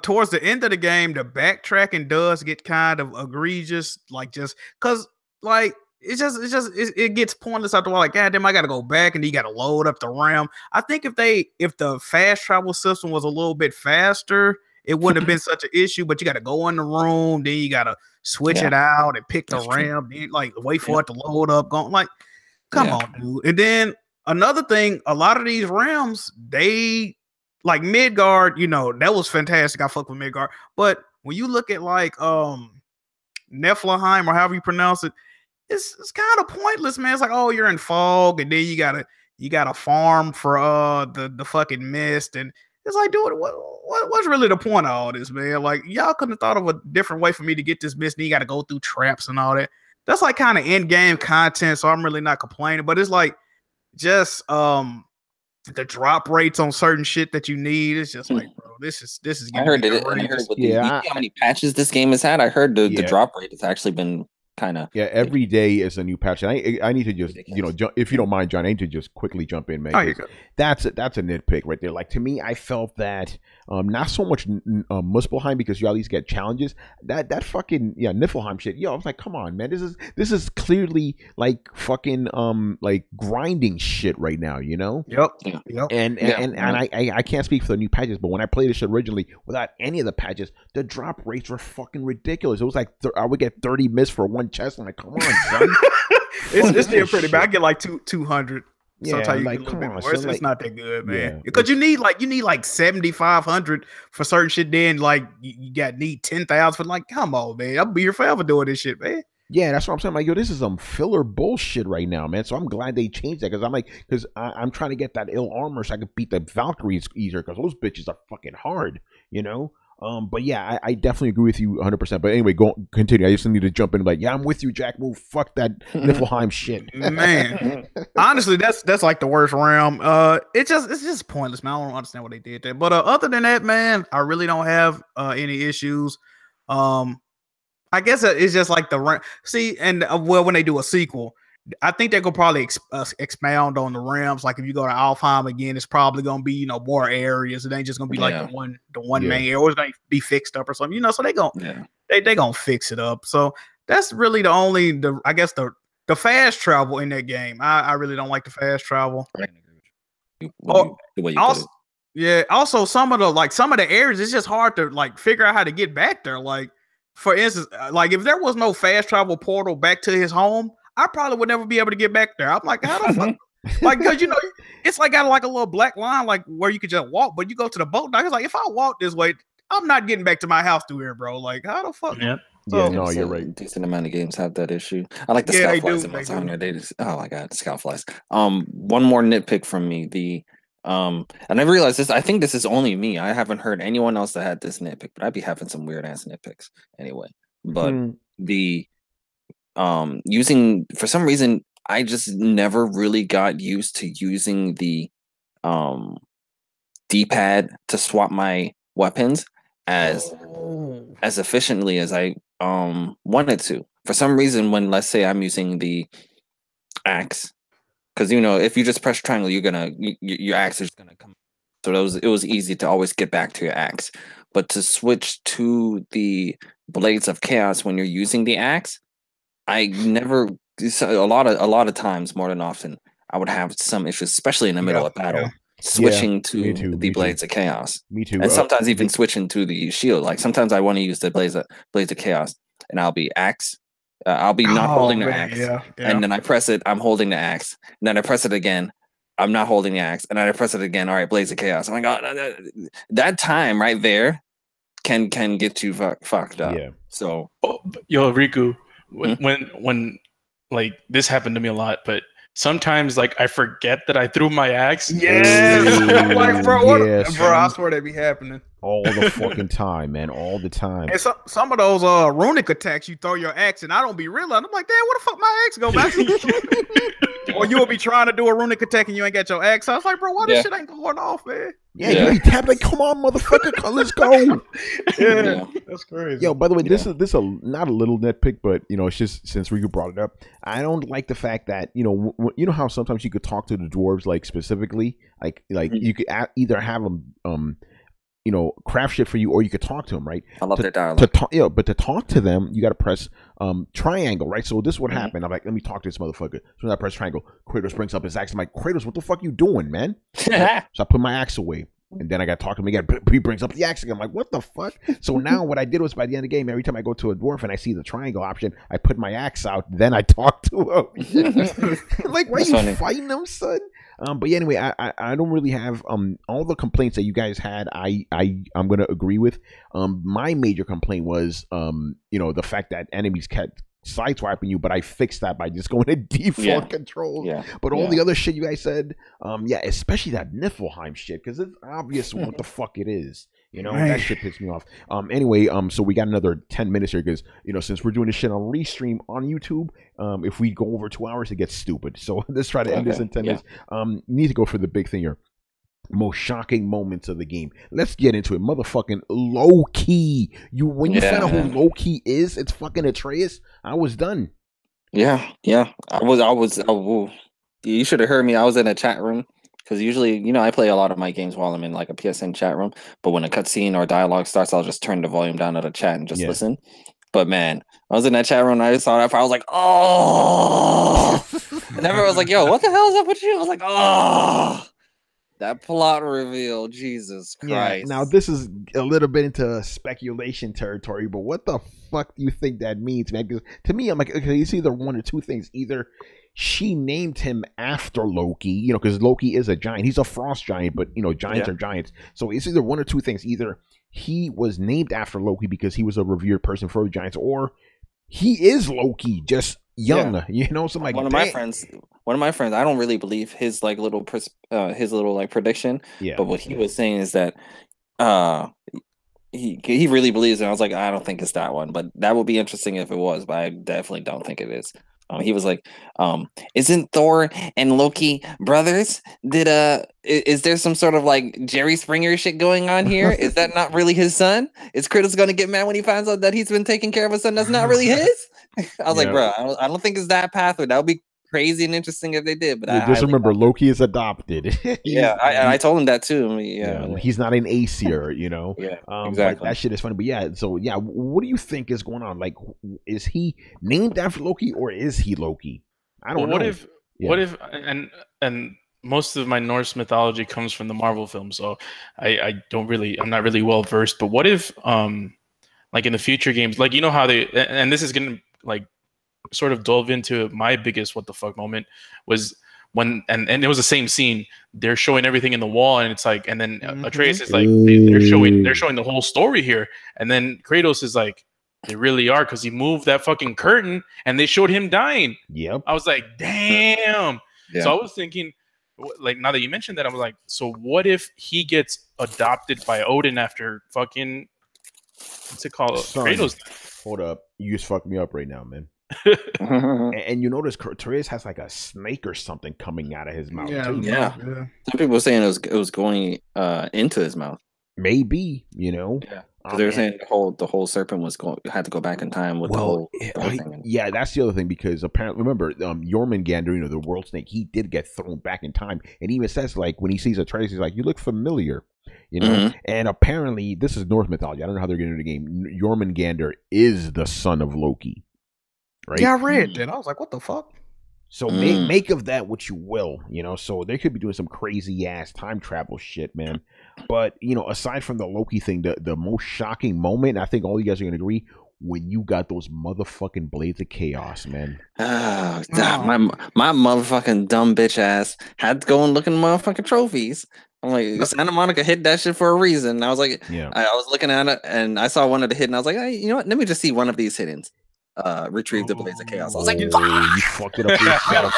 Towards the end of the game, the backtracking does get kind of egregious, like just because, like it gets pointless after a while. Like, God damn, I got to go back and you got to load up the RAM. I think if the fast travel system was a little bit faster, it wouldn't have been such an issue. But you got to go in the room, then you got to switch it out and pick the RAM, then like wait for it to load up. Come on, dude. And then another thing, a lot of these RAMs, they like Midgard, that was fantastic. I fuck with Midgard. But when you look at like Niflheim or however you pronounce it, it's kind of pointless, man. It's like, oh, you're in fog, and then you gotta farm for the fucking mist, and it's like, dude, what's really the point of all this, man? Like, y'all couldn't have thought of a different way for me to get this mist, and you gotta go through traps and all that. That's like kind of end game content, so I'm really not complaining. But it's like just the drop rates on certain shit that you need. It's just like, bro, this is. I heard it. How many patches this game has had? I heard the drop rate has actually been kind of every day is a new patch. And I need to just if you don't mind, John, I need to just quickly jump in, man. Oh, that's a nitpick right there. Like, to me, I felt that not so much Muspelheim, because you at least get challenges. That fucking Niflheim shit. I was like, come on, man. This is clearly like fucking like grinding shit right now. Yep. And I can't speak for the new patches, but when I played this shit originally without any of the patches, the drop rates were fucking ridiculous. It was like I would get 30 miss for one chest. I'm like, come on, son. it's still pretty bad. I get like 200. sometimes you like, get a little come bit on, more. son, It's not that good, man. yeah, Because you need like 7,500 for certain shit. Then like you got need 10,000 for like, come on, man. I'll be here forever doing this shit, man. Yeah, that's what I'm saying. Like, yo, this is some filler bullshit right now, man. So I'm glad they changed that because I'm trying to get that ill armor so I can beat the Valkyries easier because those bitches are fucking hard, you know. But yeah, I definitely agree with you 100%. But anyway, continue. I just need to jump in like, yeah, I'm with you, Jack. Move, fuck that Niflheim shit, man. Honestly, that's like the worst realm. It's just pointless, man. I don't understand what they did there. But other than that, man, I really don't have any issues. I guess it's just like the see, and well, when they do a sequel, I think they could probably expound on the realms. Like if you go to Alfheim again, it's probably gonna be more areas. It ain't just gonna be like the one main area, or it's gonna be fixed up or something. So they gonna fix it up. So that's really the only I guess the fast travel in that game. I really don't like the fast travel. Also some of the areas, it's just hard to like figure out how to get back there. Like for instance, like if there was no fast travel portal back to his home, I probably would never be able to get back there. I'm like, how the fuck? Like, because it's like got like a little black line, like where you could just walk, but you go to the boat dock. It's like if I walk this way, I'm not getting back to my house through here, bro. Like, how the fuck? Yeah. So, no, you're right. Decent amount of games have that issue. I like the Scoutflies in my time. Oh my god, Scoutflies. One more nitpick from me. And I realized this. I think this is only me. I haven't heard anyone else that had this nitpick, but I'd be having some weird ass nitpicks anyway. But using, for some reason, I just never really got used to using the D-pad to swap my weapons as efficiently as I wanted to. For some reason, when let's say I'm using the axe, because if you just press triangle, your axe is gonna come. So it was easy to always get back to your axe. But to switch to the Blades of Chaos when you're using the axe, I never. A lot of times, more than often, I would have some issues, especially in the middle of battle, switching to the Blades of Chaos. Me too. And sometimes even switching to the shield. Like sometimes I want to use the Blades of Chaos, and I'll be axe. I'll be not holding the axe, and then I press it. I'm holding the axe, and then I press it again. I'm not holding the axe, and then I press it again. All right, Blades of Chaos. Oh my god, that time right there can get you fucked up. Yeah. So, yo, Riku, when like this happened to me a lot, but sometimes like I forget that I threw my axe. Like, bro, I swear they be happening all the fucking time, man, all the time. And some of those runic attacks, you throw your axe, and I don't be realizing. I'm like, damn, where the fuck my axe go back? Or you will be trying to do a runic attack and you ain't got your axe. I was like, bro, why this shit ain't going off, man? You be tapping like, come on, motherfucker, let's go. That's crazy. Yo, by the way, this is not a little nitpick, but it's just since Riku brought it up, I don't like the fact that you know how sometimes you could talk to the dwarves like specifically, like you could either have them craft shit for you, or you could talk to them, right? I love their dialogue. But to talk to them, you got to press triangle, right? So this would happen. I'm like, let me talk to this motherfucker. So when I press triangle, Kratos brings up his axe. I'm like, Kratos, what the fuck you doing, man? So I put my axe away, and then I got to talk to him again. He brings up the axe again. I'm like, what the fuck? So now what I did was by the end of the game, every time I go to a dwarf and I see the triangle option, I put my axe out. Then I talk to him. Like, why are you fighting them, son? But yeah, anyway, I don't really have all the complaints that you guys had. I'm gonna agree with. My major complaint was the fact that enemies kept sideswiping you, but I fixed that by just going to default controls. But all the other shit you guys said, especially that Niflheim shit, because it's obvious what the fuck it is. That shit pissed me off. Anyway, so we got another 10 minutes here because, since we're doing this shit on Restream on YouTube, if we go over 2 hours, it gets stupid. So let's try to end this in 10 minutes. Need to go for the big thing here. Most shocking moments of the game. Let's get into it. Motherfucking Loki. When you find out who Loki is, it's fucking Atreus. I was done. Yeah. I was. You should have heard me. I was in a chat room. Because usually, I play a lot of my games while I'm in like a PSN chat room. But when a cutscene or dialogue starts, I'll just turn the volume down of the chat and just listen. But man, I was in that chat room and I saw that part. I was like, oh. And everyone was like, yo, what the hell is up with you? I was like, oh. That plot reveal, Jesus Christ. Yeah, now this is a little bit into speculation territory, but what the fuck do you think that means, man? Because to me, I'm like, okay, it's either one or two things. Either she named him after Loki, you know, because Loki is a giant. He's a frost giant, but, you know, giants are giants. So it's either one or two things. Either he was named after Loki because he was a revered person for the giants, or he is Loki, just young, you know, something like one of my friends, I don't really believe his like little prediction. Yeah. But what he was saying is that he really believes it. I was like, I don't think it's that one, but that would be interesting if it was, but I definitely don't think it is. He was like, isn't Thor and Loki brothers? Is there some sort of like Jerry Springer shit going on here? Is that not really his son? Is Kratos gonna get mad when he finds out that he's been taking care of a son that's not really his? I was like, bro, I don't think it's that pathway. That would be crazy and interesting if they did, but just remember Loki is adopted. I told him that too. He's not an Aesir, you know. Exactly. That shit is funny. But what do you think is going on? Like, is he named after Loki or is he Loki? I don't know. What if and most of my Norse mythology comes from the Marvel films, so I'm not really well versed. But what if like in the future games, like, you know how they, and this is gonna like sort of dove into my biggest what the fuck moment was when, and it was the same scene. They're showing everything in the wall, and it's like, and then Atreus is like, they're showing the whole story here, and then Kratos is like, they really are, because he moved that fucking curtain, and they showed him dying. Yep. I was like, damn. So I was thinking, like, now that you mentioned that, I was like, so what if he gets adopted by Odin after fucking, what's it called? Kratos. Hold up, you just fucked me up right now, man. And you notice Atreus has like a snake or something coming out of his mouth too. Yeah. Some people were saying it was going into his mouth. Maybe, you know. Yeah. They were saying the whole serpent had to go back in time with the whole thing. Yeah, that's the other thing, because apparently, remember, Jormungandr, you know, the world snake, he did get thrown back in time, and he even says, like, when he sees Atreus, he's like, "You look familiar," you know. And apparently, this is Norse mythology. I don't know how they're getting into the game. Jormungandr is the son of Loki. Right? Yeah, I read that. I was like, what the fuck? So make of that what you will, you know. So they could be doing some crazy ass time travel shit, man. But, you know, aside from the Loki thing, the most shocking moment, I think all you guys are gonna agree, when you got those motherfucking blades of chaos, man. My motherfucking dumb bitch ass had to go and look in motherfucking trophies. I'm like, Santa Monica hid that shit for a reason. I was like, I was looking at it and I saw one of the hidden. I was like, hey, you know what? Let me just see one of these hiddens. Retrieve the blades of chaos. I was like, you fucked it up yourself.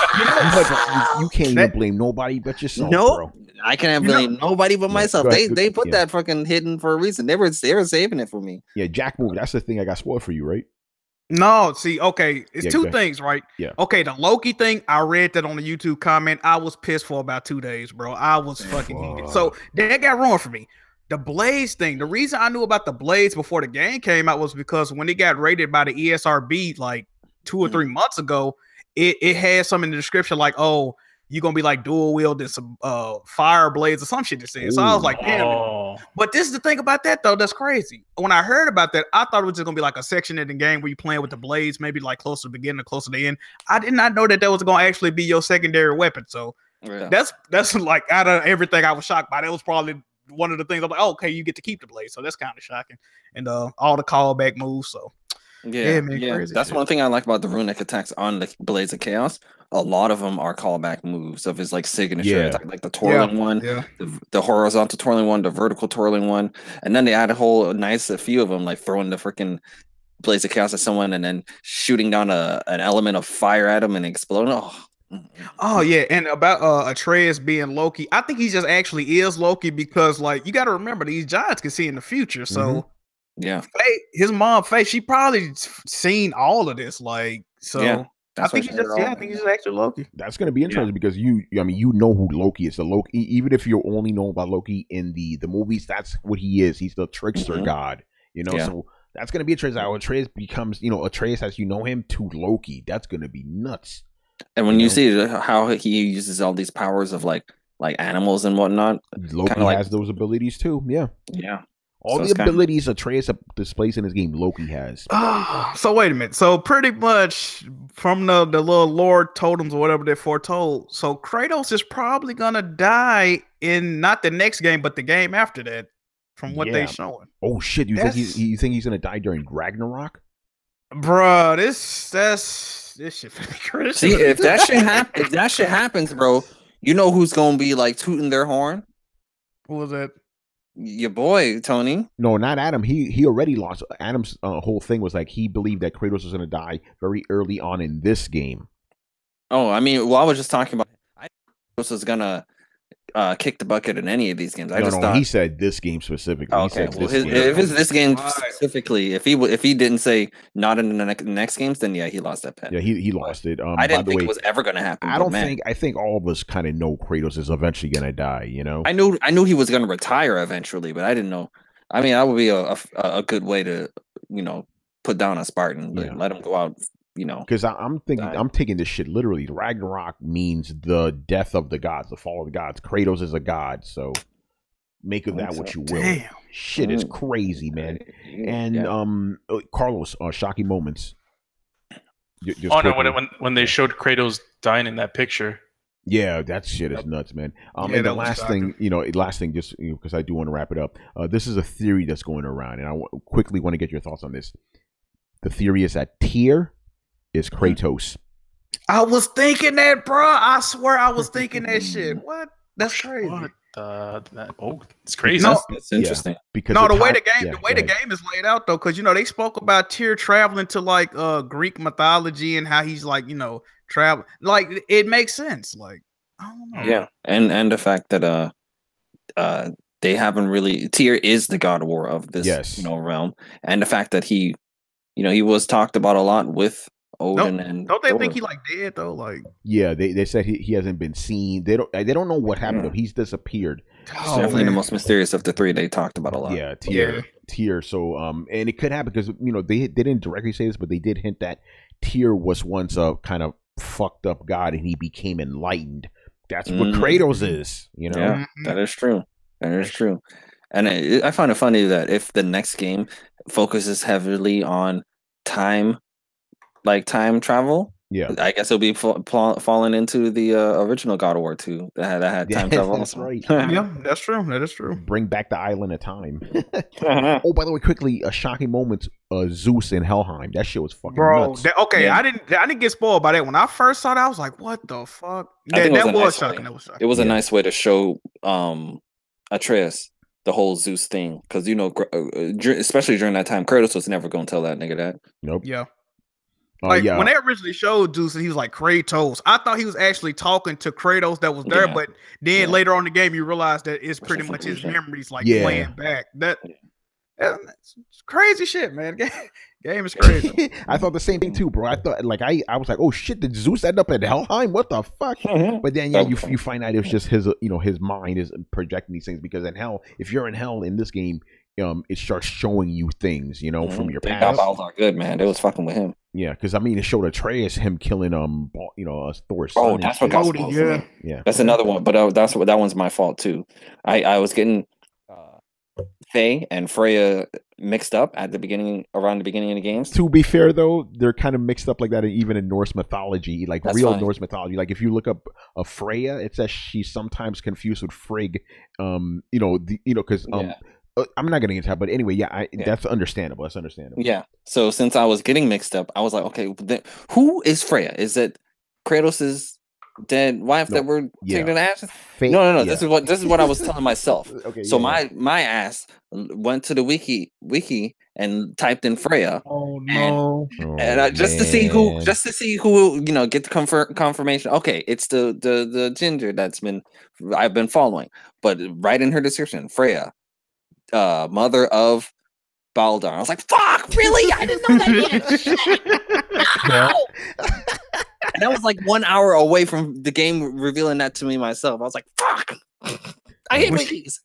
You can't even blame nobody but yourself. No, bro. I can't blame nobody but myself. They put that fucking hidden for a reason. They were saving it for me. Yeah, Jack movie. That's the thing I got spoiled for you, right? No, see, okay, it's two things, right? Yeah. Okay, the Loki thing, I read that on the YouTube comment. I was pissed for about 2 days, bro. I was fucking heated. So that got ruined for me. The Blades thing, the reason I knew about the Blades before the game came out was because when it got rated by the ESRB like 2 or 3 months ago, it had some in the description like, oh, you're going to be like dual wielding some fire blades or some shit to say. So I was like, damn. But this is the thing about that, though, that's crazy. When I heard about that, I thought it was just going to be like a section in the game where you're playing with the blades, maybe like close to the beginning or close to the end. I did not know that was going to actually be your secondary weapon. So that's like, out of everything I was shocked by, that was probably one of the things I'm like, oh, okay, you get to keep the blade, so that's kind of shocking, and all the callback moves. So man, crazy that's shit. One thing I like about the runic attacks on the Blades of Chaos. A lot of them are callback moves of his like signature attack, like the twirling one, the horizontal twirling one, the vertical twirling one, and then they add a few of them, like throwing the freaking Blades of Chaos at someone and then shooting down an element of fire at them and exploding. Oh yeah, and about Atreus being Loki, I think he just actually is Loki because, like, you got to remember these giants can see in the future. So Faye, his mom Faye, she probably seen all of this. Like, so I think he's just actually Loki. That's gonna be interesting because you know who Loki is. The Loki, even if you only know about Loki in the movies, that's what he is. He's the trickster god. You know, so that's gonna be interesting. How Atreus becomes, Atreus as you know him to Loki. That's gonna be nuts. And when you see how he uses all these powers of like animals and whatnot, Loki has those abilities too. Yeah. All the abilities Atreus displays in his game, Loki has. So wait a minute. So pretty much from the little lore totems or whatever they're foretold, so Kratos is probably gonna die in not the next game, but the game after that, from what they're showing. Oh shit! You think he's gonna die during Ragnarok? Bruh, this shit finna be crazy. See, if that shit happens, bro, you know who's gonna be like tooting their horn? What was that? Your boy Tony. No, not Adam. He already lost. Adam's whole thing was like he believed that Kratos was going to die very early on in this game. Oh, I mean, well, I was just talking about. I Kratos was gonna kick the bucket in any of these games. I just thought he said this game specifically. Oh, He okay, said well, this game. if it's this game Right. specifically, if he didn't say not in the next games, then yeah, he lost that bet. Yeah, he lost it. I didn't think it was ever gonna happen. I don't think. I think all of us kind of know Kratos is eventually going to die. You know. I knew he was gonna retire eventually, but I didn't know. I mean, that would be a good way to put down a Spartan, but let him go out. Because I'm thinking, I'm taking this shit literally. Ragnarok means the death of the gods, the fall of the gods. Kratos is a god, so make of that what you will. Damn. Shit is crazy, man. And Carlos, shocking moments. Just Oh no, quickly. when they showed Kratos dying in that picture. Yeah, that shit is nuts, man. Yeah, And the that was last thing, just because I do want to wrap it up. This is a theory that's going around, and I quickly want to get your thoughts on this. The theory is that Tyr is Kratos. I was thinking that, bro. I swear I was thinking that shit. What? That's crazy. What? It's crazy. No, That's interesting. Because No, the the way time- the game is laid out though, because they spoke about Tyr traveling to like Greek mythology and how he's like travel, like it makes sense. Like I don't know. Yeah, and the fact that they haven't really Tyr is the god of war of this realm, and the fact that he was talked about a lot with Odin and Don't they Thor. think he like dead though? Like Yeah, they said he hasn't been seen. They don't know what happened to him. He's disappeared. It's definitely the most mysterious of the three they talked about a lot. Yeah, Tyr. So and it could happen because they didn't directly say this, but they did hint that Tyr was once a kind of fucked up god and he became enlightened. That's what Kratos is. Yeah, that is true. That is true. And I find it funny that if the next game focuses heavily on time travel, I guess it'll be falling into the original God of War 2 that had time travel. That's right. yeah, that's true. That is true. Bring back the island of time. Oh, by the way, quickly, a shocking moment: Zeus in Helheim. That shit was fucking nuts. I didn't get spoiled by that. When I first saw that, I was like, "What the fuck?" I think That was nice shocking. way. That was shocking. It was a nice way to show Atreus the whole Zeus thing, because especially during that time, Kratos was never going to tell that nigga that. Nope. Yeah. When they originally showed Zeus and he was like Kratos, I thought he was actually talking to Kratos that was there, but then later on in the game you realize that it's pretty much his memories playing back. That's crazy shit, man. Game is crazy. I thought the same thing too, bro. I thought I was like, oh shit, did Zeus end up at Helheim? What the fuck? But then you find out it's just his his mind is projecting these things, because in hell, if you're in hell in this game, it starts showing you things, from your past. Got Baldur good, man. They was fucking with him. Yeah, because I mean, it showed Atreus him killing Thor's son. Oh, that's what got me. Yeah. That's another one, but that one's my fault too. I was getting Faye and Freya mixed up around the beginning of the games. To be fair, though, they're kind of mixed up like that, even in Norse mythology, like That's real fine. Norse mythology. Like if you look up Freya, it says she's sometimes confused with Frigg. Because I'm not getting into that, but anyway, that's understandable. That's understandable. Yeah. So since I was getting mixed up, I was like, okay, then who is Freya? Is it Kratos' dead wife that we're taking to ashes? No. This is what I was telling myself. Okay. So my ass went to the wiki and typed in Freya. Oh no! And just to see who, get the confirmation. Okay, it's the ginger I've been following, but right in her description, Freya, mother of Baldur. I was like, "Fuck, really? I didn't know that yet." No. And I was like 1 hour away from the game revealing that to me myself. I was like, "Fuck, I hate wikis."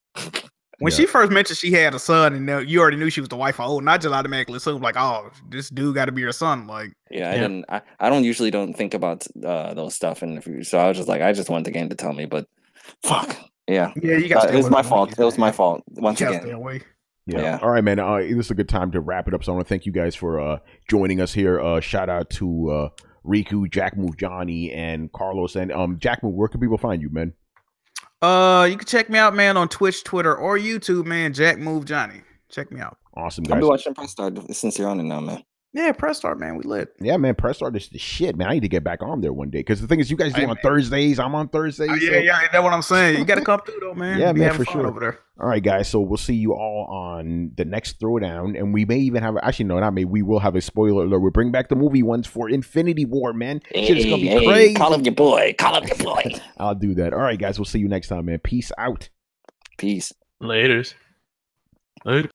When she first mentioned she had a son, and you already knew she was the wife of Odin, I just automatically assumed like, "Oh, this dude got to be her son." Like, I don't usually think about those stuff in the future, so I was just like, I just want the game to tell me, but fuck, yeah, you got. It was my fault. It was my fault once again. Stay away. Yeah. All right, man. This is a good time to wrap it up. So I want to thank you guys for joining us here. Shout out to Riku, Jack Move Johnny, and Carlos. And Jack Move, where can people find you, man? You can check me out, man, on Twitch, Twitter, or YouTube, man. Jack Move Johnny. Check me out. Awesome, I'll guys. be watching Press Start since you're on it now, man. Yeah, press start, man. We lit. Yeah, man, press start is the shit, man. I need to get back on there one day because the thing is, you guys do on Thursdays. I'm on Thursdays. Yeah, that's what I'm saying. You got to come through though, man. Yeah, man, for fun sure. over there. All right, guys. So we'll see you all on the next Throwdown, and we may even have we will have a spoiler alert. We'll bring back the movie ones for Infinity War, man. Shit is gonna be crazy. Call up your boy. I'll do that. All right, guys. We'll see you next time, man. Peace out. Peace. Later.